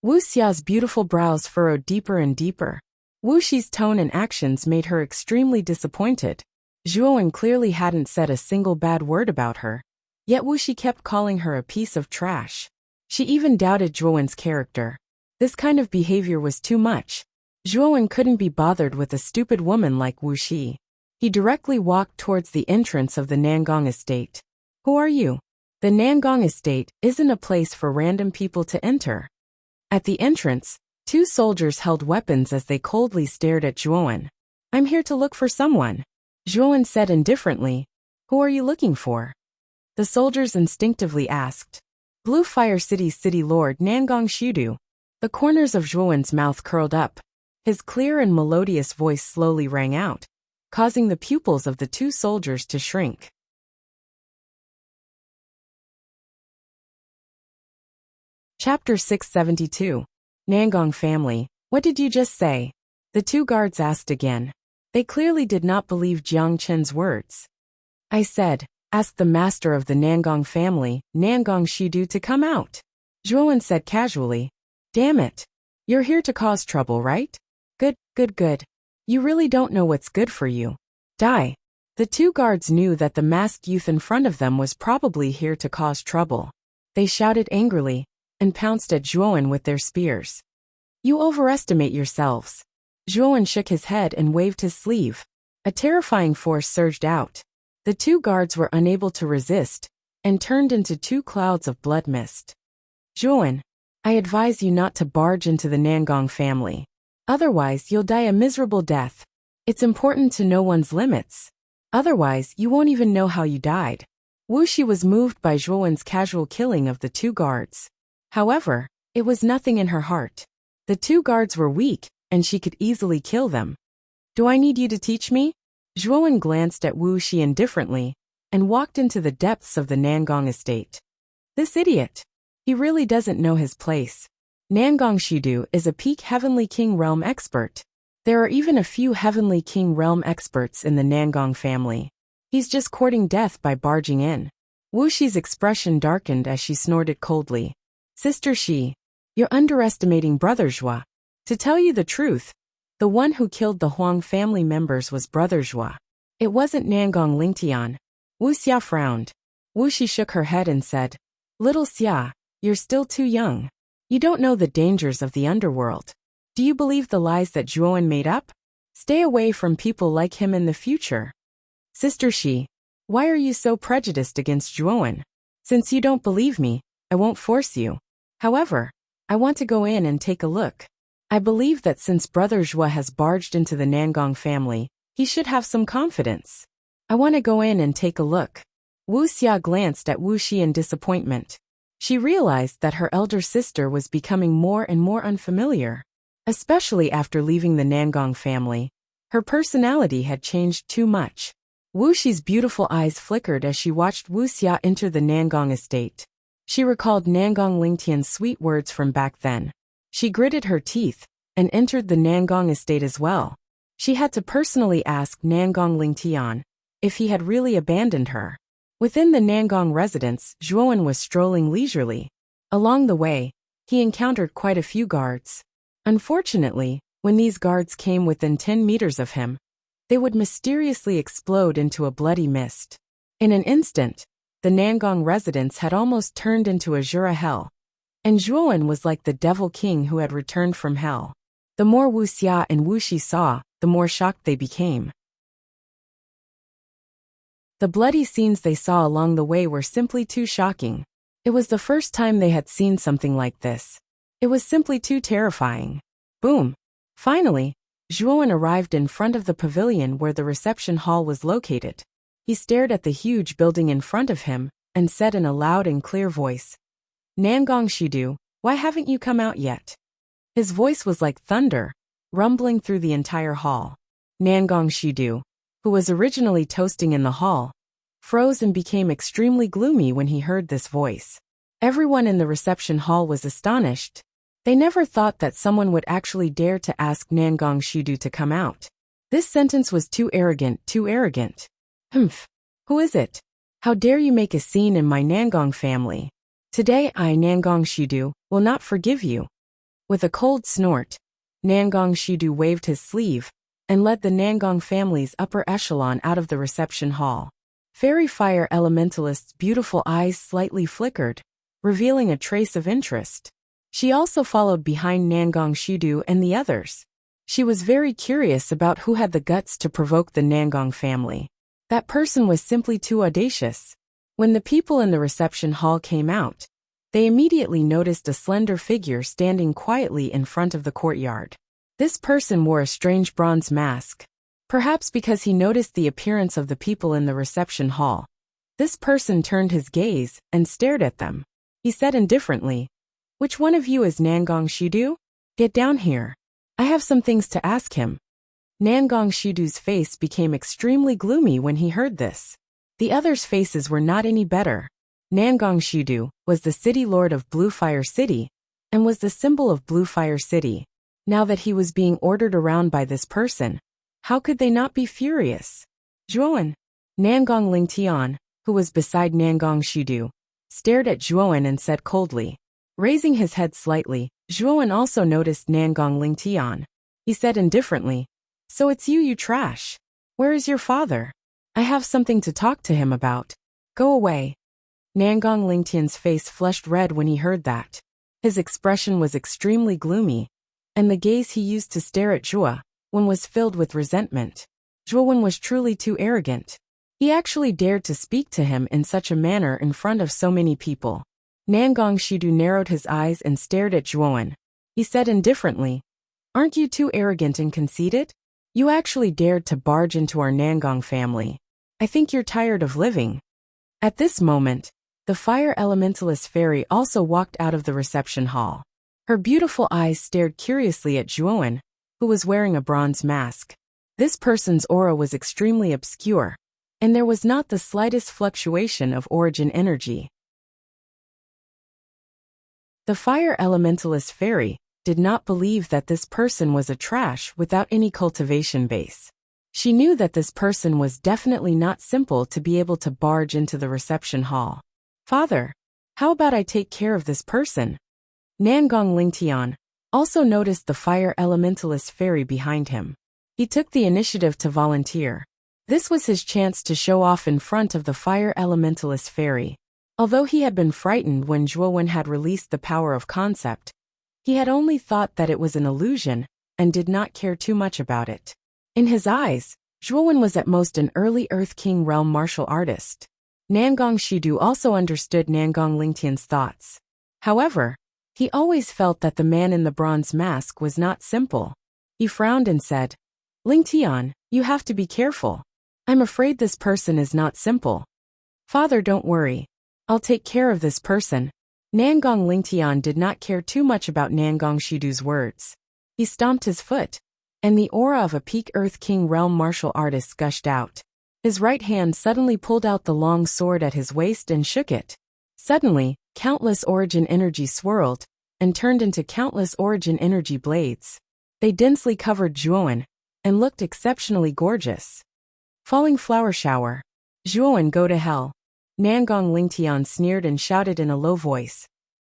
Wuxia's beautiful brows furrowed deeper and deeper. Wuxi's tone and actions made her extremely disappointed. Zhuowen clearly hadn't said a single bad word about her, yet Wuxia kept calling her a piece of trash. She even doubted Zhuowen's character. This kind of behavior was too much. Zhuowen couldn't be bothered with a stupid woman like Wuxia. He directly walked towards the entrance of the Nangong estate. Who are you? The Nangong estate isn't a place for random people to enter. At the entrance, two soldiers held weapons as they coldly stared at Zhuowen. I'm here to look for someone. Zhuan said indifferently. Who are you looking for? The soldiers instinctively asked. Blue Fire City's city lord Nangong Shidu. The corners of Zhuan's mouth curled up. His clear and melodious voice slowly rang out, causing the pupils of the two soldiers to shrink. Chapter 672. Nangong family, what did you just say? The two guards asked again. They clearly did not believe Jiang Chen's words. I said, ask the master of the Nangong family, Nangong Shidu, to come out. Zhuan said casually. Damn it. You're here to cause trouble, right? Good. You really don't know what's good for you. Die. The two guards knew that the masked youth in front of them was probably here to cause trouble. They shouted angrily and pounced at Zhuan with their spears. You overestimate yourselves. Zhuan shook his head and waved his sleeve. A terrifying force surged out. The two guards were unable to resist and turned into two clouds of blood mist. Zhuan, I advise you not to barge into the Nangong family. Otherwise, you'll die a miserable death. It's important to know one's limits. Otherwise, you won't even know how you died. Wuxia was moved by Zhuan's casual killing of the two guards. However, it was nothing in her heart. The two guards were weak, and she could easily kill them. Do I need you to teach me? Zhuan glanced at Wuxia indifferently and walked into the depths of the Nangong estate. This idiot. He really doesn't know his place. Nangong Shidu is a peak Heavenly King realm expert. There are even a few Heavenly King realm experts in the Nangong family. He's just courting death by barging in. Wuxia's expression darkened as she snorted coldly. Sister Shi, you're underestimating Brother Zhua. To tell you the truth, the one who killed the Huang family members was Brother Zhua. It wasn't Nangong Lingtian. Wuxia frowned. Wuxia shook her head and said, Little Xia, you're still too young. You don't know the dangers of the underworld. Do you believe the lies that Zhuan made up? Stay away from people like him in the future. Sister Shi, why are you so prejudiced against Zhuan? Since you don't believe me, I won't force you. However, I want to go in and take a look. I believe that since Brother Zhua has barged into the Nangong family, he should have some confidence. I want to go in and take a look. Wuxia glanced at Wuxia in disappointment. She realized that her elder sister was becoming more and more unfamiliar. Especially after leaving the Nangong family, her personality had changed too much. Wuxia's beautiful eyes flickered as she watched Wuxia enter the Nangong estate. She recalled Nangong Lingtian's sweet words from back then. She gritted her teeth and entered the Nangong estate as well. She had to personally ask Nangong Lingtian if he had really abandoned her. Within the Nangong residence, Zhuan was strolling leisurely. Along the way, he encountered quite a few guards. Unfortunately, when these guards came within 10 meters of him, they would mysteriously explode into a bloody mist. In an instant, the Nangong residence had almost turned into a Jura hell. And Zhuan was like the devil king who had returned from hell. The more Wuxia and Wuxi saw, the more shocked they became. The bloody scenes they saw along the way were simply too shocking. It was the first time they had seen something like this. It was simply too terrifying. Boom! Finally, Zhuan arrived in front of the pavilion where the reception hall was located. He stared at the huge building in front of him and said in a loud and clear voice, Nangong Shidu, why haven't you come out yet? His voice was like thunder, rumbling through the entire hall. Nangong Shidu, who was originally toasting in the hall, froze and became extremely gloomy when he heard this voice. Everyone in the reception hall was astonished. They never thought that someone would actually dare to ask Nangong Shidu to come out. This sentence was too arrogant, too arrogant. Humph. Who is it? How dare you make a scene in my Nangong family? Today I, Nangong Shidu, will not forgive you. With a cold snort, Nangong Shidu waved his sleeve and led the Nangong family's upper echelon out of the reception hall. Fairy Fire Elementalist's beautiful eyes slightly flickered, revealing a trace of interest. She also followed behind Nangong Shidu and the others. She was very curious about who had the guts to provoke the Nangong family. That person was simply too audacious. When the people in the reception hall came out, they immediately noticed a slender figure standing quietly in front of the courtyard. This person wore a strange bronze mask. Perhaps because he noticed the appearance of the people in the reception hall. This person turned his gaze and stared at them. He said indifferently, "Which one of you is Nangong Shidu? Get down here. I have some things to ask him." Nangong Shidu's face became extremely gloomy when he heard this. The others' faces were not any better. Nangong Shidu was the city lord of Bluefire City and was the symbol of Bluefire City. Now that he was being ordered around by this person, how could they not be furious? Zhuowen. Nangong Lingtian, who was beside Nangong Shidu, stared at Zhuowen and said coldly. Raising his head slightly, Zhuowen also noticed Nangong Lingtian. He said indifferently, "So it's you trash. Where is your father? I have something to talk to him about. Go away." Nangong Lingtian's face flushed red when he heard that. His expression was extremely gloomy, and the gaze he used to stare at Zhuowen was filled with resentment. Zhuowen was truly too arrogant. He actually dared to speak to him in such a manner in front of so many people. Nangong Shidu narrowed his eyes and stared at Zhuowen. He said indifferently, "Aren't you too arrogant and conceited? You actually dared to barge into our Nangong family. I think you're tired of living." At this moment, the fire elementalist fairy also walked out of the reception hall. Her beautiful eyes stared curiously at Zhuowen, who was wearing a bronze mask. This person's aura was extremely obscure, and there was not the slightest fluctuation of origin energy. The fire elementalist fairy did not believe that this person was a trash without any cultivation base. She knew that this person was definitely not simple to be able to barge into the reception hall. "Father, how about I take care of this person?" Nangong Lingtian also noticed the fire elementalist fairy behind him. He took the initiative to volunteer. This was his chance to show off in front of the fire elementalist fairy. Although he had been frightened when Zhuowen had released the power of concept, he had only thought that it was an illusion and did not care too much about it. In his eyes, Zhuowen was at most an early Earth King realm martial artist. Nangong Shidu also understood Nangong Lingtian's thoughts. However, he always felt that the man in the bronze mask was not simple. He frowned and said, "Lingtian, you have to be careful. I'm afraid this person is not simple." "Father, don't worry. I'll take care of this person." Nangong Lingtian did not care too much about Nangong Shidu's words. He stomped his foot, and the aura of a peak Earth King realm martial artist gushed out. His right hand suddenly pulled out the long sword at his waist and shook it. Suddenly, countless origin energy swirled and turned into countless origin energy blades. They densely covered Zhuowen and looked exceptionally gorgeous. Falling flower shower. "Zhuowen, go to hell." Nangong Lingtian sneered and shouted in a low voice.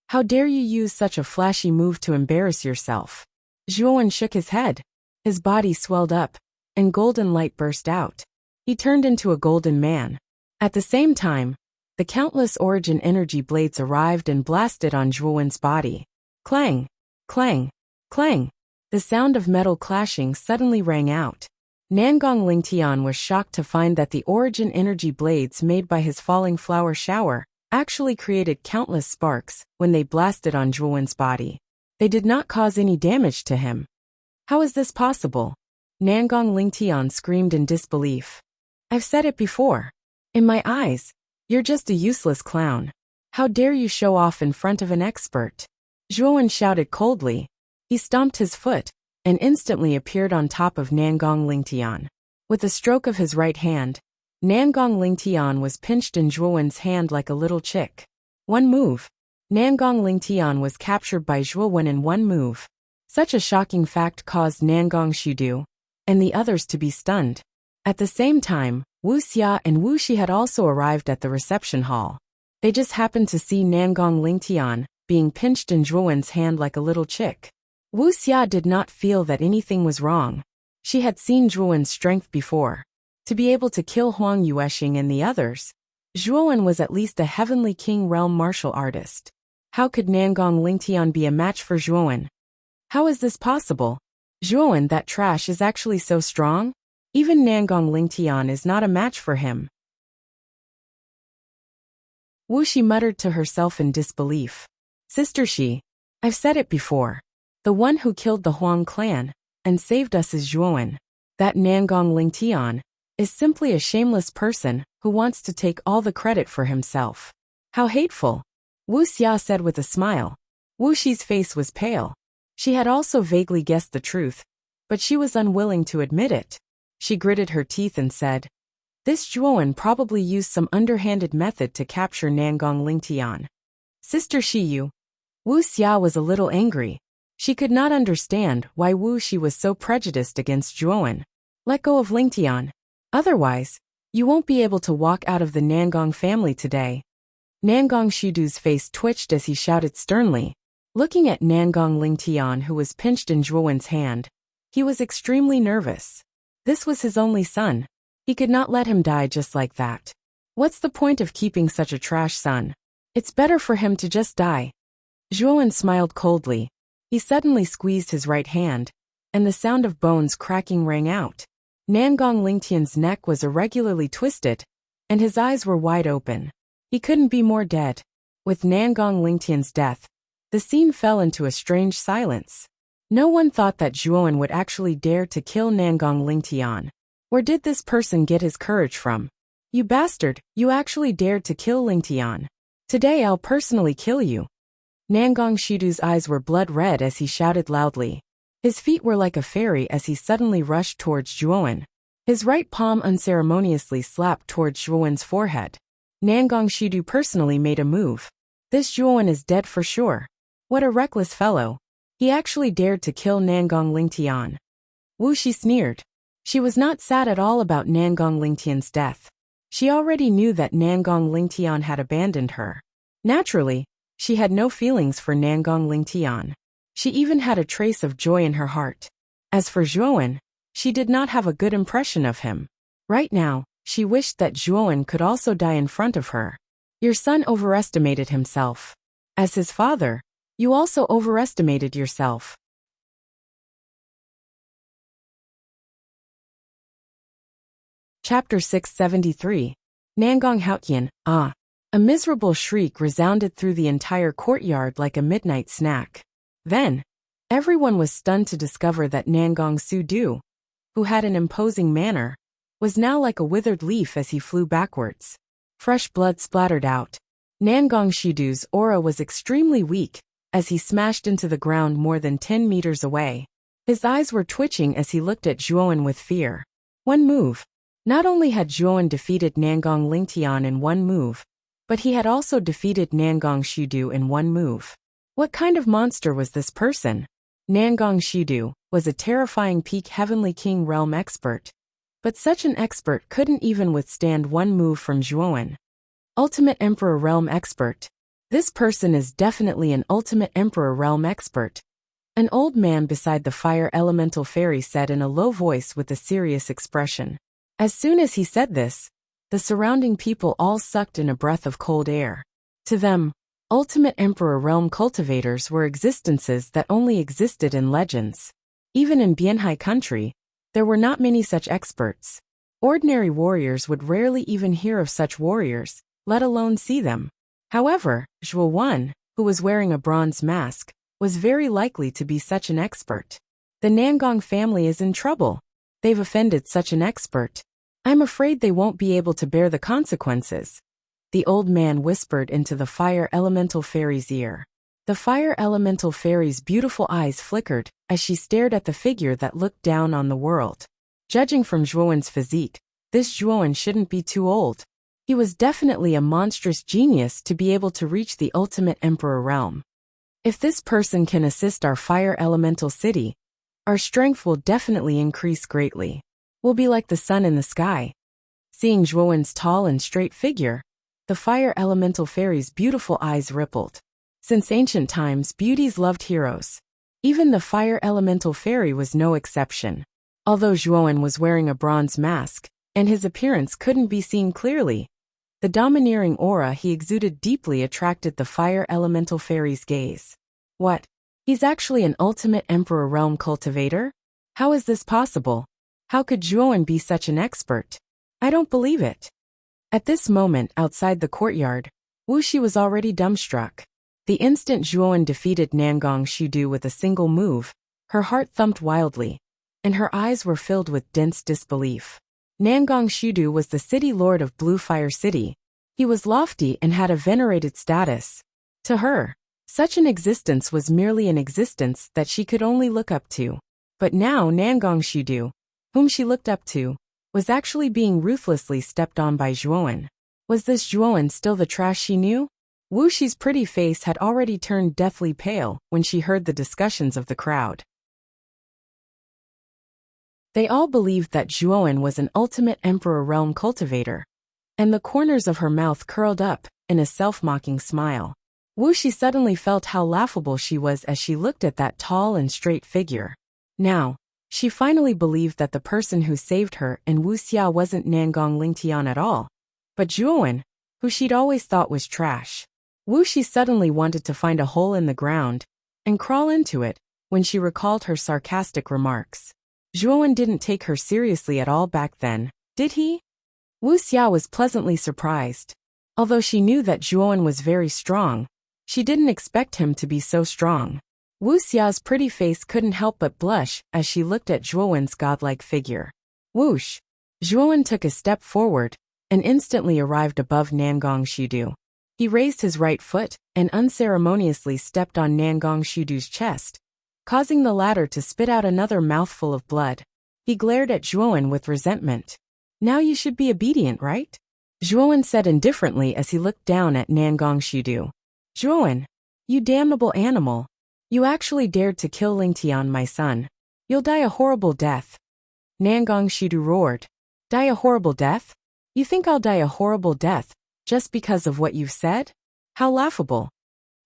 "How dare you use such a flashy move to embarrass yourself?" Zhuowen shook his head. His body swelled up, and golden light burst out. He turned into a golden man. At the same time, the countless origin energy blades arrived and blasted on Zhuowen's body. Clang! Clang! Clang! The sound of metal clashing suddenly rang out. Nangong Lingtian was shocked to find that the origin energy blades made by his falling flower shower actually created countless sparks when they blasted on Zhuowen's body. They did not cause any damage to him. How is this possible? Nangong Lingtian screamed in disbelief. "I've said it before. In my eyes, you're just a useless clown. How dare you show off in front of an expert?" Zhuowen shouted coldly. He stomped his foot and instantly appeared on top of Nangong Lingtian. With a stroke of his right hand, Nangong Lingtian was pinched in Zhuowen's hand like a little chick. One move. Nangong Lingtian was captured by Zhuowen in one move. Such a shocking fact caused Nangong Shidu and the others to be stunned. At the same time, Wuxia and Wuxia had also arrived at the reception hall. They just happened to see Nangong Lingtian being pinched in Zhuowen's hand like a little chick. Wuxia did not feel that anything was wrong. She had seen Zhuowen's strength before. To be able to kill Huang Yuexing and the others, Zhuowen was at least a heavenly king realm martial artist. How could Nangong Lingtian be a match for Zhuowen? How is this possible? Zhuowen, that trash, is actually so strong? Even Nangong Lingtian is not a match for him. Wuxi muttered to herself in disbelief. "Sister Shi, I've said it before. The one who killed the Huang clan and saved us is Zhuowen. That Nangong Lingtian is simply a shameless person who wants to take all the credit for himself. How hateful, Wuxia said with a smile. Wuxi's face was pale. She had also vaguely guessed the truth, but she was unwilling to admit it. She gritted her teeth and said, "This Zhuowen probably used some underhanded method to capture Nangong Lingtian." Sister Shiyu. Wuxia was a little angry. She could not understand why Wuxi was so prejudiced against Zhuowen. Let go of Lingtian. Otherwise, you won't be able to walk out of the Nangong family today. Nangong Shidu's face twitched as he shouted sternly. Looking at Nangong Lingtian, who was pinched in Zhuowen's hand, he was extremely nervous. This was his only son. He could not let him die just like that. What's the point of keeping such a trash son? It's better for him to just die. Zhuowen smiled coldly. He suddenly squeezed his right hand, and the sound of bones cracking rang out. Nangong Lingtian's neck was irregularly twisted, and his eyes were wide open. He couldn't be more dead. With Nangong Lingtian's death, the scene fell into a strange silence. No one thought that Zhuowen would actually dare to kill Nangong Lingtian. Where did this person get his courage from? You bastard, you actually dared to kill Lingtian. Today I'll personally kill you. Nangong Shidu's eyes were blood red as he shouted loudly. His feet were like a fairy as he suddenly rushed towards Zhuowen. His right palm unceremoniously slapped towards Zhuowen's forehead. Nangong Shidu personally made a move. This Zhuowen is dead for sure. What a reckless fellow. He actually dared to kill Nangong Lingtian. Wuxi sneered. She was not sad at all about Nangong Lingtian's death. She already knew that Nangong Lingtian had abandoned her. Naturally, she had no feelings for Nangong Lingtian. She even had a trace of joy in her heart. As for Zhuowen, she did not have a good impression of him. Right now, she wished that Zhuowen could also die in front of her. Your son overestimated himself. As his father, you also overestimated yourself. Chapter 673. Nangong Haotian, ah. A miserable shriek resounded through the entire courtyard like a midnight snack. Then, everyone was stunned to discover that Nangong Sudu, who had an imposing manner, was now like a withered leaf as he flew backwards. Fresh blood splattered out. Nangong Shidu's aura was extremely weak as he smashed into the ground more than 10 meters away. His eyes were twitching as he looked at Zhuowen with fear. One move. Not only had Zhuowen defeated Nangong Lingtian in one move, but he had also defeated Nangong Shidu in one move. What kind of monster was this person? Nangong Shidu was a terrifying peak Heavenly King realm expert, but such an expert couldn't even withstand one move from Zhuowen. Ultimate Emperor realm expert. This person is definitely an Ultimate Emperor realm expert. An old man beside the fire elemental fairy said in a low voice with a serious expression. As soon as he said this, the surrounding people all sucked in a breath of cold air. To them, Ultimate Emperor realm cultivators were existences that only existed in legends. Even in Bianhai country, there were not many such experts. Ordinary warriors would rarely even hear of such warriors, let alone see them. However, Zhuowen, who was wearing a bronze mask, was very likely to be such an expert. The Nangong family is in trouble. They've offended such an expert. I'm afraid they won't be able to bear the consequences. The old man whispered into the fire elemental fairy's ear. The fire elemental fairy's beautiful eyes flickered as she stared at the figure that looked down on the world. Judging from Zhuowen's physique, this Zhuowen shouldn't be too old. He was definitely a monstrous genius to be able to reach the Ultimate Emperor realm. If this person can assist our fire elemental city, our strength will definitely increase greatly. We'll be like the sun in the sky. Seeing Zhuowen's tall and straight figure, the fire elemental fairy's beautiful eyes rippled. Since ancient times, beauties loved heroes. Even the fire elemental fairy was no exception. Although Zhuowen was wearing a bronze mask, and his appearance couldn't be seen clearly, the domineering aura he exuded deeply attracted the fire elemental fairy's gaze. What? He's actually an Ultimate Emperor realm cultivator? How is this possible? How could Zhuowen be such an expert? I don't believe it. At this moment outside the courtyard, Wuxi was already dumbstruck. The instant Zhuowen defeated Nangong Shidu with a single move, her heart thumped wildly. and her eyes were filled with dense disbelief. Nangong Shudu was the city lord of Blue Fire City. He was lofty and had a venerated status. To her, such an existence was merely an existence that she could only look up to. But now Nangong Shudu, whom she looked up to, was actually being ruthlessly stepped on by Zhuowen. Was this Zhuowen still the trash she knew? Wuxi's pretty face had already turned deathly pale when she heard the discussions of the crowd. They all believed that Zhuowen was an ultimate Emperor Realm cultivator, and the corners of her mouth curled up in a self-mocking smile. Wuxi suddenly felt how laughable she was as she looked at that tall and straight figure. Now, she finally believed that the person who saved her in Wuxia wasn't Nangong Lingtian at all, but Zhuowen, who she'd always thought was trash. Wuxi suddenly wanted to find a hole in the ground and crawl into it when she recalled her sarcastic remarks. Zhuowen didn't take her seriously at all back then, did he? Wuxia was pleasantly surprised. Although she knew that Zhuowen was very strong, she didn't expect him to be so strong. Wuxia's pretty face couldn't help but blush as she looked at Zhuowen's godlike figure. Whoosh! Zhuowen took a step forward and instantly arrived above Nangong Shudu. He raised his right foot and unceremoniously stepped on Nangong Shudu's chest, causing the latter to spit out another mouthful of blood. He glared at Zhuowen with resentment. Now you should be obedient, right? Zhuowen said indifferently as he looked down at Nangong Shudu. Zhuowen, you damnable animal. You actually dared to kill Lingtian, my son. You'll die a horrible death. Nangong Shudu roared. Die a horrible death? You think I'll die a horrible death just because of what you've said? How laughable.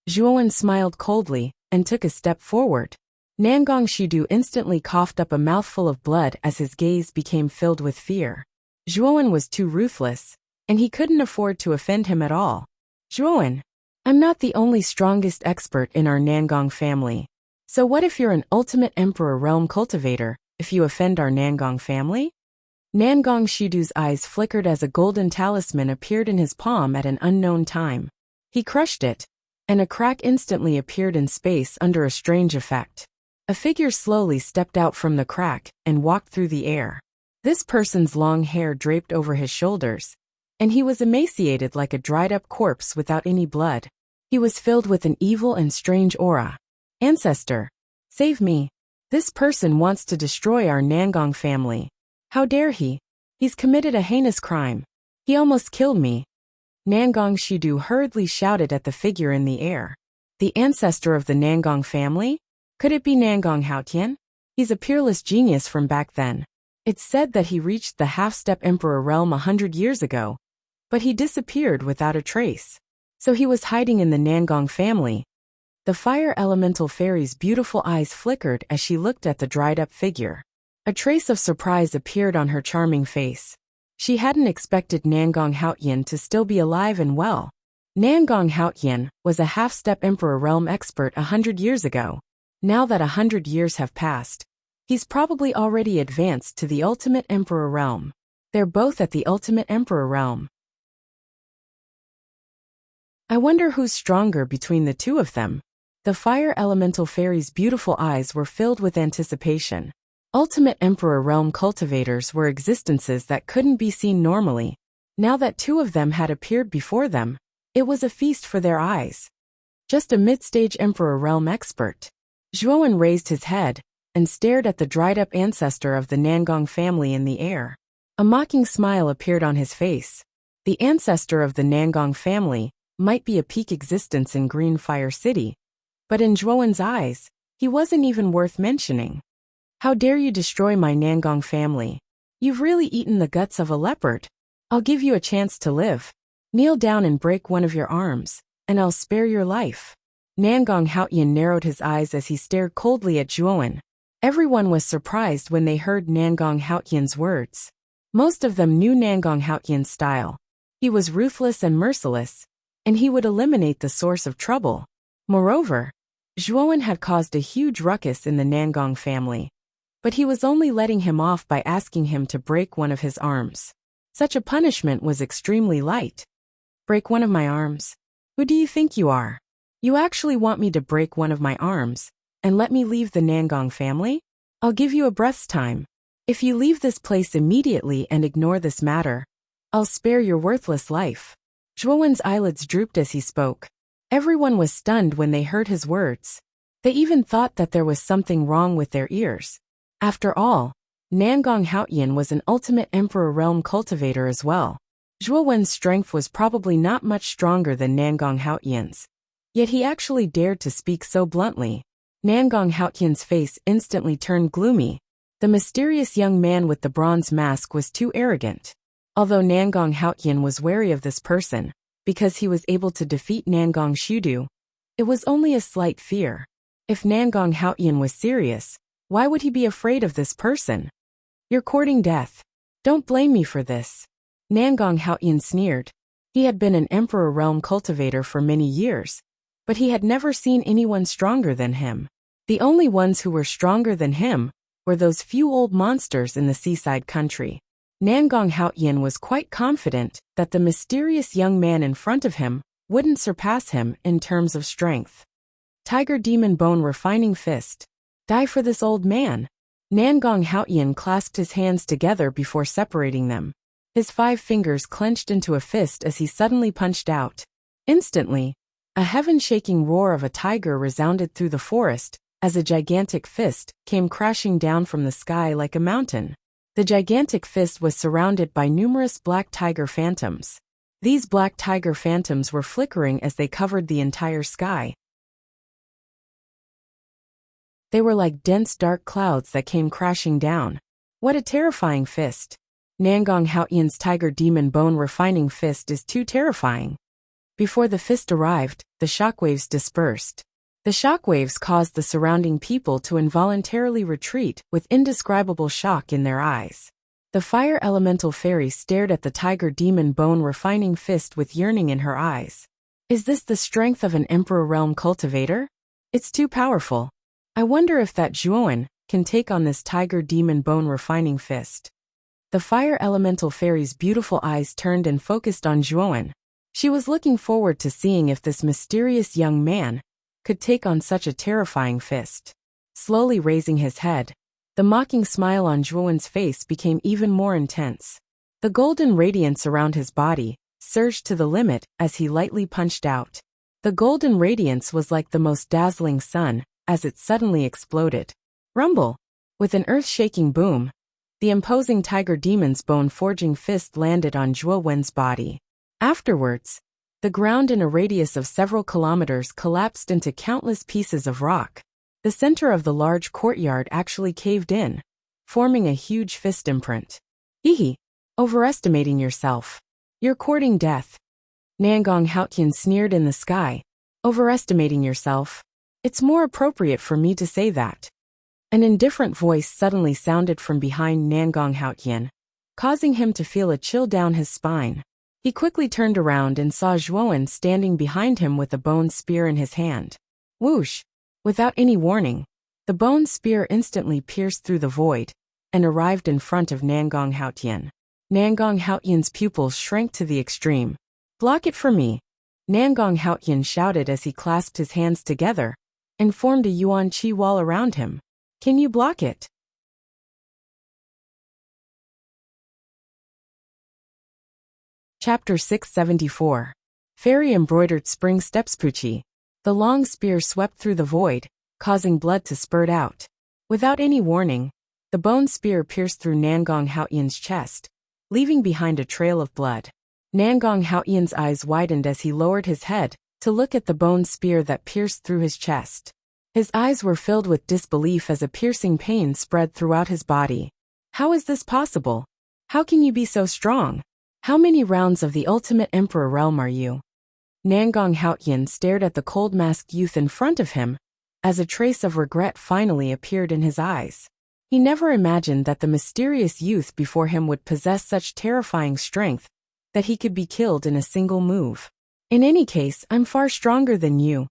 Zhuowen smiled coldly and took a step forward. Nangong Shudu instantly coughed up a mouthful of blood as his gaze became filled with fear. Zhuowen was too ruthless, and he couldn't afford to offend him at all. Zhuowen, I'm not the only strongest expert in our Nangong family. So what if you're an ultimate Emperor Realm cultivator, if you offend our Nangong family? Nangong Shudu's eyes flickered as a golden talisman appeared in his palm at an unknown time. He crushed it, and a crack instantly appeared in space under a strange effect. A figure slowly stepped out from the crack and walked through the air. This person's long hair draped over his shoulders, and he was emaciated like a dried-up corpse without any blood. He was filled with an evil and strange aura. Ancestor, save me. This person wants to destroy our Nangong family. How dare he? He's committed a heinous crime. He almost killed me. Nangong Shudu hurriedly shouted at the figure in the air. The ancestor of the Nangong family? Could it be Nangong Haotian? He's a peerless genius from back then. It's said that he reached the half-step Emperor realm 100 years ago, but he disappeared without a trace. So he was hiding in the Nangong family. The fire elemental fairy's beautiful eyes flickered as she looked at the dried-up figure. A trace of surprise appeared on her charming face. She hadn't expected Nangong Haotian to still be alive and well. Nangong Haotian was a half-step Emperor Realm expert 100 years ago. Now that 100 years have passed, he's probably already advanced to the Ultimate Emperor Realm. They're both at the Ultimate Emperor Realm. I wonder who's stronger between the two of them. The fire elemental fairy's beautiful eyes were filled with anticipation. Ultimate Emperor Realm cultivators were existences that couldn't be seen normally. Now that two of them had appeared before them, it was a feast for their eyes. Just a mid-stage Emperor Realm expert. Zhuowen raised his head and stared at the dried-up ancestor of the Nangong family in the air. A mocking smile appeared on his face. The ancestor of the Nangong family might be a peak existence in Green Fire City, but in Zhuowen's eyes, he wasn't even worth mentioning. How dare you destroy my Nangong family? You've really eaten the guts of a leopard. I'll give you a chance to live. Kneel down and break one of your arms, and I'll spare your life. Nangong Haotian narrowed his eyes as he stared coldly at Zhuowen. Everyone was surprised when they heard Nangong Haotian's words. Most of them knew Nangong Haotian's style. He was ruthless and merciless, and he would eliminate the source of trouble. Moreover, Zhuowen had caused a huge ruckus in the Nangong family, but he was only letting him off by asking him to break one of his arms. Such a punishment was extremely light. Break one of my arms? Who do you think you are? You actually want me to break one of my arms and let me leave the Nangong family? I'll give you a breath's time. If you leave this place immediately and ignore this matter, I'll spare your worthless life. Zhuowen's eyelids drooped as he spoke. Everyone was stunned when they heard his words. They even thought that there was something wrong with their ears. After all, Nangong Haotian was an ultimate Emperor Realm cultivator as well. Zhuowen's strength was probably not much stronger than Nangong Haotian's. Yet he actually dared to speak so bluntly. Nangong Haotian's face instantly turned gloomy. The mysterious young man with the bronze mask was too arrogant. Although Nangong Haotian was wary of this person, because he was able to defeat Nangong Shudu, it was only a slight fear. If Nangong Haotian was serious, why would he be afraid of this person? You're courting death. Don't blame me for this. Nangong Haotian sneered. He had been an Emperor Realm cultivator for many years, but he had never seen anyone stronger than him. The only ones who were stronger than him were those few old monsters in the seaside country. Nangong Haotian was quite confident that the mysterious young man in front of him wouldn't surpass him in terms of strength. Tiger Demon Bone Refining Fist. Die for this old man. Nangong Haotian clasped his hands together before separating them. His 5 fingers clenched into a fist as he suddenly punched out. Instantly, a heaven-shaking roar of a tiger resounded through the forest as a gigantic fist came crashing down from the sky like a mountain. The gigantic fist was surrounded by numerous black tiger phantoms. These black tiger phantoms were flickering as they covered the entire sky. They were like dense dark clouds that came crashing down. What a terrifying fist. Nangong Haotian's Tiger Demon Bone Refining Fist is too terrifying. Before the fist arrived, the shockwaves dispersed. The shockwaves caused the surrounding people to involuntarily retreat with indescribable shock in their eyes. The fire elemental fairy stared at the Tiger Demon Bone Refining Fist with yearning in her eyes. Is this the strength of an Emperor Realm cultivator? It's too powerful. I wonder if that Zhuowen can take on this Tiger Demon Bone Refining Fist. The fire elemental fairy's beautiful eyes turned and focused on Zhuowen. She was looking forward to seeing if this mysterious young man could take on such a terrifying fist. Slowly raising his head, the mocking smile on Zhuowen's face became even more intense. The golden radiance around his body surged to the limit as he lightly punched out. The golden radiance was like the most dazzling sun as it suddenly exploded. Rumble! With an earth-shaking boom, the imposing Tiger Demon's bone-forging fist landed on Zhuowen's body. Afterwards, the ground in a radius of several kilometers collapsed into countless pieces of rock. The center of the large courtyard actually caved in, forming a huge fist imprint. Hehe! Overestimating yourself. You're courting death. Nangong Haotian sneered in the sky. Overestimating yourself. It's more appropriate for me to say that. An indifferent voice suddenly sounded from behind Nangong Haotian, causing him to feel a chill down his spine. He quickly turned around and saw Zhuowen standing behind him with a bone spear in his hand. Whoosh! Without any warning, the bone spear instantly pierced through the void and arrived in front of Nangong Haotian. Nangong Haotian's pupils shrank to the extreme. Block it for me! Nangong Haotian shouted as he clasped his hands together and formed a yuan qi wall around him. Can you block it? Chapter 674. Fairy Embroidered Spring Steps Puchi. The long spear swept through the void, causing blood to spurt out. Without any warning, the bone spear pierced through Nangong Haotian's chest, leaving behind a trail of blood. Nangong Haotian's eyes widened as he lowered his head to look at the bone spear that pierced through his chest. His eyes were filled with disbelief as a piercing pain spread throughout his body. How is this possible? How can you be so strong? How many rounds of the ultimate Emperor realm are you? Nangong Haotian stared at the cold-masked youth in front of him, as a trace of regret finally appeared in his eyes. He never imagined that the mysterious youth before him would possess such terrifying strength that he could be killed in a single move. In any case, I'm far stronger than you.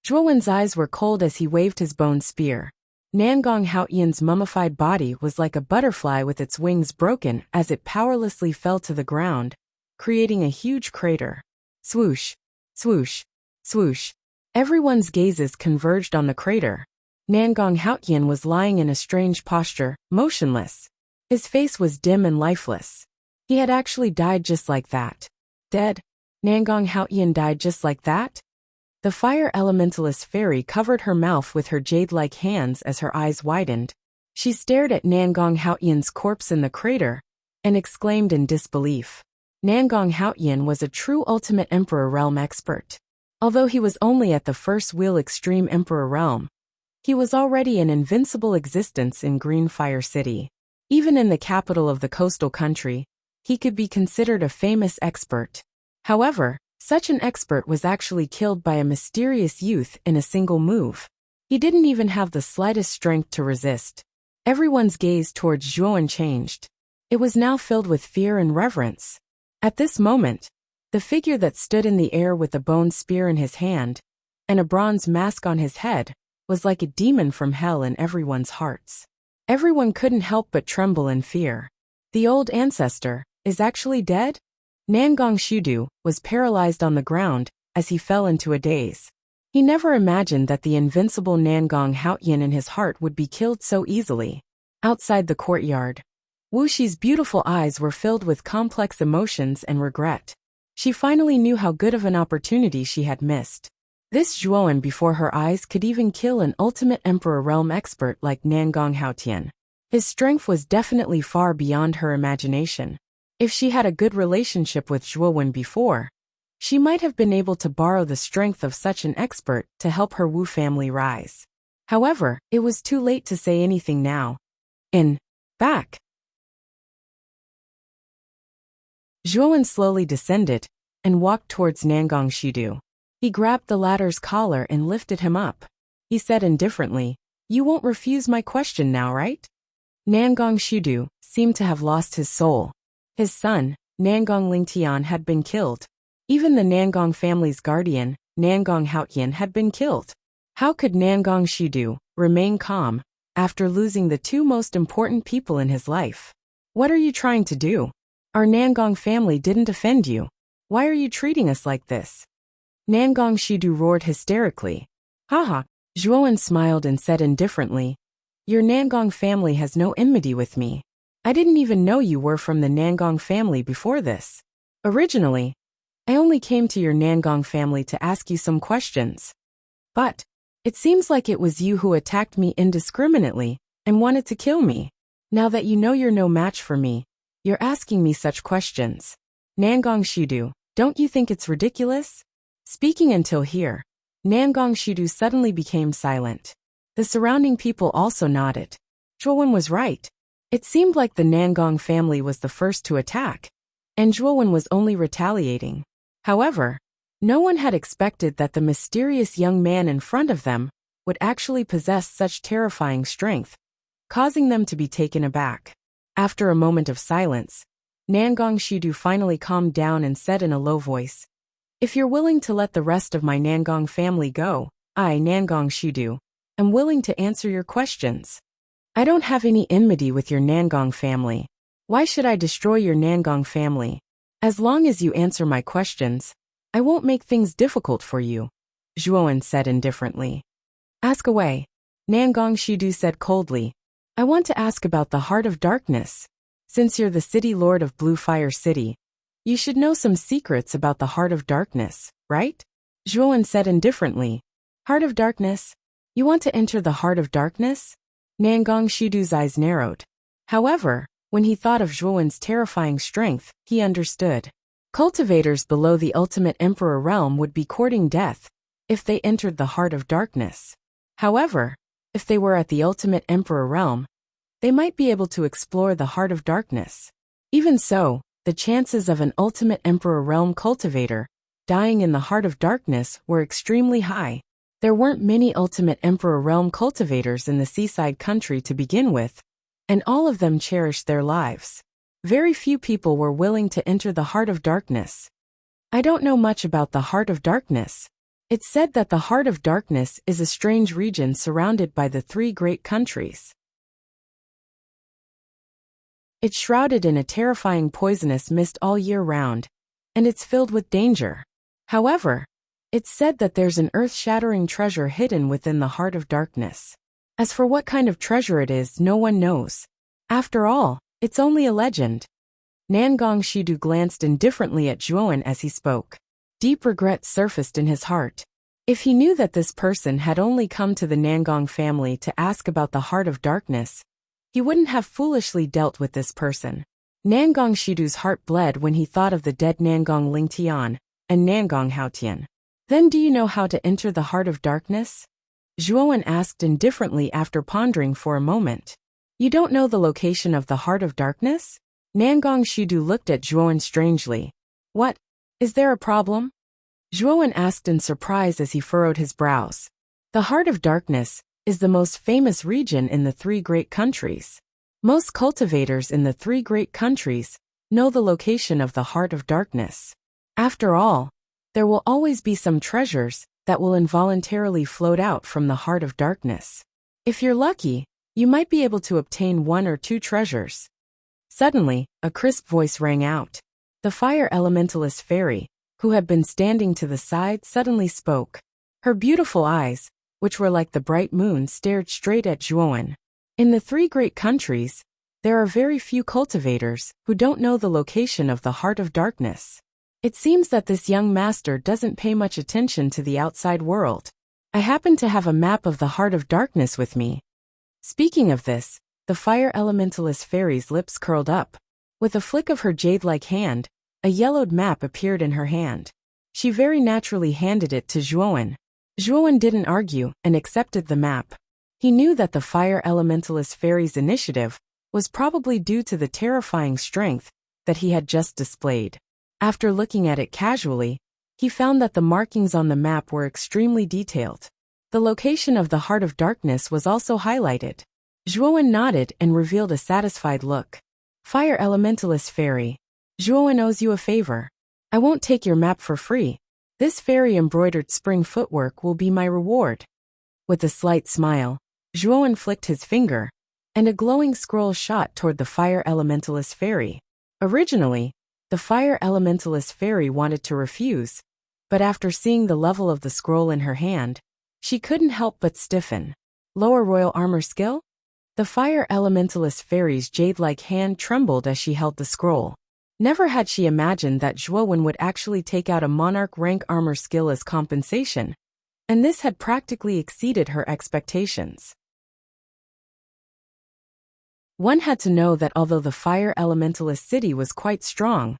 Zhuowen's eyes were cold as he waved his bone spear. Nangong Haotian's mummified body was like a butterfly with its wings broken as it powerlessly fell to the ground, creating a huge crater. Swoosh! Swoosh! Swoosh! Everyone's gazes converged on the crater. Nangong Haotian was lying in a strange posture, motionless. His face was dim and lifeless. He had actually died just like that. Dead? Nangong Haotian died just like that? The fire elementalist fairy covered her mouth with her jade-like hands as her eyes widened. She stared at Nangong Haotian's corpse in the crater and exclaimed in disbelief. Nangong Haotian was a true Ultimate Emperor Realm expert. Although he was only at the first wheel Extreme Emperor Realm, he was already an invincible existence in Green Fire City. Even in the capital of the coastal country, he could be considered a famous expert. However, such an expert was actually killed by a mysterious youth in a single move. He didn't even have the slightest strength to resist. Everyone's gaze towards Zhuowen changed. It was now filled with fear and reverence. At this moment, the figure that stood in the air with a bone spear in his hand and a bronze mask on his head was like a demon from hell in everyone's hearts. Everyone couldn't help but tremble in fear. The old ancestor is actually dead? Nangong Shudu was paralyzed on the ground as he fell into a daze. He never imagined that the invincible Nangong Haotian in his heart would be killed so easily. Outside the courtyard, Wuxia's beautiful eyes were filled with complex emotions and regret. She finally knew how good of an opportunity she had missed. This Zhuowen before her eyes could even kill an Ultimate Emperor Realm expert like Nangong Haotian. His strength was definitely far beyond her imagination. If she had a good relationship with Zhuowen before, she might have been able to borrow the strength of such an expert to help her Wu family rise. However, it was too late to say anything now. Back. Zhuowen slowly descended and walked towards Nangong Shudu. He grabbed the latter's collar and lifted him up. He said indifferently, "You won't refuse my question now, right?" Nangong Shudu seemed to have lost his soul. His son, Nangong Lingtian, had been killed. Even the Nangong family's guardian, Nangong Haotian, had been killed. How could Nangong Shudu remain calm after losing the two most important people in his life? What are you trying to do? Our Nangong family didn't offend you. Why are you treating us like this? Nangong Shudu roared hysterically. Haha, Zhuowen smiled and said indifferently, "Your Nangong family has no enmity with me. I didn't even know you were from the Nangong family before this. Originally, I only came to your Nangong family to ask you some questions. But it seems like it was you who attacked me indiscriminately and wanted to kill me. Now that you know you're no match for me, you're asking me such questions. Nangong Shudu, don't you think it's ridiculous?" Speaking until here, Nangong Shudu suddenly became silent. The surrounding people also nodded. Zhuowen was right. It seemed like the Nangong family was the first to attack, and Zhuowen was only retaliating. However, no one had expected that the mysterious young man in front of them would actually possess such terrifying strength, causing them to be taken aback. After a moment of silence, Nangong Shudu finally calmed down and said in a low voice, "If you're willing to let the rest of my Nangong family go, I, Nangong Shudu, am willing to answer your questions. I don't have any enmity with your Nangong family. Why should I destroy your Nangong family? As long as you answer my questions, I won't make things difficult for you," Zhuowen said indifferently. "Ask away," Nangong Shudu said coldly. "I want to ask about the Heart of Darkness. Since you're the city lord of Blue Fire City, you should know some secrets about the Heart of Darkness, right?" Zhuowen said indifferently. "Heart of Darkness? You want to enter the Heart of Darkness?" Nangong Shudu's eyes narrowed. However, when he thought of Zhuowen's terrifying strength, he understood. Cultivators below the Ultimate Emperor Realm would be courting death if they entered the Heart of Darkness. However, if they were at the Ultimate Emperor Realm, they might be able to explore the Heart of Darkness. Even so, the chances of an Ultimate Emperor Realm cultivator dying in the Heart of Darkness were extremely high. There weren't many Ultimate Emperor Realm cultivators in the seaside country to begin with, and all of them cherished their lives. Very few people were willing to enter the Heart of Darkness. I don't know much about the Heart of Darkness. It's said that the Heart of Darkness is a strange region surrounded by the three great countries. It's shrouded in a terrifying poisonous mist all year round, and it's filled with danger. However, it's said that there's an earth-shattering treasure hidden within the Heart of Darkness. As for what kind of treasure it is, no one knows. After all, it's only a legend. Nangong Shidu glanced indifferently at Zhuowen as he spoke. Deep regret surfaced in his heart. If he knew that this person had only come to the Nangong family to ask about the Heart of Darkness, he wouldn't have foolishly dealt with this person. Nangong Shidu's heart bled when he thought of the dead Nangong Lingtian and Nangong Haotian. Then do you know how to enter the Heart of Darkness? Zhuowen asked indifferently after pondering for a moment. You don't know the location of the Heart of Darkness? Nangong Shidu looked at Zhuowen strangely. What? Is there a problem? Zhuowen asked in surprise as he furrowed his brows. The Heart of Darkness is the most famous region in the three great countries. Most cultivators in the three great countries know the location of the Heart of Darkness. After all, there will always be some treasures that will involuntarily float out from the Heart of Darkness. If you're lucky, you might be able to obtain one or two treasures. Suddenly, a crisp voice rang out. The fire elementalist fairy, who had been standing to the side, suddenly spoke. Her beautiful eyes, which were like the bright moon, stared straight at Zhuowen. In the three great countries, there are very few cultivators who don't know the location of the Heart of Darkness. It seems that this young master doesn't pay much attention to the outside world. I happen to have a map of the Heart of Darkness with me. Speaking of this, the fire elementalist fairy's lips curled up. With a flick of her jade-like hand, a yellowed map appeared in her hand. She very naturally handed it to Zhuowen. Zhuowen didn't argue and accepted the map. He knew that the fire elementalist fairy's initiative was probably due to the terrifying strength that he had just displayed. After looking at it casually, he found that the markings on the map were extremely detailed. The location of the Heart of Darkness was also highlighted. Zhuowen nodded and revealed a satisfied look. Fire elementalist fairy, Zhuowen owes you a favor. I won't take your map for free. This fairy-embroidered spring footwork will be my reward. With a slight smile, Zhuowen flicked his finger, and a glowing scroll shot toward the fire elementalist fairy. Originally, the fire elementalist fairy wanted to refuse, but after seeing the level of the scroll in her hand, she couldn't help but stiffen. Lower royal armor skill? The fire elementalist fairy's jade-like hand trembled as she held the scroll. Never had she imagined that Zhuowen would actually take out a monarch rank armor skill as compensation, and this had practically exceeded her expectations. One had to know that although the fire elementalist city was quite strong,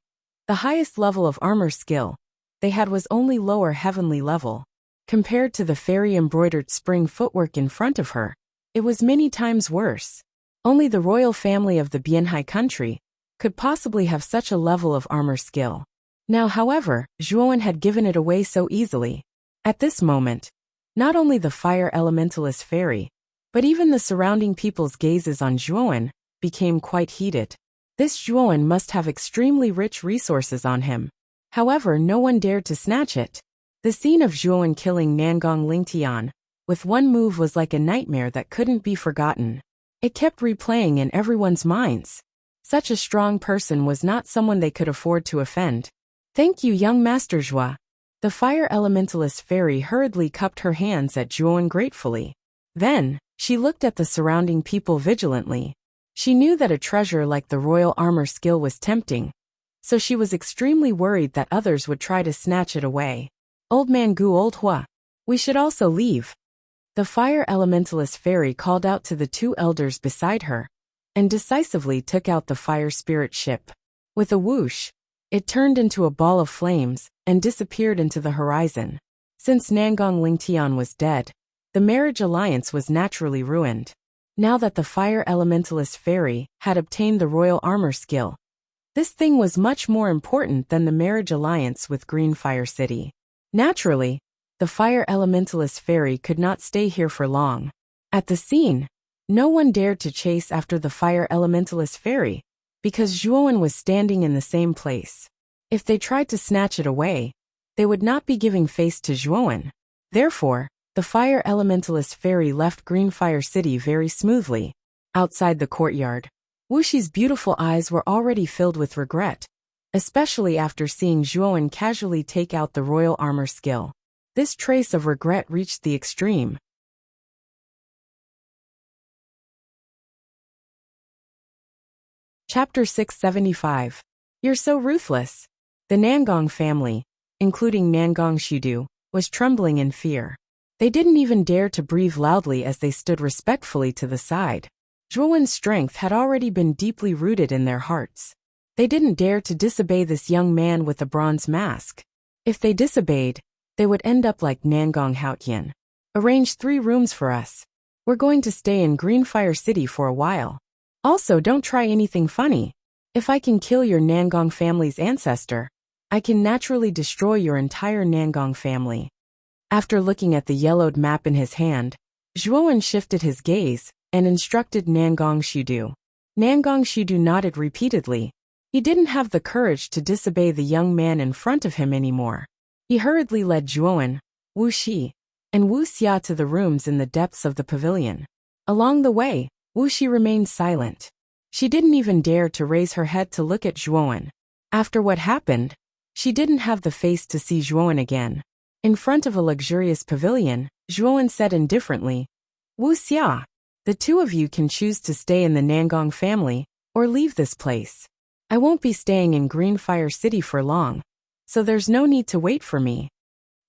the highest level of armor skill they had was only lower heavenly level. Compared to the fairy-embroidered spring footwork in front of her, it was many times worse. Only the royal family of the Bianhai country could possibly have such a level of armor skill. Now, however, Zhuowen had given it away so easily. At this moment, not only the fire elementalist fairy, but even the surrounding people's gazes on Zhuowen became quite heated. This Zhuowen must have extremely rich resources on him. However, no one dared to snatch it. The scene of Zhuowen killing Nangong Lingtian with one move was like a nightmare that couldn't be forgotten. It kept replaying in everyone's minds. Such a strong person was not someone they could afford to offend. Thank you, young Master Zhua. The fire elementalist fairy hurriedly cupped her hands at Zhuowen gratefully. Then, she looked at the surrounding people vigilantly. She knew that a treasure like the royal armor skill was tempting, so she was extremely worried that others would try to snatch it away. Old man Gu Old Hua, we should also leave. The fire elementalist fairy called out to the two elders beside her, and decisively took out the fire spirit ship. With a whoosh, it turned into a ball of flames and disappeared into the horizon. Since Nangong Lingtian was dead, the marriage alliance was naturally ruined. Now that the fire elementalist fairy had obtained the royal armor skill, this thing was much more important than the marriage alliance with Green Fire City. Naturally, the fire elementalist fairy could not stay here for long. At the scene, no one dared to chase after the fire elementalist fairy, because Zhuowen was standing in the same place. If they tried to snatch it away, they would not be giving face to Zhuowen. Therefore, the fire elementalist fairy left Green Fire City very smoothly. Outside the courtyard, Wuxi's beautiful eyes were already filled with regret, especially after seeing Zhuowen casually take out the royal armor skill. This trace of regret reached the extreme. Chapter 675. You're so ruthless. The Nangong family, including Nangong Shidu, was trembling in fear. They didn't even dare to breathe loudly as they stood respectfully to the side. Zhuowen's strength had already been deeply rooted in their hearts. They didn't dare to disobey this young man with the bronze mask. If they disobeyed, they would end up like Nangong Haotian. Arrange 3 rooms for us. We're going to stay in Greenfire City for a while. Also, don't try anything funny. If I can kill your Nangong family's ancestor, I can naturally destroy your entire Nangong family. After looking at the yellowed map in his hand, Zhuowen shifted his gaze and instructed Nangong Shidu. Nangong Shidu nodded repeatedly. He didn't have the courage to disobey the young man in front of him anymore. He hurriedly led Zhuowen, Wuxia, and Wuxia to the rooms in the depths of the pavilion. Along the way, Wuxia remained silent. She didn't even dare to raise her head to look at Zhuowen. After what happened, she didn't have the face to see Zhuowen again. In front of a luxurious pavilion, Zhuowen said indifferently, Wuxia, the 2 of you can choose to stay in the Nangong family, or leave this place. I won't be staying in Greenfire City for long, so there's no need to wait for me.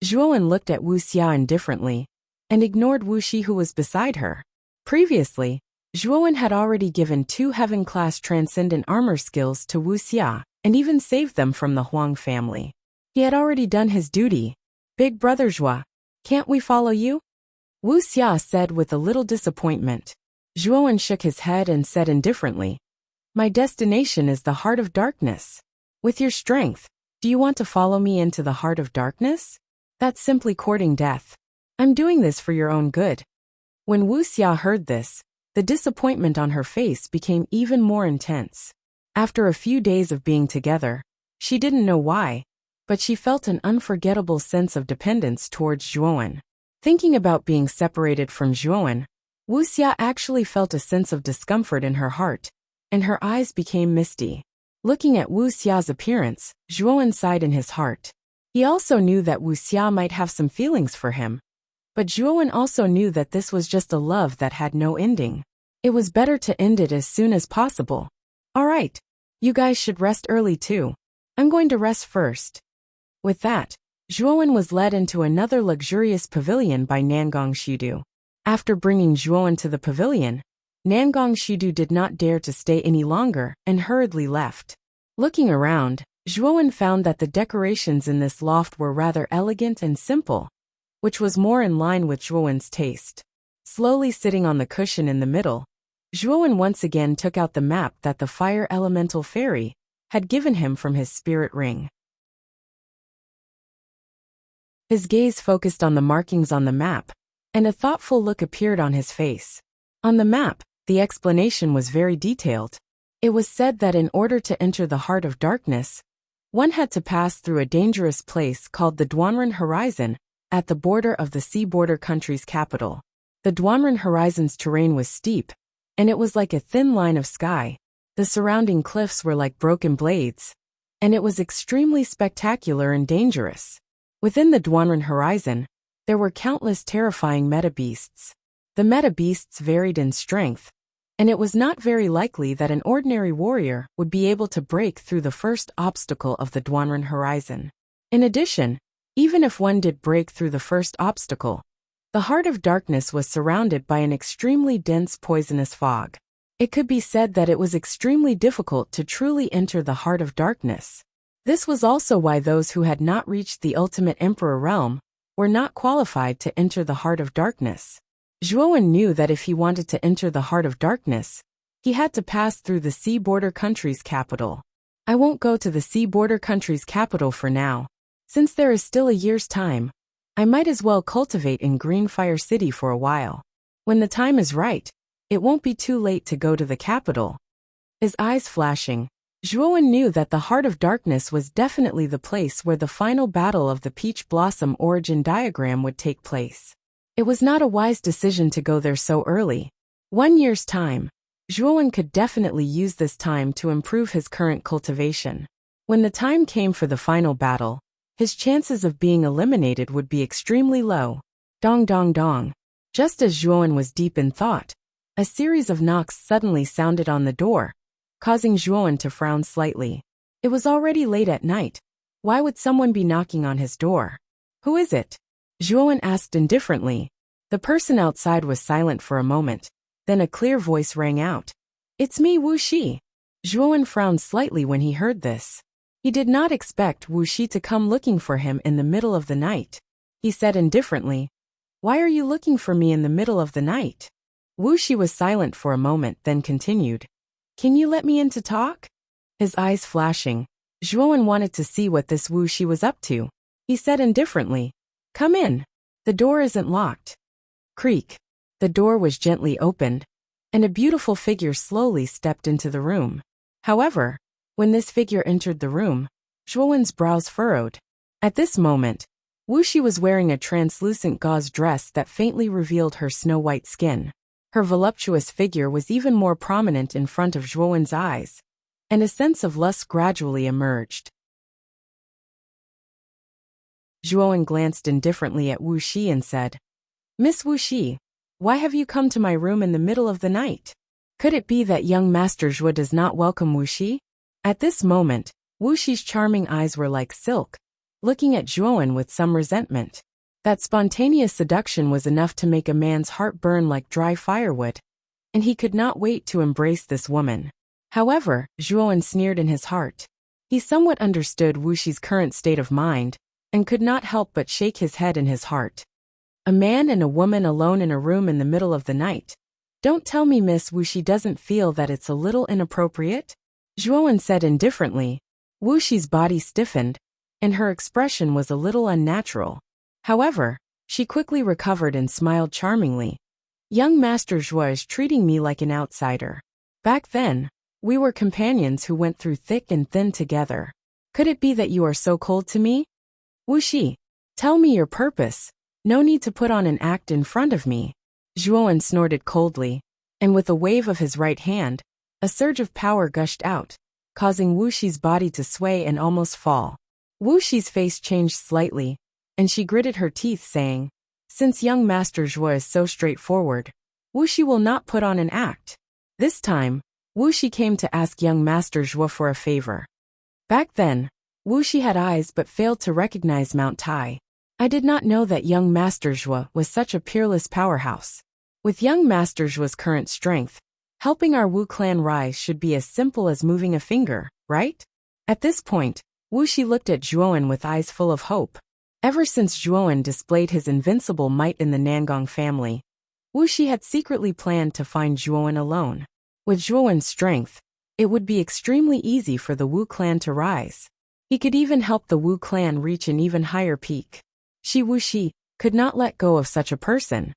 Zhuowen looked at Wuxia indifferently, and ignored Wuxi who was beside her. Previously, Zhuowen had already given 2 heaven-class transcendent armor skills to Wuxia, and even saved them from the Huang family. He had already done his duty. Big brother Zhua, can't we follow you? Wuxia said with a little disappointment. Zhuowen shook his head and said indifferently, my destination is the Heart of Darkness. With your strength, do you want to follow me into the Heart of Darkness? That's simply courting death. I'm doing this for your own good. When Wuxia heard this, the disappointment on her face became even more intense. After a few days of being together, she didn't know why, but she felt an unforgettable sense of dependence towards Zhuowen. Thinking about being separated from Zhuowen, Wuxia actually felt a sense of discomfort in her heart, and her eyes became misty. Looking at Wuxia's appearance, Zhuowen sighed in his heart. He also knew that Wuxia might have some feelings for him, but Zhuowen also knew that this was just a love that had no ending. It was better to end it as soon as possible. Alright, you guys should rest early too. I'm going to rest first. With that, Zhuowen was led into another luxurious pavilion by Nangong Shidu. After bringing Zhuowen to the pavilion, Nangong Shidu did not dare to stay any longer and hurriedly left. Looking around, Zhuowen found that the decorations in this loft were rather elegant and simple, which was more in line with Zhuowen's taste. Slowly sitting on the cushion in the middle, Zhuowen once again took out the map that the fire elemental fairy had given him from his spirit ring. His gaze focused on the markings on the map, and a thoughtful look appeared on his face. On the map, the explanation was very detailed. It was said that in order to enter the Heart of Darkness, one had to pass through a dangerous place called the Duanren Horizon, at the border of the sea border country's capital. The Duanren Horizon's terrain was steep, and it was like a thin line of sky. The surrounding cliffs were like broken blades, and it was extremely spectacular and dangerous. Within the Duanren Horizon, there were countless terrifying meta-beasts. The meta-beasts varied in strength, and it was not very likely that an ordinary warrior would be able to break through the first obstacle of the Duanren Horizon. In addition, even if one did break through the first obstacle, the Heart of Darkness was surrounded by an extremely dense poisonous fog. It could be said that it was extremely difficult to truly enter the Heart of Darkness. This was also why those who had not reached the Ultimate Emperor realm were not qualified to enter the Heart of Darkness. Zhuowen knew that if he wanted to enter the Heart of Darkness, he had to pass through the sea border country's capital. I won't go to the sea border country's capital for now. Since there is still a year's time, I might as well cultivate in Greenfire City for a while. When the time is right, it won't be too late to go to the capital. His eyes flashing, Zhuowen knew that the Heart of Darkness was definitely the place where the final battle of the Peach Blossom origin diagram would take place. It was not a wise decision to go there so early. 1 year's time, Zhuowen could definitely use this time to improve his current cultivation. When the time came for the final battle, his chances of being eliminated would be extremely low. Dong dong dong. Just as Zhuowen was deep in thought, a series of knocks suddenly sounded on the door, causing Zhuowen to frown slightly. It was already late at night. Why would someone be knocking on his door? Who is it? Zhuowen asked indifferently. The person outside was silent for a moment. Then a clear voice rang out. It's me, Wuxia. Zhuowen frowned slightly when he heard this. He did not expect Wuxia to come looking for him in the middle of the night. He said indifferently, Why are you looking for me in the middle of the night? Wuxia was silent for a moment, then continued. Can you let me in to talk? His eyes flashing, Zhuowen wanted to see what this Wuxia was up to. He said indifferently, Come in. The door isn't locked. Creak. The door was gently opened, and a beautiful figure slowly stepped into the room. However, when this figure entered the room, Zhuowen's brows furrowed. At this moment, Wuxia was wearing a translucent gauze dress that faintly revealed her snow-white skin. Her voluptuous figure was even more prominent in front of Zhuowen's eyes, and a sense of lust gradually emerged. Zhuowen glanced indifferently at Wuxia and said, Miss Wuxia, why have you come to my room in the middle of the night? Could it be that young Master Zhuo does not welcome Wuxia? At this moment, Wuxia's charming eyes were like silk, looking at Zhuowen with some resentment. That spontaneous seduction was enough to make a man's heart burn like dry firewood, and he could not wait to embrace this woman. However, Zhuowen sneered in his heart. He somewhat understood Wuxia's current state of mind, and could not help but shake his head in his heart. A man and a woman alone in a room in the middle of the night. Don't tell me Miss Wuxia doesn't feel that it's a little inappropriate? Zhuowen said indifferently. Wuxia's body stiffened, and her expression was a little unnatural. However, she quickly recovered and smiled charmingly. Young Master Zhuo is treating me like an outsider. Back then, we were companions who went through thick and thin together. Could it be that you are so cold to me? Wuxia, tell me your purpose. No need to put on an act in front of me. Zhuowen snorted coldly, and with a wave of his right hand, a surge of power gushed out, causing Wuxia's body to sway and almost fall. Wuxia's face changed slightly, and she gritted her teeth saying, Since young Master Zhuo is so straightforward, Wuxia will not put on an act. This time, Wuxia came to ask young Master Zhuo for a favor. Back then, Wuxia had eyes but failed to recognize Mount Tai. I did not know that young Master Zhuo was such a peerless powerhouse. With young Master Zhuo's current strength, helping our Wu clan rise should be as simple as moving a finger, right? At this point, Wuxia looked at Zhuowen with eyes full of hope. Ever since Zhuowen displayed his invincible might in the Nangong family, Wuxia had secretly planned to find Zhuowen alone. With Zhuowen's strength, it would be extremely easy for the Wu clan to rise. He could even help the Wu clan reach an even higher peak. She Wuxia could not let go of such a person.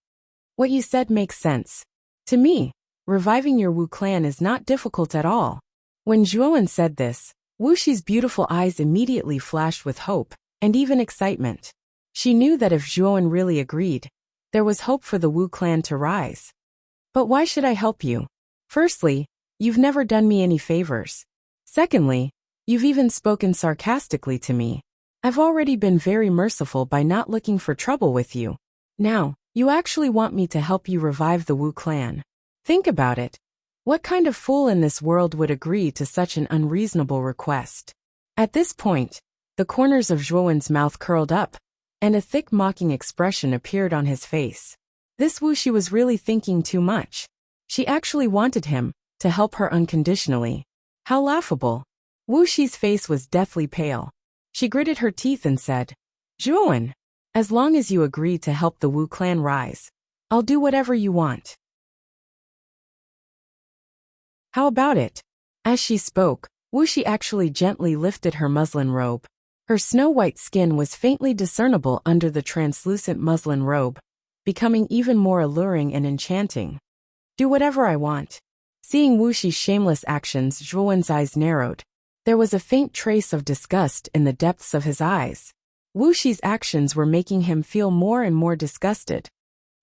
What you said makes sense. To me, reviving your Wu clan is not difficult at all. When Zhuowen said this, Wuxia's beautiful eyes immediately flashed with hope, and even excitement. She knew that if Zhuowen really agreed, there was hope for the Wu clan to rise. But why should I help you? Firstly, you've never done me any favors. Secondly, you've even spoken sarcastically to me. I've already been very merciful by not looking for trouble with you. Now, you actually want me to help you revive the Wu clan. Think about it. What kind of fool in this world would agree to such an unreasonable request? At this point, the corners of Zhuowen's mouth curled up, and a thick mocking expression appeared on his face. This Wuxia was really thinking too much. She actually wanted him to help her unconditionally. How laughable. Wuxia's face was deathly pale. She gritted her teeth and said, Zhuowen, as long as you agree to help the Wu clan rise, I'll do whatever you want. How about it? As she spoke, Wuxia actually gently lifted her muslin robe. Her snow-white skin was faintly discernible under the translucent muslin robe, becoming even more alluring and enchanting. Do whatever I want. Seeing Wuxia's shameless actions, Zhuowen's eyes narrowed. There was a faint trace of disgust in the depths of his eyes. Wuxia's actions were making him feel more and more disgusted.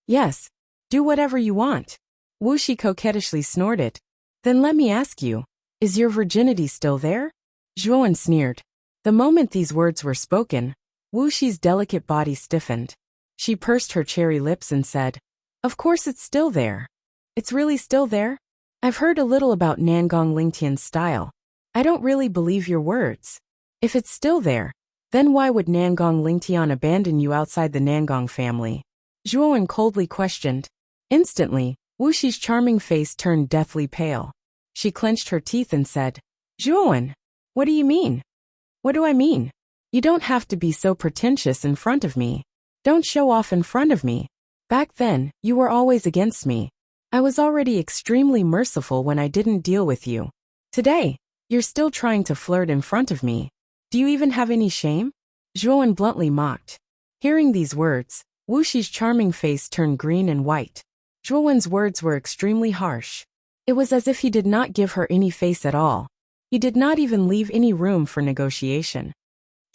Yes, do whatever you want. Wuxia coquettishly snorted. Then let me ask you, is your virginity still there? Zhuowen sneered. The moment these words were spoken, Wuxia's delicate body stiffened. She pursed her cherry lips and said, Of course it's still there. It's really still there? I've heard a little about Nangong Lingtian's style. I don't really believe your words. If it's still there, then why would Nangong Lingtian abandon you outside the Nangong family? Zhuowen coldly questioned. Instantly, Wuxi's charming face turned deathly pale. She clenched her teeth and said, Zhuowen, what do you mean? What do I mean? You don't have to be so pretentious in front of me. Don't show off in front of me. Back then, you were always against me. I was already extremely merciful when I didn't deal with you. Today, you're still trying to flirt in front of me. Do you even have any shame? Zhuowen bluntly mocked. Hearing these words, Wuxi's charming face turned green and white. Zhuowen's words were extremely harsh. It was as if he did not give her any face at all. He did not even leave any room for negotiation.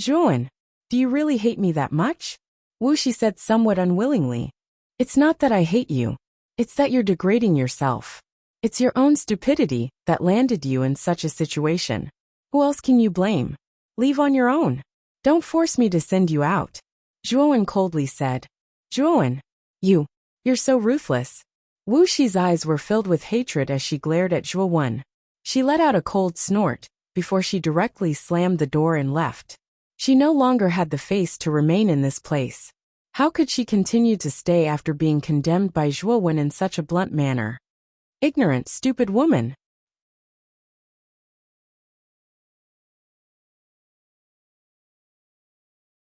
Zhuowen, do you really hate me that much? Wuxi said somewhat unwillingly. It's not that I hate you. It's that you're degrading yourself. It's your own stupidity that landed you in such a situation. Who else can you blame? Leave on your own. Don't force me to send you out. Zhuowen coldly said. Zhuowen, you're so ruthless. Wuxi's eyes were filled with hatred as she glared at Zhuowen. She let out a cold snort before she directly slammed the door and left. She no longer had the face to remain in this place. How could she continue to stay after being condemned by Zhuowen in such a blunt manner? Ignorant, stupid woman.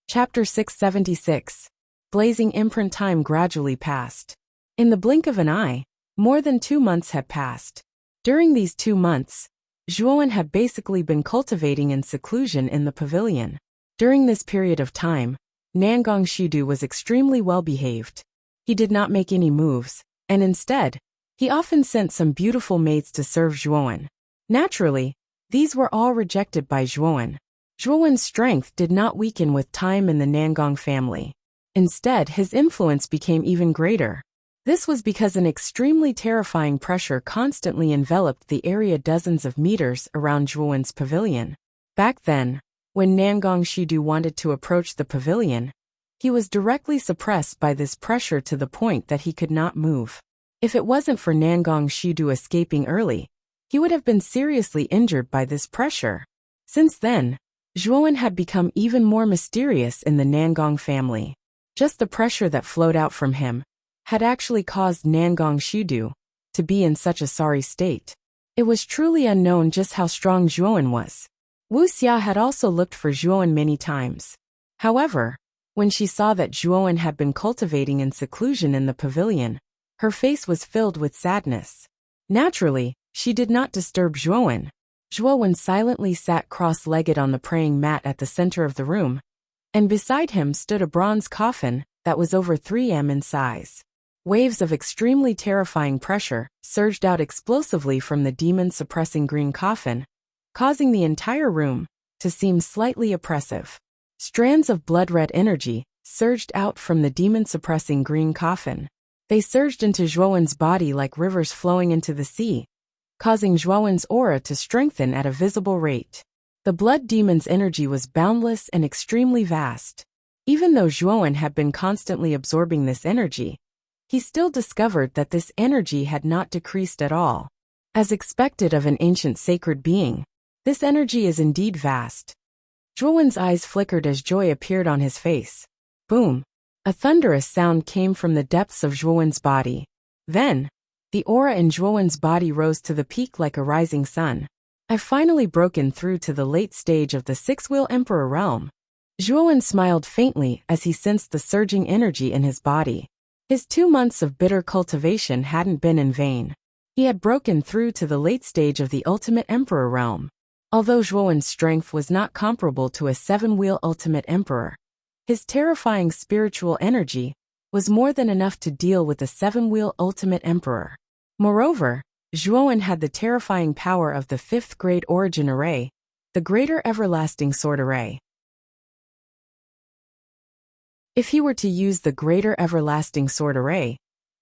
Chapter 676. Blazing imprint. Time gradually passed. In the blink of an eye, more than 2 months had passed. During these 2 months, Zhuowen had basically been cultivating in seclusion in the pavilion. During this period of time, Nangong Shidu was extremely well behaved. He did not make any moves, and instead, he often sent some beautiful maids to serve Zhuowen. Naturally, these were all rejected by Zhuowen. Zhuowen's strength did not weaken with time in the Nangong family. Instead, his influence became even greater. This was because an extremely terrifying pressure constantly enveloped the area dozens of meters around Zhuowen's pavilion. Back then, when Nangong Shidu wanted to approach the pavilion, he was directly suppressed by this pressure to the point that he could not move. If it wasn't for Nangong Shidu escaping early, he would have been seriously injured by this pressure. Since then, Zhuowen had become even more mysterious in the Nangong family. Just the pressure that flowed out from him had actually caused Nangong Shidu to be in such a sorry state. It was truly unknown just how strong Zhuowen was. Wuxia had also looked for Zhuowen many times. However, when she saw that Zhuowen had been cultivating in seclusion in the pavilion, her face was filled with sadness. Naturally, she did not disturb Zhuowen. Zhuowen silently sat cross-legged on the praying mat at the center of the room, and beside him stood a bronze coffin that was over 3 m in size. Waves of extremely terrifying pressure surged out explosively from the demon-suppressing green coffin, causing the entire room to seem slightly oppressive. Strands of blood-red energy surged out from the demon-suppressing green coffin. They surged into Zhuowen's body like rivers flowing into the sea, causing Zhuowen's aura to strengthen at a visible rate. The blood demon's energy was boundless and extremely vast. Even though Zhuowen had been constantly absorbing this energy, he still discovered that this energy had not decreased at all. As expected of an ancient sacred being, this energy is indeed vast. Zhuowen's eyes flickered as joy appeared on his face. Boom! A thunderous sound came from the depths of Zhuowen's body. Then, the aura in Zhuowen's body rose to the peak like a rising sun. I've finally broken through to the late stage of the 6-wheel Emperor realm. Zhuowen smiled faintly as he sensed the surging energy in his body. His 2 months of bitter cultivation hadn't been in vain. He had broken through to the late stage of the ultimate Emperor realm. Although Zhuowen's strength was not comparable to a 7-wheel ultimate Emperor, his terrifying spiritual energy was more than enough to deal with the 7-wheel ultimate Emperor. Moreover, Zhuowen had the terrifying power of the 5th grade origin array, the Greater Everlasting Sword Array. If he were to use the Greater Everlasting Sword Array,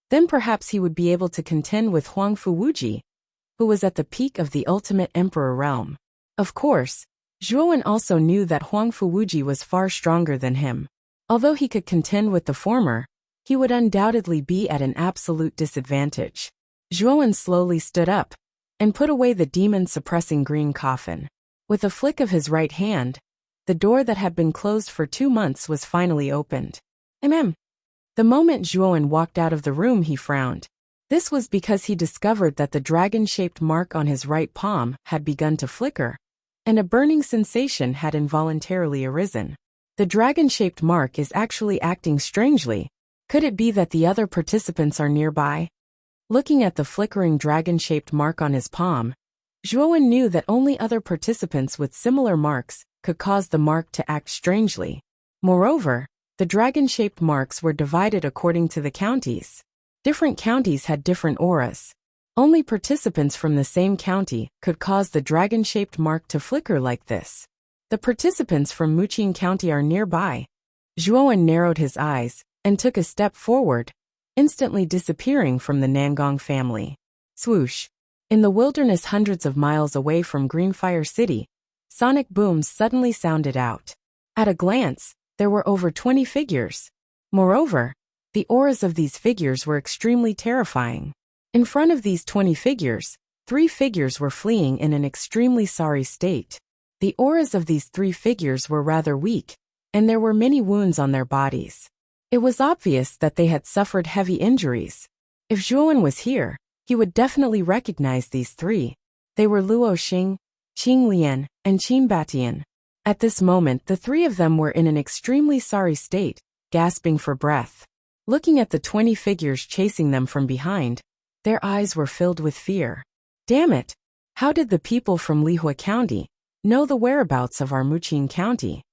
then perhaps he would be able to contend with Huangfu Wuji, who was at the peak of the ultimate Emperor realm. Of course, Zhuowen also knew that Huangfu Wuji was far stronger than him. Although he could contend with the former, he would undoubtedly be at an absolute disadvantage. Zhuowen slowly stood up and put away the demon-suppressing green coffin. With a flick of his right hand, the door that had been closed for 2 months was finally opened. The moment Zhuowen walked out of the room, he frowned. This was because he discovered that the dragon-shaped mark on his right palm had begun to flicker, and a burning sensation had involuntarily arisen. The dragon-shaped mark is actually acting strangely. Could it be that the other participants are nearby? Looking at the flickering dragon-shaped mark on his palm, Zhuowen knew that only other participants with similar marks could cause the mark to act strangely. Moreover, the dragon-shaped marks were divided according to the counties. Different counties had different auras. Only participants from the same county could cause the dragon-shaped mark to flicker like this. The participants from Wuxia County are nearby. Zhuowen narrowed his eyes and took a step forward, instantly disappearing from the Nangong family. Swoosh! In the wilderness hundreds of miles away from Greenfire City, sonic booms suddenly sounded out. At a glance, there were over 20 figures. Moreover, the auras of these figures were extremely terrifying. In front of these 20 figures, 3 figures were fleeing in an extremely sorry state. The auras of these 3 figures were rather weak, and there were many wounds on their bodies. It was obvious that they had suffered heavy injuries. If Zhuowen was here, he would definitely recognize these 3. They were Luo Xing, Qing Lian, and Qin Batian. At this moment, the 3 of them were in an extremely sorry state, gasping for breath. Looking at the 20 figures chasing them from behind, their eyes were filled with fear. Damn it! How did the people from Lihua County know the whereabouts of our Wuxia County?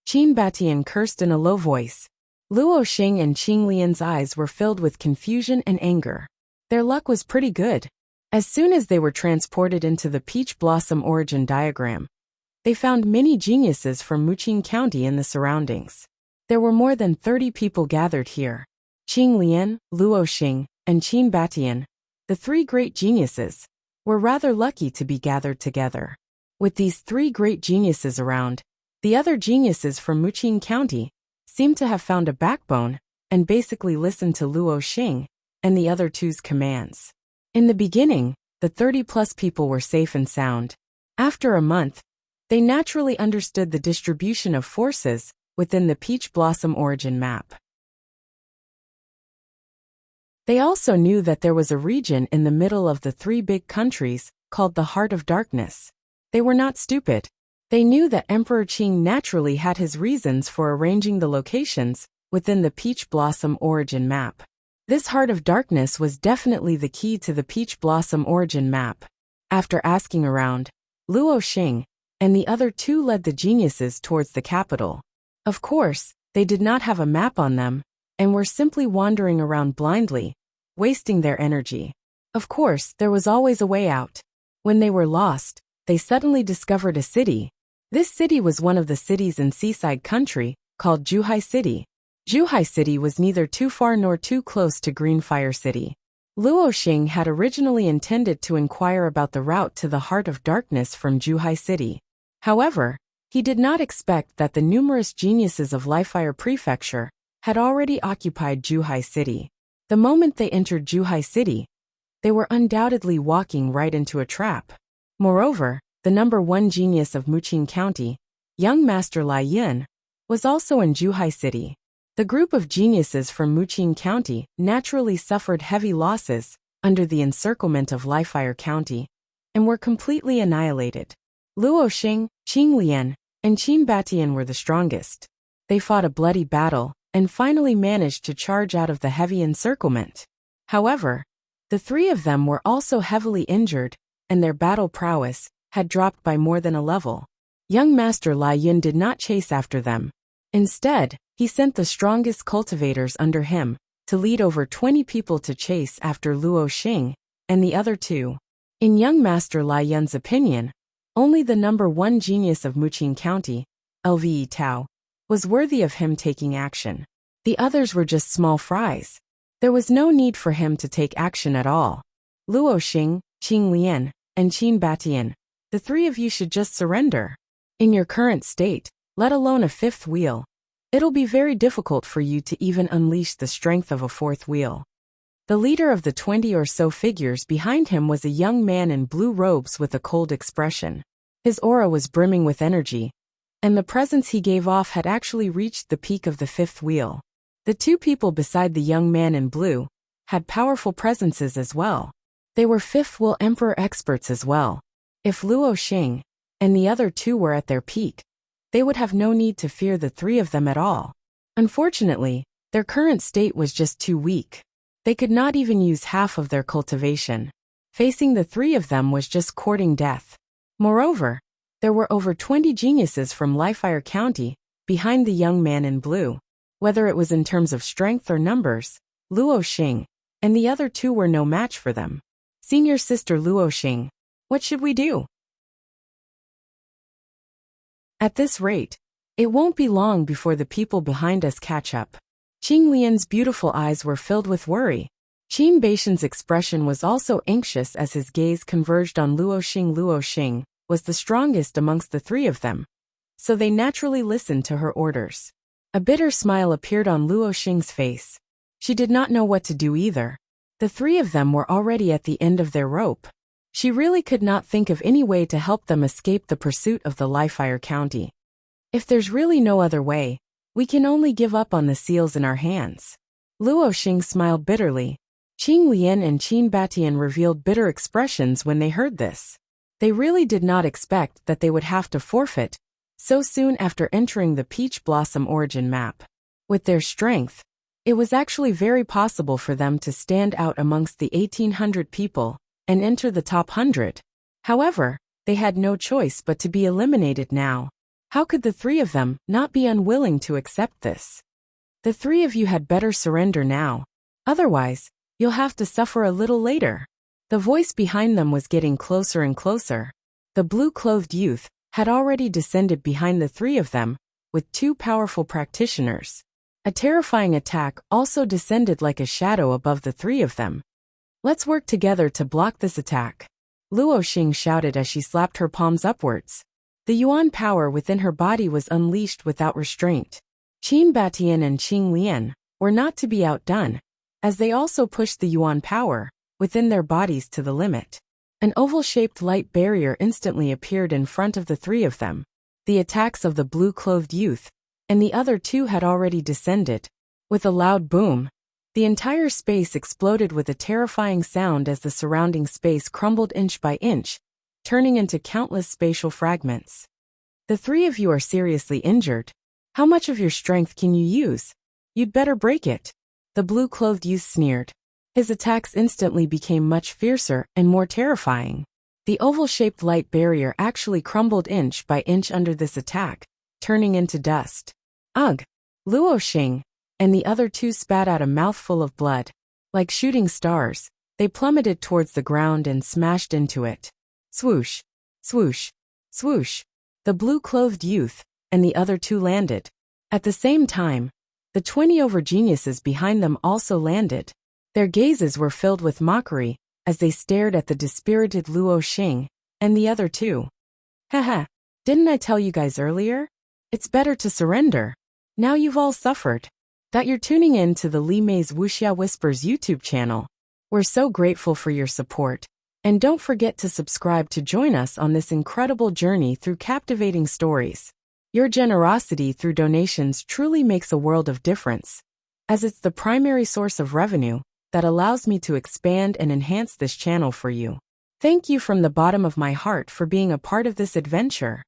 Qin Batian cursed in a low voice. Luo Xing and Qing Lian's eyes were filled with confusion and anger. Their luck was pretty good. As soon as they were transported into the Peach Blossom origin diagram, they found many geniuses from Wuxia County in the surroundings. There were more than 30 people gathered here. Qing Lian, Luo Xing, and Qin Batian, the 3 great geniuses, were rather lucky to be gathered together. With these 3 great geniuses around, the other geniuses from Wuxia County seemed to have found a backbone and basically listened to Luo Xing and the other 2's commands. In the beginning, the 30-plus people were safe and sound. After a month, they naturally understood the distribution of forces within the Peach Blossom origin map. They also knew that there was a region in the middle of the 3 big countries called the Heart of Darkness. They were not stupid. They knew that Emperor Qing naturally had his reasons for arranging the locations within the Peach Blossom origin map. This Heart of Darkness was definitely the key to the Peach Blossom origin map. After asking around, Luo Xing and the other 2 led the geniuses towards the capital. Of course, they did not have a map on them and were simply wandering around blindly, wasting their energy. Of course, there was always a way out. When they were lost, they suddenly discovered a city. This city was one of the cities in seaside country called Zhuhai City. Zhuhai City was neither too far nor too close to Greenfire City. Luo Xing had originally intended to inquire about the route to the Heart of Darkness from Zhuhai City. However, he did not expect that the numerous geniuses of Lifire Prefecture had already occupied Zhuhai City. The moment they entered Zhuhai City, they were undoubtedly walking right into a trap. Moreover, the number 1 genius of Wuxia County, young Master Lai Yun, was also in Zhuhai City. The group of geniuses from Wuxia County naturally suffered heavy losses under the encirclement of Lifire County and were completely annihilated. Luo Xing, Qing Lian, and Qin Batian were the strongest. They fought a bloody battle and finally managed to charge out of the heavy encirclement. However, the 3 of them were also heavily injured, and their battle prowess had dropped by more than a level. Young Master Lai Yun did not chase after them. Instead, he sent the strongest cultivators under him to lead over 20 people to chase after Luo Xing and the other 2. In young Master Lai Yun's opinion, only the number 1 genius of Wuxia County, Lve Tao, was worthy of him taking action. The others were just small fries. There was no need for him to take action at all. Luo Xing, Qing Lian, and Qin Batian, the 3 of you should just surrender. In your current state, let alone a 5th wheel, it'll be very difficult for you to even unleash the strength of a 4th wheel. The leader of the 20 or so figures behind him was a young man in blue robes with a cold expression. His aura was brimming with energy, and the presence he gave off had actually reached the peak of the fifth wheel. The two people beside the young man in blue had powerful presences as well. They were fifth wheel emperor experts as well. If Luo Xing and the other two were at their peak, they would have no need to fear the three of them at all. Unfortunately, their current state was just too weak. They could not even use half of their cultivation. Facing the three of them was just courting death. Moreover, there were over 20 geniuses from Lifire County behind the young man in blue. Whether it was in terms of strength or numbers, Luo Xing and the other two were no match for them. Senior Sister Luo Xing, what should we do? At this rate, it won't be long before the people behind us catch up. Qing Lian's beautiful eyes were filled with worry. Qin Baishan's expression was also anxious as his gaze converged on Luo Xing. Luo Xing was the strongest amongst the three of them, so they naturally listened to her orders. A bitter smile appeared on Luo Xing's face. She did not know what to do either. The three of them were already at the end of their rope. She really could not think of any way to help them escape the pursuit of the Lifire County. If there's really no other way, we can only give up on the seals in our hands. Luo Xing smiled bitterly. Qing Lian and Qin Batian revealed bitter expressions when they heard this. They really did not expect that they would have to forfeit so soon after entering the Peach Blossom origin map. With their strength, it was actually very possible for them to stand out amongst the 1,800 people and enter the top 100. However, they had no choice but to be eliminated now. How could the three of them not be unwilling to accept this? The three of you had better surrender now. Otherwise, you'll have to suffer a little later. The voice behind them was getting closer and closer. The blue-clothed youth had already descended behind the three of them, with two powerful practitioners. A terrifying attack also descended like a shadow above the three of them. Let's work together to block this attack. Luo Xing shouted as she slapped her palms upwards. The Yuan power within her body was unleashed without restraint. Qin Batian and Qing Lian were not to be outdone, as they also pushed the Yuan power within their bodies to the limit. An oval-shaped light barrier instantly appeared in front of the three of them. The attacks of the blue-clothed youth and the other two had already descended. With a loud boom, the entire space exploded with a terrifying sound as the surrounding space crumbled inch by inch, turning into countless spatial fragments. The three of you are seriously injured. How much of your strength can you use? You'd better break it. The blue-clothed youth sneered. His attacks instantly became much fiercer and more terrifying. The oval-shaped light barrier actually crumbled inch by inch under this attack, turning into dust. Ugh! Luo Xing and the other two spat out a mouthful of blood. Like shooting stars, they plummeted towards the ground and smashed into it. Swoosh! Swoosh! Swoosh! The blue-clothed youth and the other two landed. At the same time, the 20 over-geniuses behind them also landed. Their gazes were filled with mockery as they stared at the dispirited Luo Xing and the other two. Haha, didn't I tell you guys earlier? It's better to surrender. Now you've all suffered. That you're tuning in to the Li Mei's Wuxia Whispers YouTube channel. We're so grateful for your support. And don't forget to subscribe to join us on this incredible journey through captivating stories. Your generosity through donations truly makes a world of difference, as it's the primary source of revenue that allows me to expand and enhance this channel for you. Thank you from the bottom of my heart for being a part of this adventure.